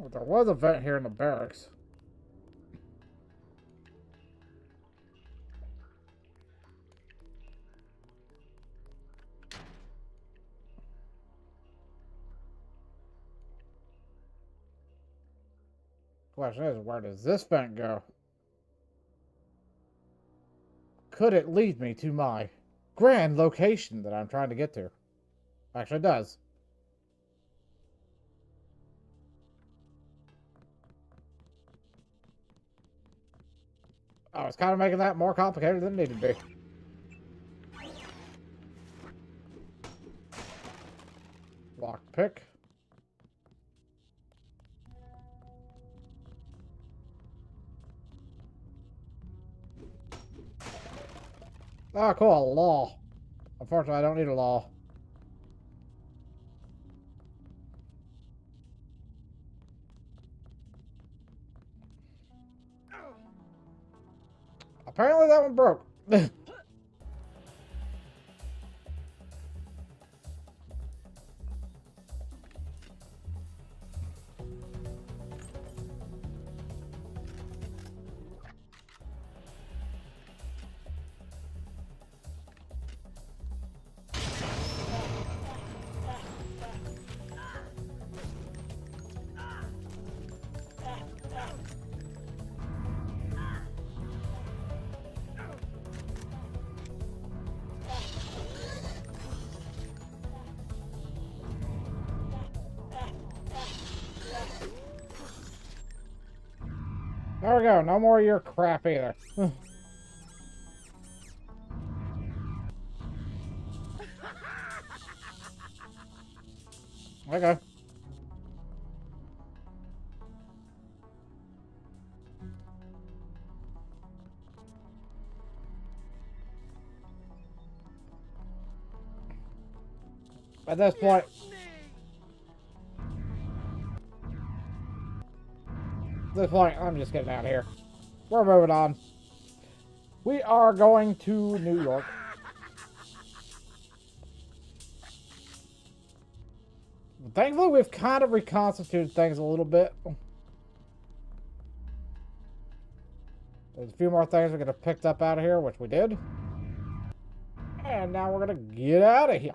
Well, there was a vent here in the barracks. Question is, where does this vent go? Could it lead me to my grand location that I'm trying to get to? Actually, it does. Oh, it's kind of making that more complicated than it needed to be. Lockpick. Oh, cool, a law. Unfortunately, I don't need a law. Apparently that one broke. There we go. No more of your crap either. Okay. At this point, I'm just getting out of here. We're moving on. We are going to New York. Thankfully, we've kind of reconstituted things a little bit. There's a few more things we're going to pick up out of here, which we did. And now we're going to get out of here.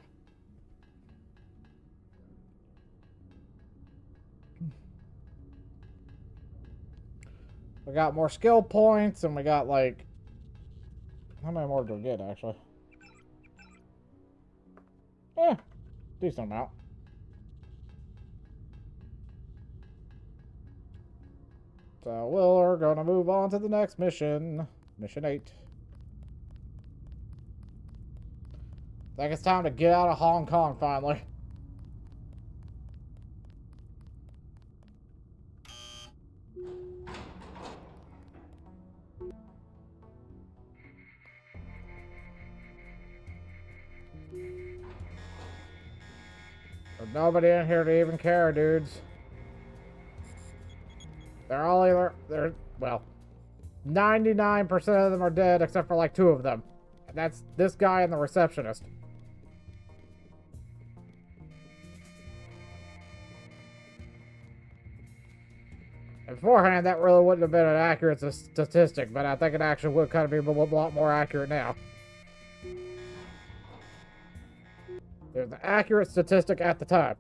We got more skill points, and we got, like... How many more do we get, actually? Decent amount. So we're gonna move on to the next mission. Mission 8. I think it's time to get out of Hong Kong, finally. There's nobody in here to even care, dudes. They're all either, well, 99% of them are dead except for like 2 of them. And that's this guy and the receptionist. Beforehand, that really wouldn't have been an accurate statistic, but I think it actually would kind of be a lot more accurate now. There's an accurate statistic at the time.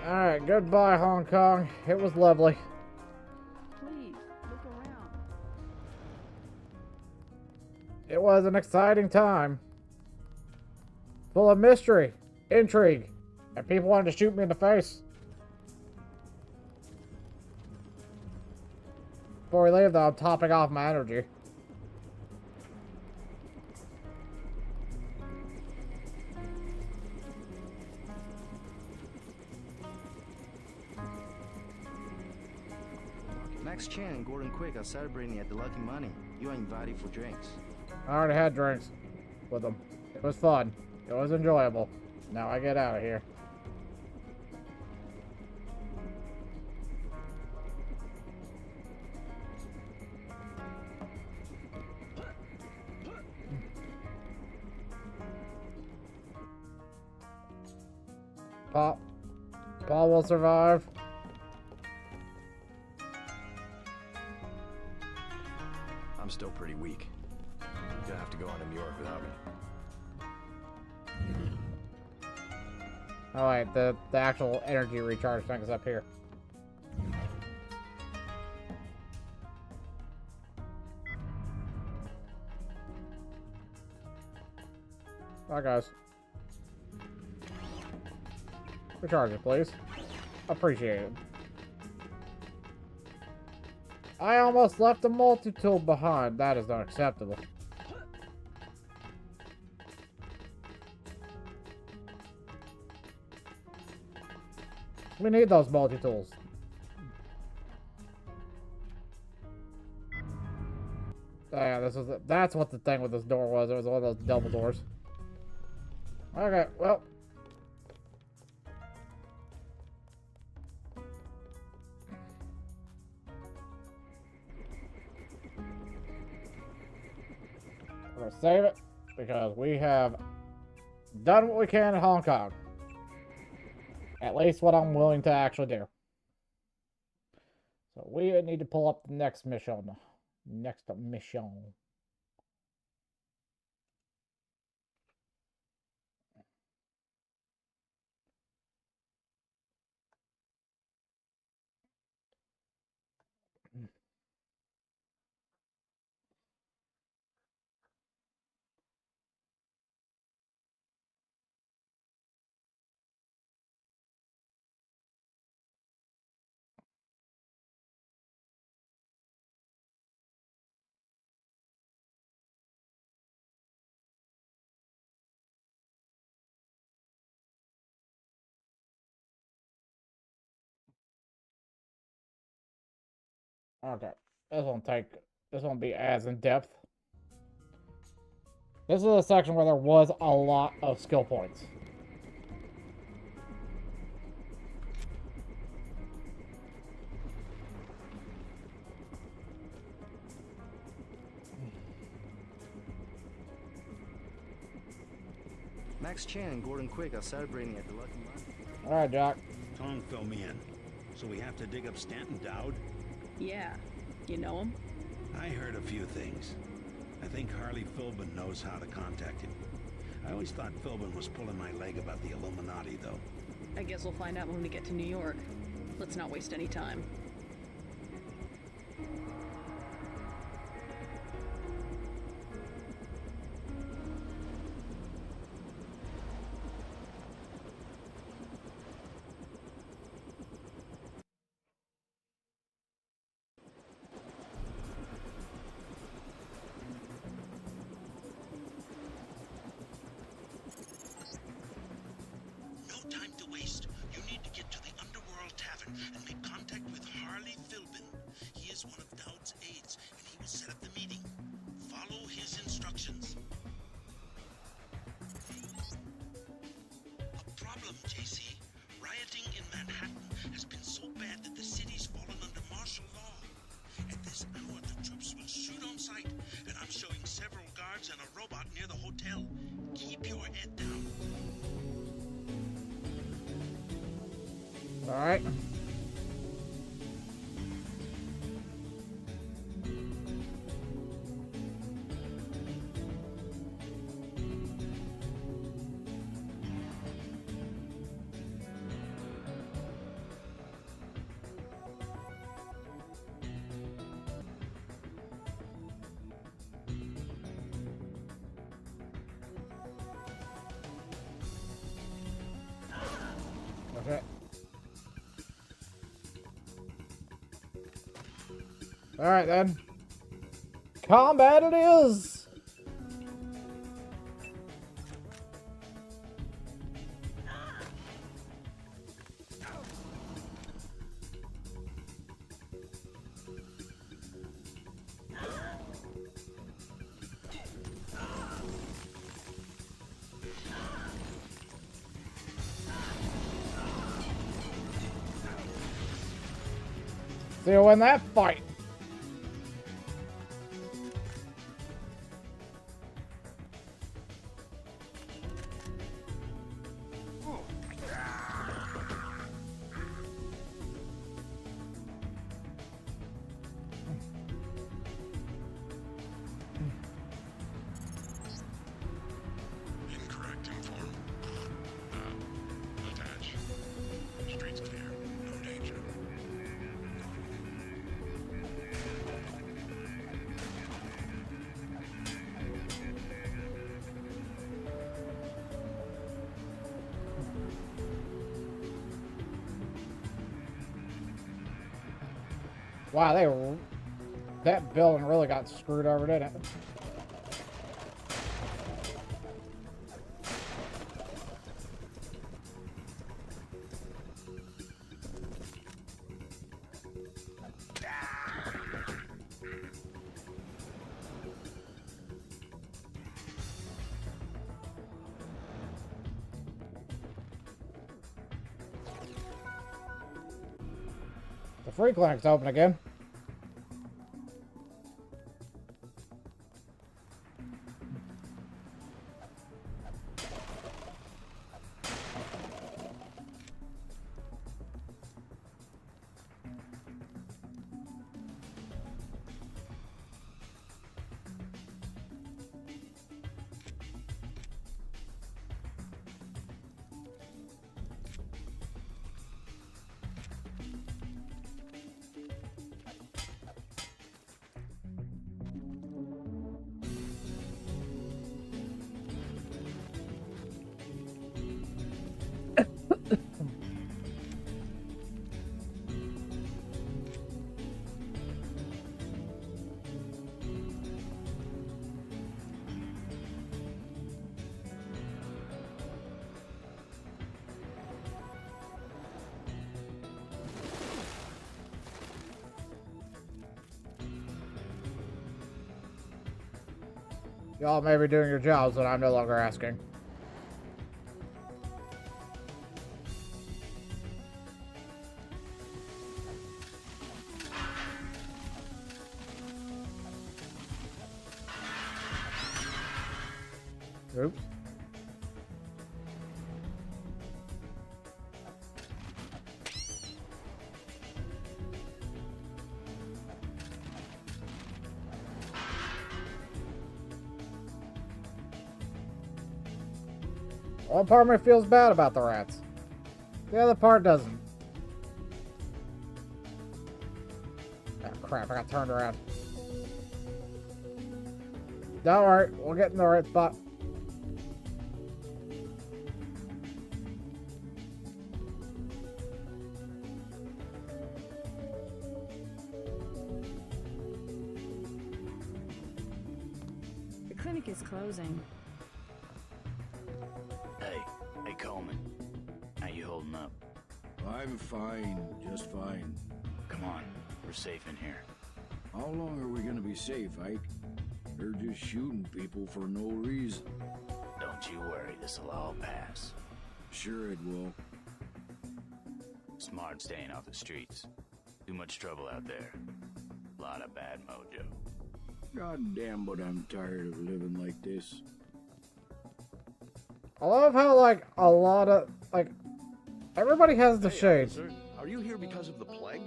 Alright, goodbye, Hong Kong. It was lovely. Please, look around. It was an exciting time. Full of mystery, intrigue, and people wanted to shoot me in the face. Before we leave, though, I'm topping off my energy. Max Chen and Gordon Quick are celebrating at the Lucky Money. You are invited for drinks. I already had drinks with them. It was fun. It was enjoyable. Now I get out of here. Paul will survive. I'm still pretty weak. You'll have to go on to New York without me. Oh wait, the actual energy recharge thing is up here. Bye guys. Recharge it, please. Appreciate it. I almost left the multi-tool behind. That is not acceptable. We need those multi-tools. Oh yeah, that's what the thing with this door was. It was one of those double doors. Okay, well. We're gonna save it because we have done what we can in Hong Kong. At least what I'm willing to actually do. So we need to pull up the next mission. Next mission. Okay. This won't be as in depth. This is a section where there was a lot of skill points. Max Chan and Gordon Quick are celebrating at the Lucky Mine. Alright, Jack. Tong fill me in. So we have to dig up Stanton Dowd? Yeah. You know him? I heard a few things. I think Harley Philbin knows how to contact him. I always thought Philbin was pulling my leg about the Illuminati, though. I guess we'll find out when we get to New York. Let's not waste any time. No time to waste. You need to get to the Underworld Tavern and make contact with Harley Philbin. He is one of Dowd's aides, and he will set up the meeting. Follow his instructions. A problem, JC. Rioting in Manhattan has been so bad that the city's fallen under martial law. At this hour, the troops will shoot on sight, and I'm showing several guards and a robot near the hotel. Keep your head down. Alright. Okay. Alright then. Combat it is! See you win that fight. Incorrect inform. Attach. Streets clear. No danger. Wow, that building really got screwed over, didn't it? The free clinic's open again. Y'all may be doing your jobs, but I'm no longer asking. Oops. One part of me feels bad about the rats. The other part doesn't. Oh crap, I got turned around. Don't worry, we'll get in the right spot. The clinic is closing. Hey, Coleman. How you holding up? I'm fine, just fine. Come on, we're safe in here. How long are we gonna be safe, Ike? They're just shooting people for no reason. Don't you worry, this'll all pass. Sure it will. Smart staying off the streets. Too much trouble out there. Lot of bad mojo. God damn, but I'm tired of living like this. I love how, like, a lot of, like, everybody has the shades. Officer, are you here because of the plague?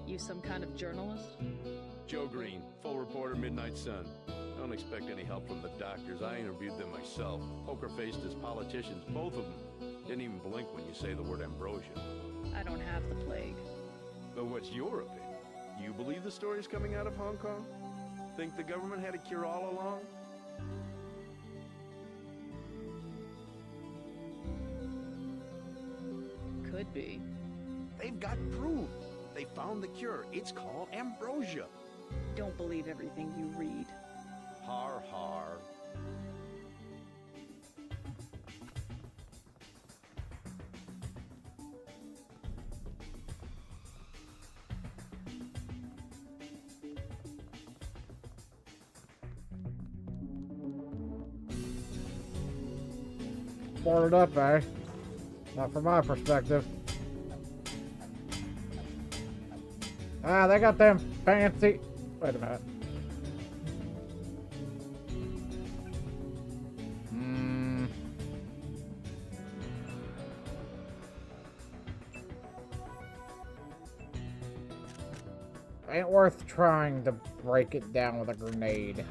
You some kind of journalist? Joe Green, full reporter, Midnight Sun. Don't expect any help from the doctors. I interviewed them myself. Poker-faced as politicians, both of them. Didn't even blink when you say the word ambrosia. I don't have the plague. But what's your opinion? You believe the stories coming out of Hong Kong? Think the government had a cure all along? Could be. They've got proof. They found the cure. It's called ambrosia. Don't believe everything you read. Har har. Boarded up, eh? Not from my perspective. Ah, they got them fancy... Wait a minute. Ain't worth trying to break it down with a grenade.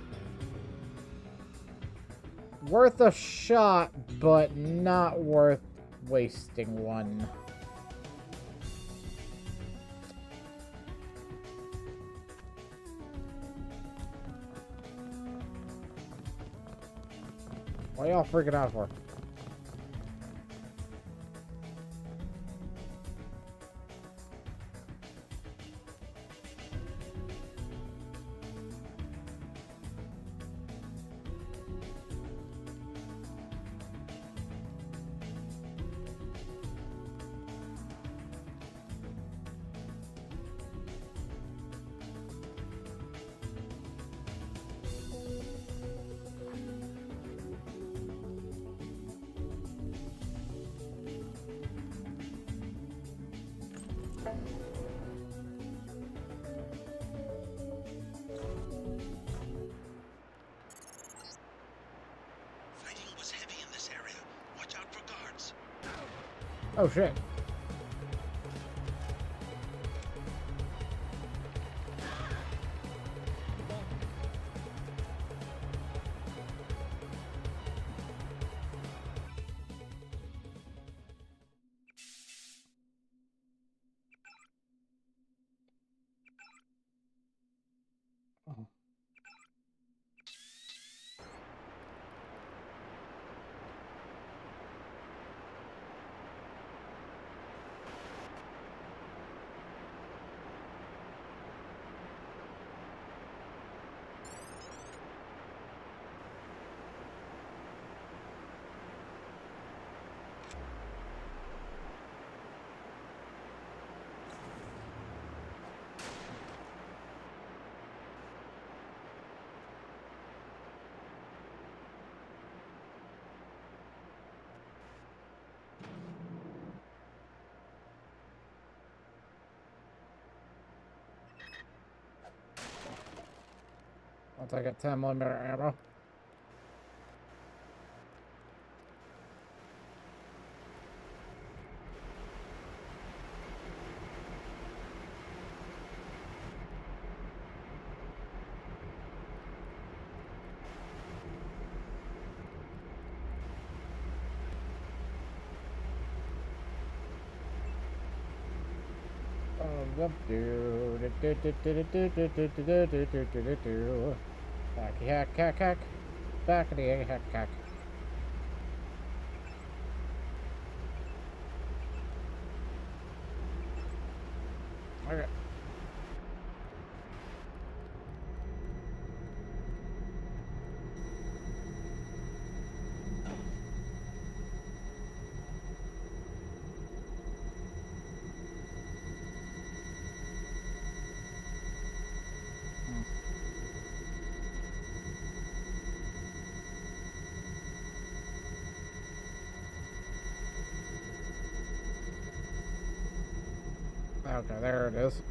Worth a shot, but not worth wasting one. What are y'all freaking out for? Fighting was heavy in this area. Watch out for guards. Oh shit. I'll take a 10mm ammo. Hacky hack hack hack. Backity hack hack. Okay. Okay, there it is.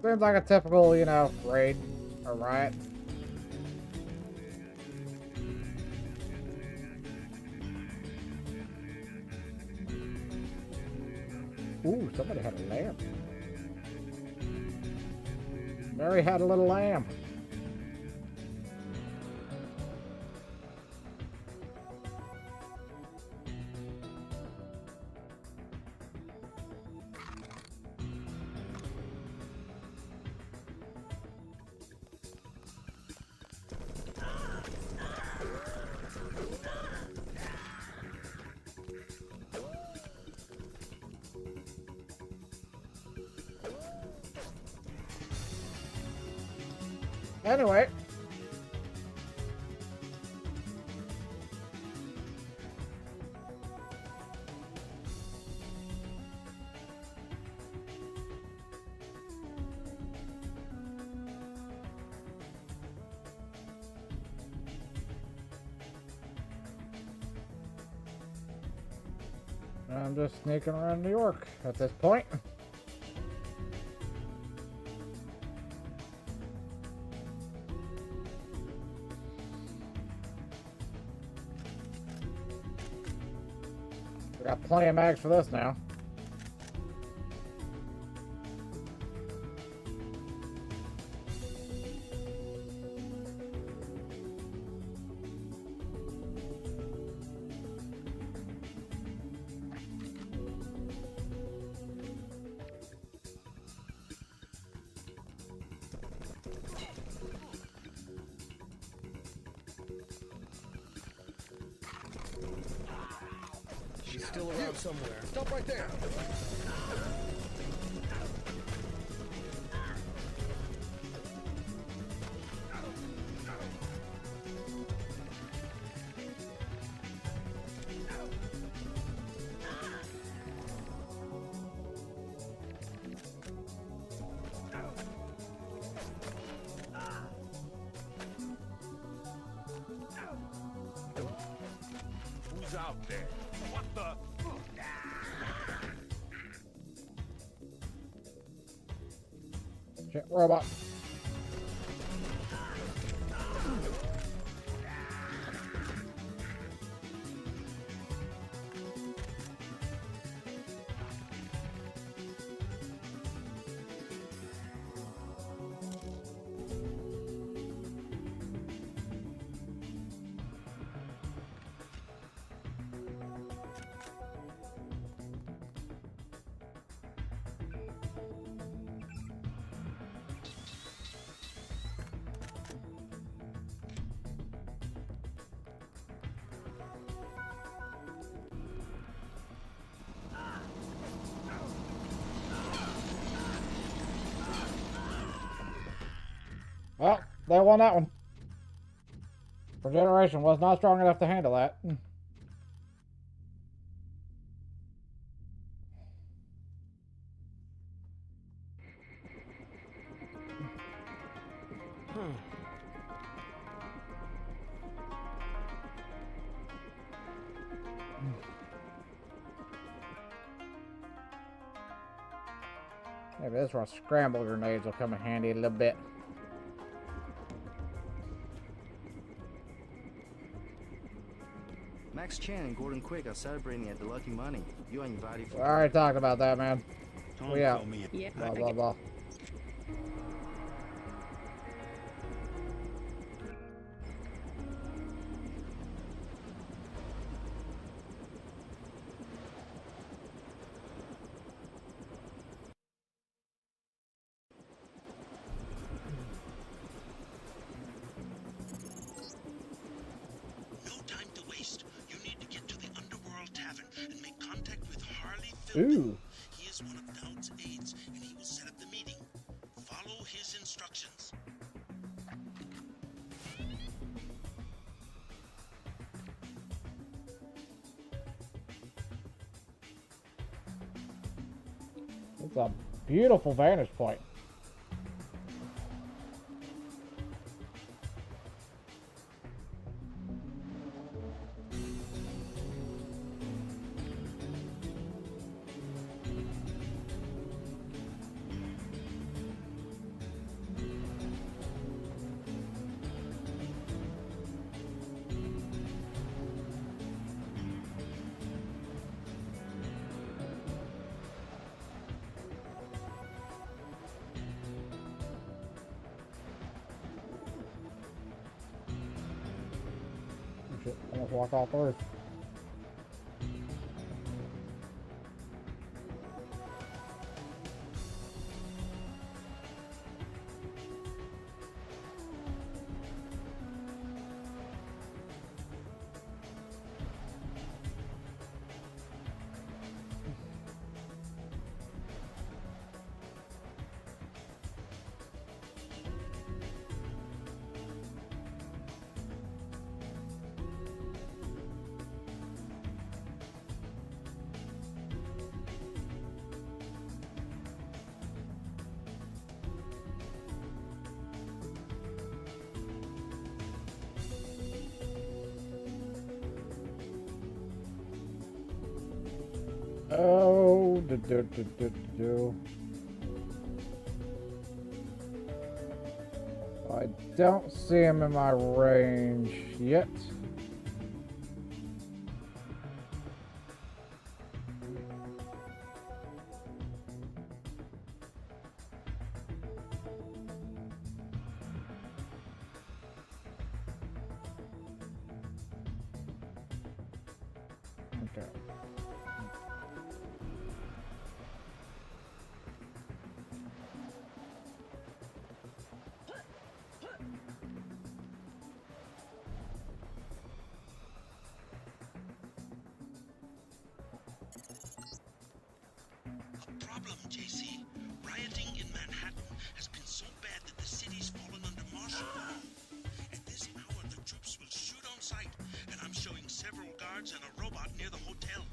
Seems like a typical, you know, raid or riot. Ooh, somebody had a lamb. Mary had a little lamb. Anyway. I'm just sneaking around New York at this point. plenty of mags for this now. She's still around somewhere. Stop right there. Who's out there? What the? Shit, robot. Well, they won that one. Regeneration was not strong enough to handle that. Maybe this one scramble grenades will come in handy a little bit. Max Chan and Gordon Quick are celebrating at the Lucky Money. You are invited for. We already talked about that, man. Don't We out. tell me. Yeah, Blah, blah, blah. No time to waste. You need to get to the Underworld Tavern and make contact with Harley Philbin. Ooh. He is one of Dowd's aides, and he will set up the meeting. Follow his instructions. It's a beautiful vantage point. Shit, almost walk off first. Oh, I don't see him in my range yet. Okay. Problem, JC. Rioting in Manhattan has been so bad that the city's fallen under martial law. At this hour, the troops will shoot on sight, and I'm showing several guards and a robot near the hotel.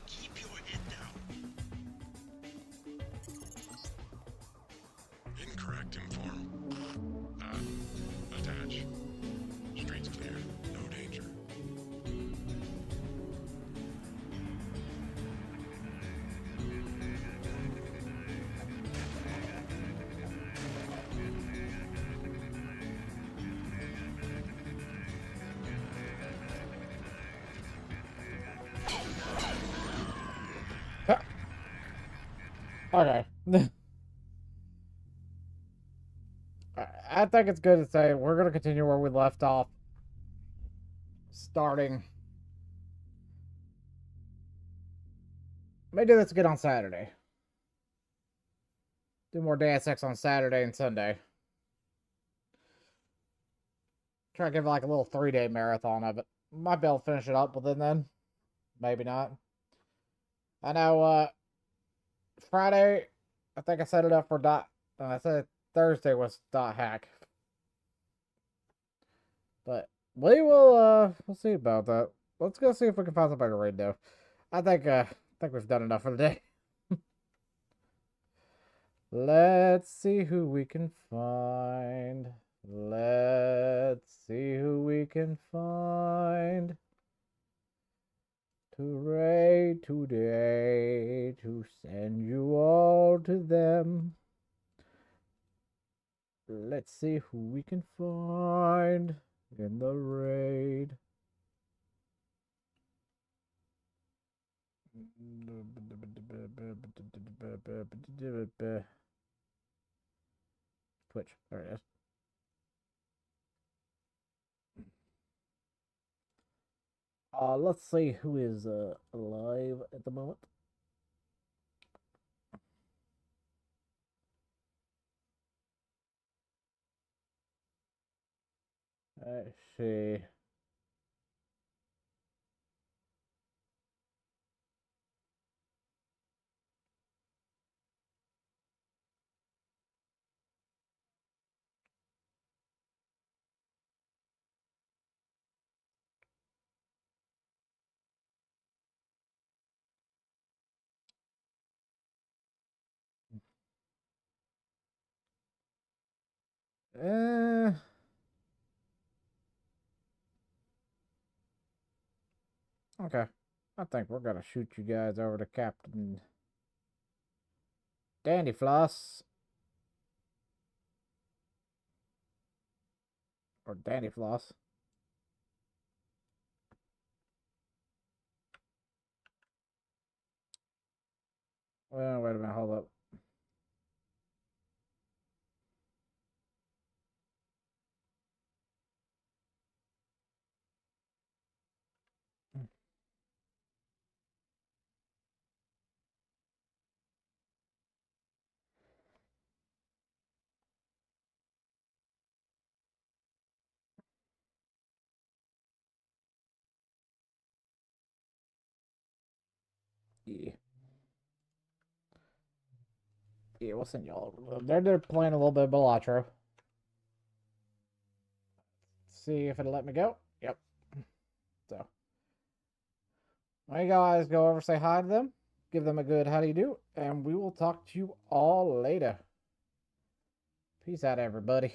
Keep your head down. Incorrect inform. Attach. Streets clear. No danger. Okay. I think it's good to say we're going to continue where we left off. Starting. Maybe do this again on Saturday. Do more Deus Ex on Saturday and Sunday. Try to give like a little 3-day marathon of it. Might be able to finish it up within then. Maybe not. I know, Friday, I think I set it up for I said Thursday was .hack. But we will, we'll see about that. Let's go see if we can find somebody to raid though. I think we've done enough for the day. Let's see who we can find. Let's see who we can find to raid today, to send you all to them. Let's see who we can find in the raid. Twitch, there it is. Let's see who is alive at the moment. Let's see. Okay. I think we're gonna shoot you guys over to Captain Dandy Floss. Or Dandy Floss. Well, wait a minute, hold up. Yeah. Yeah, we'll send y'all. They're playing a little bit of Balatro. See if it'll let me go. Yep. So. Well, you guys go over, say hi to them. Give them a good how do you do. And we will talk to you all later. Peace out, everybody.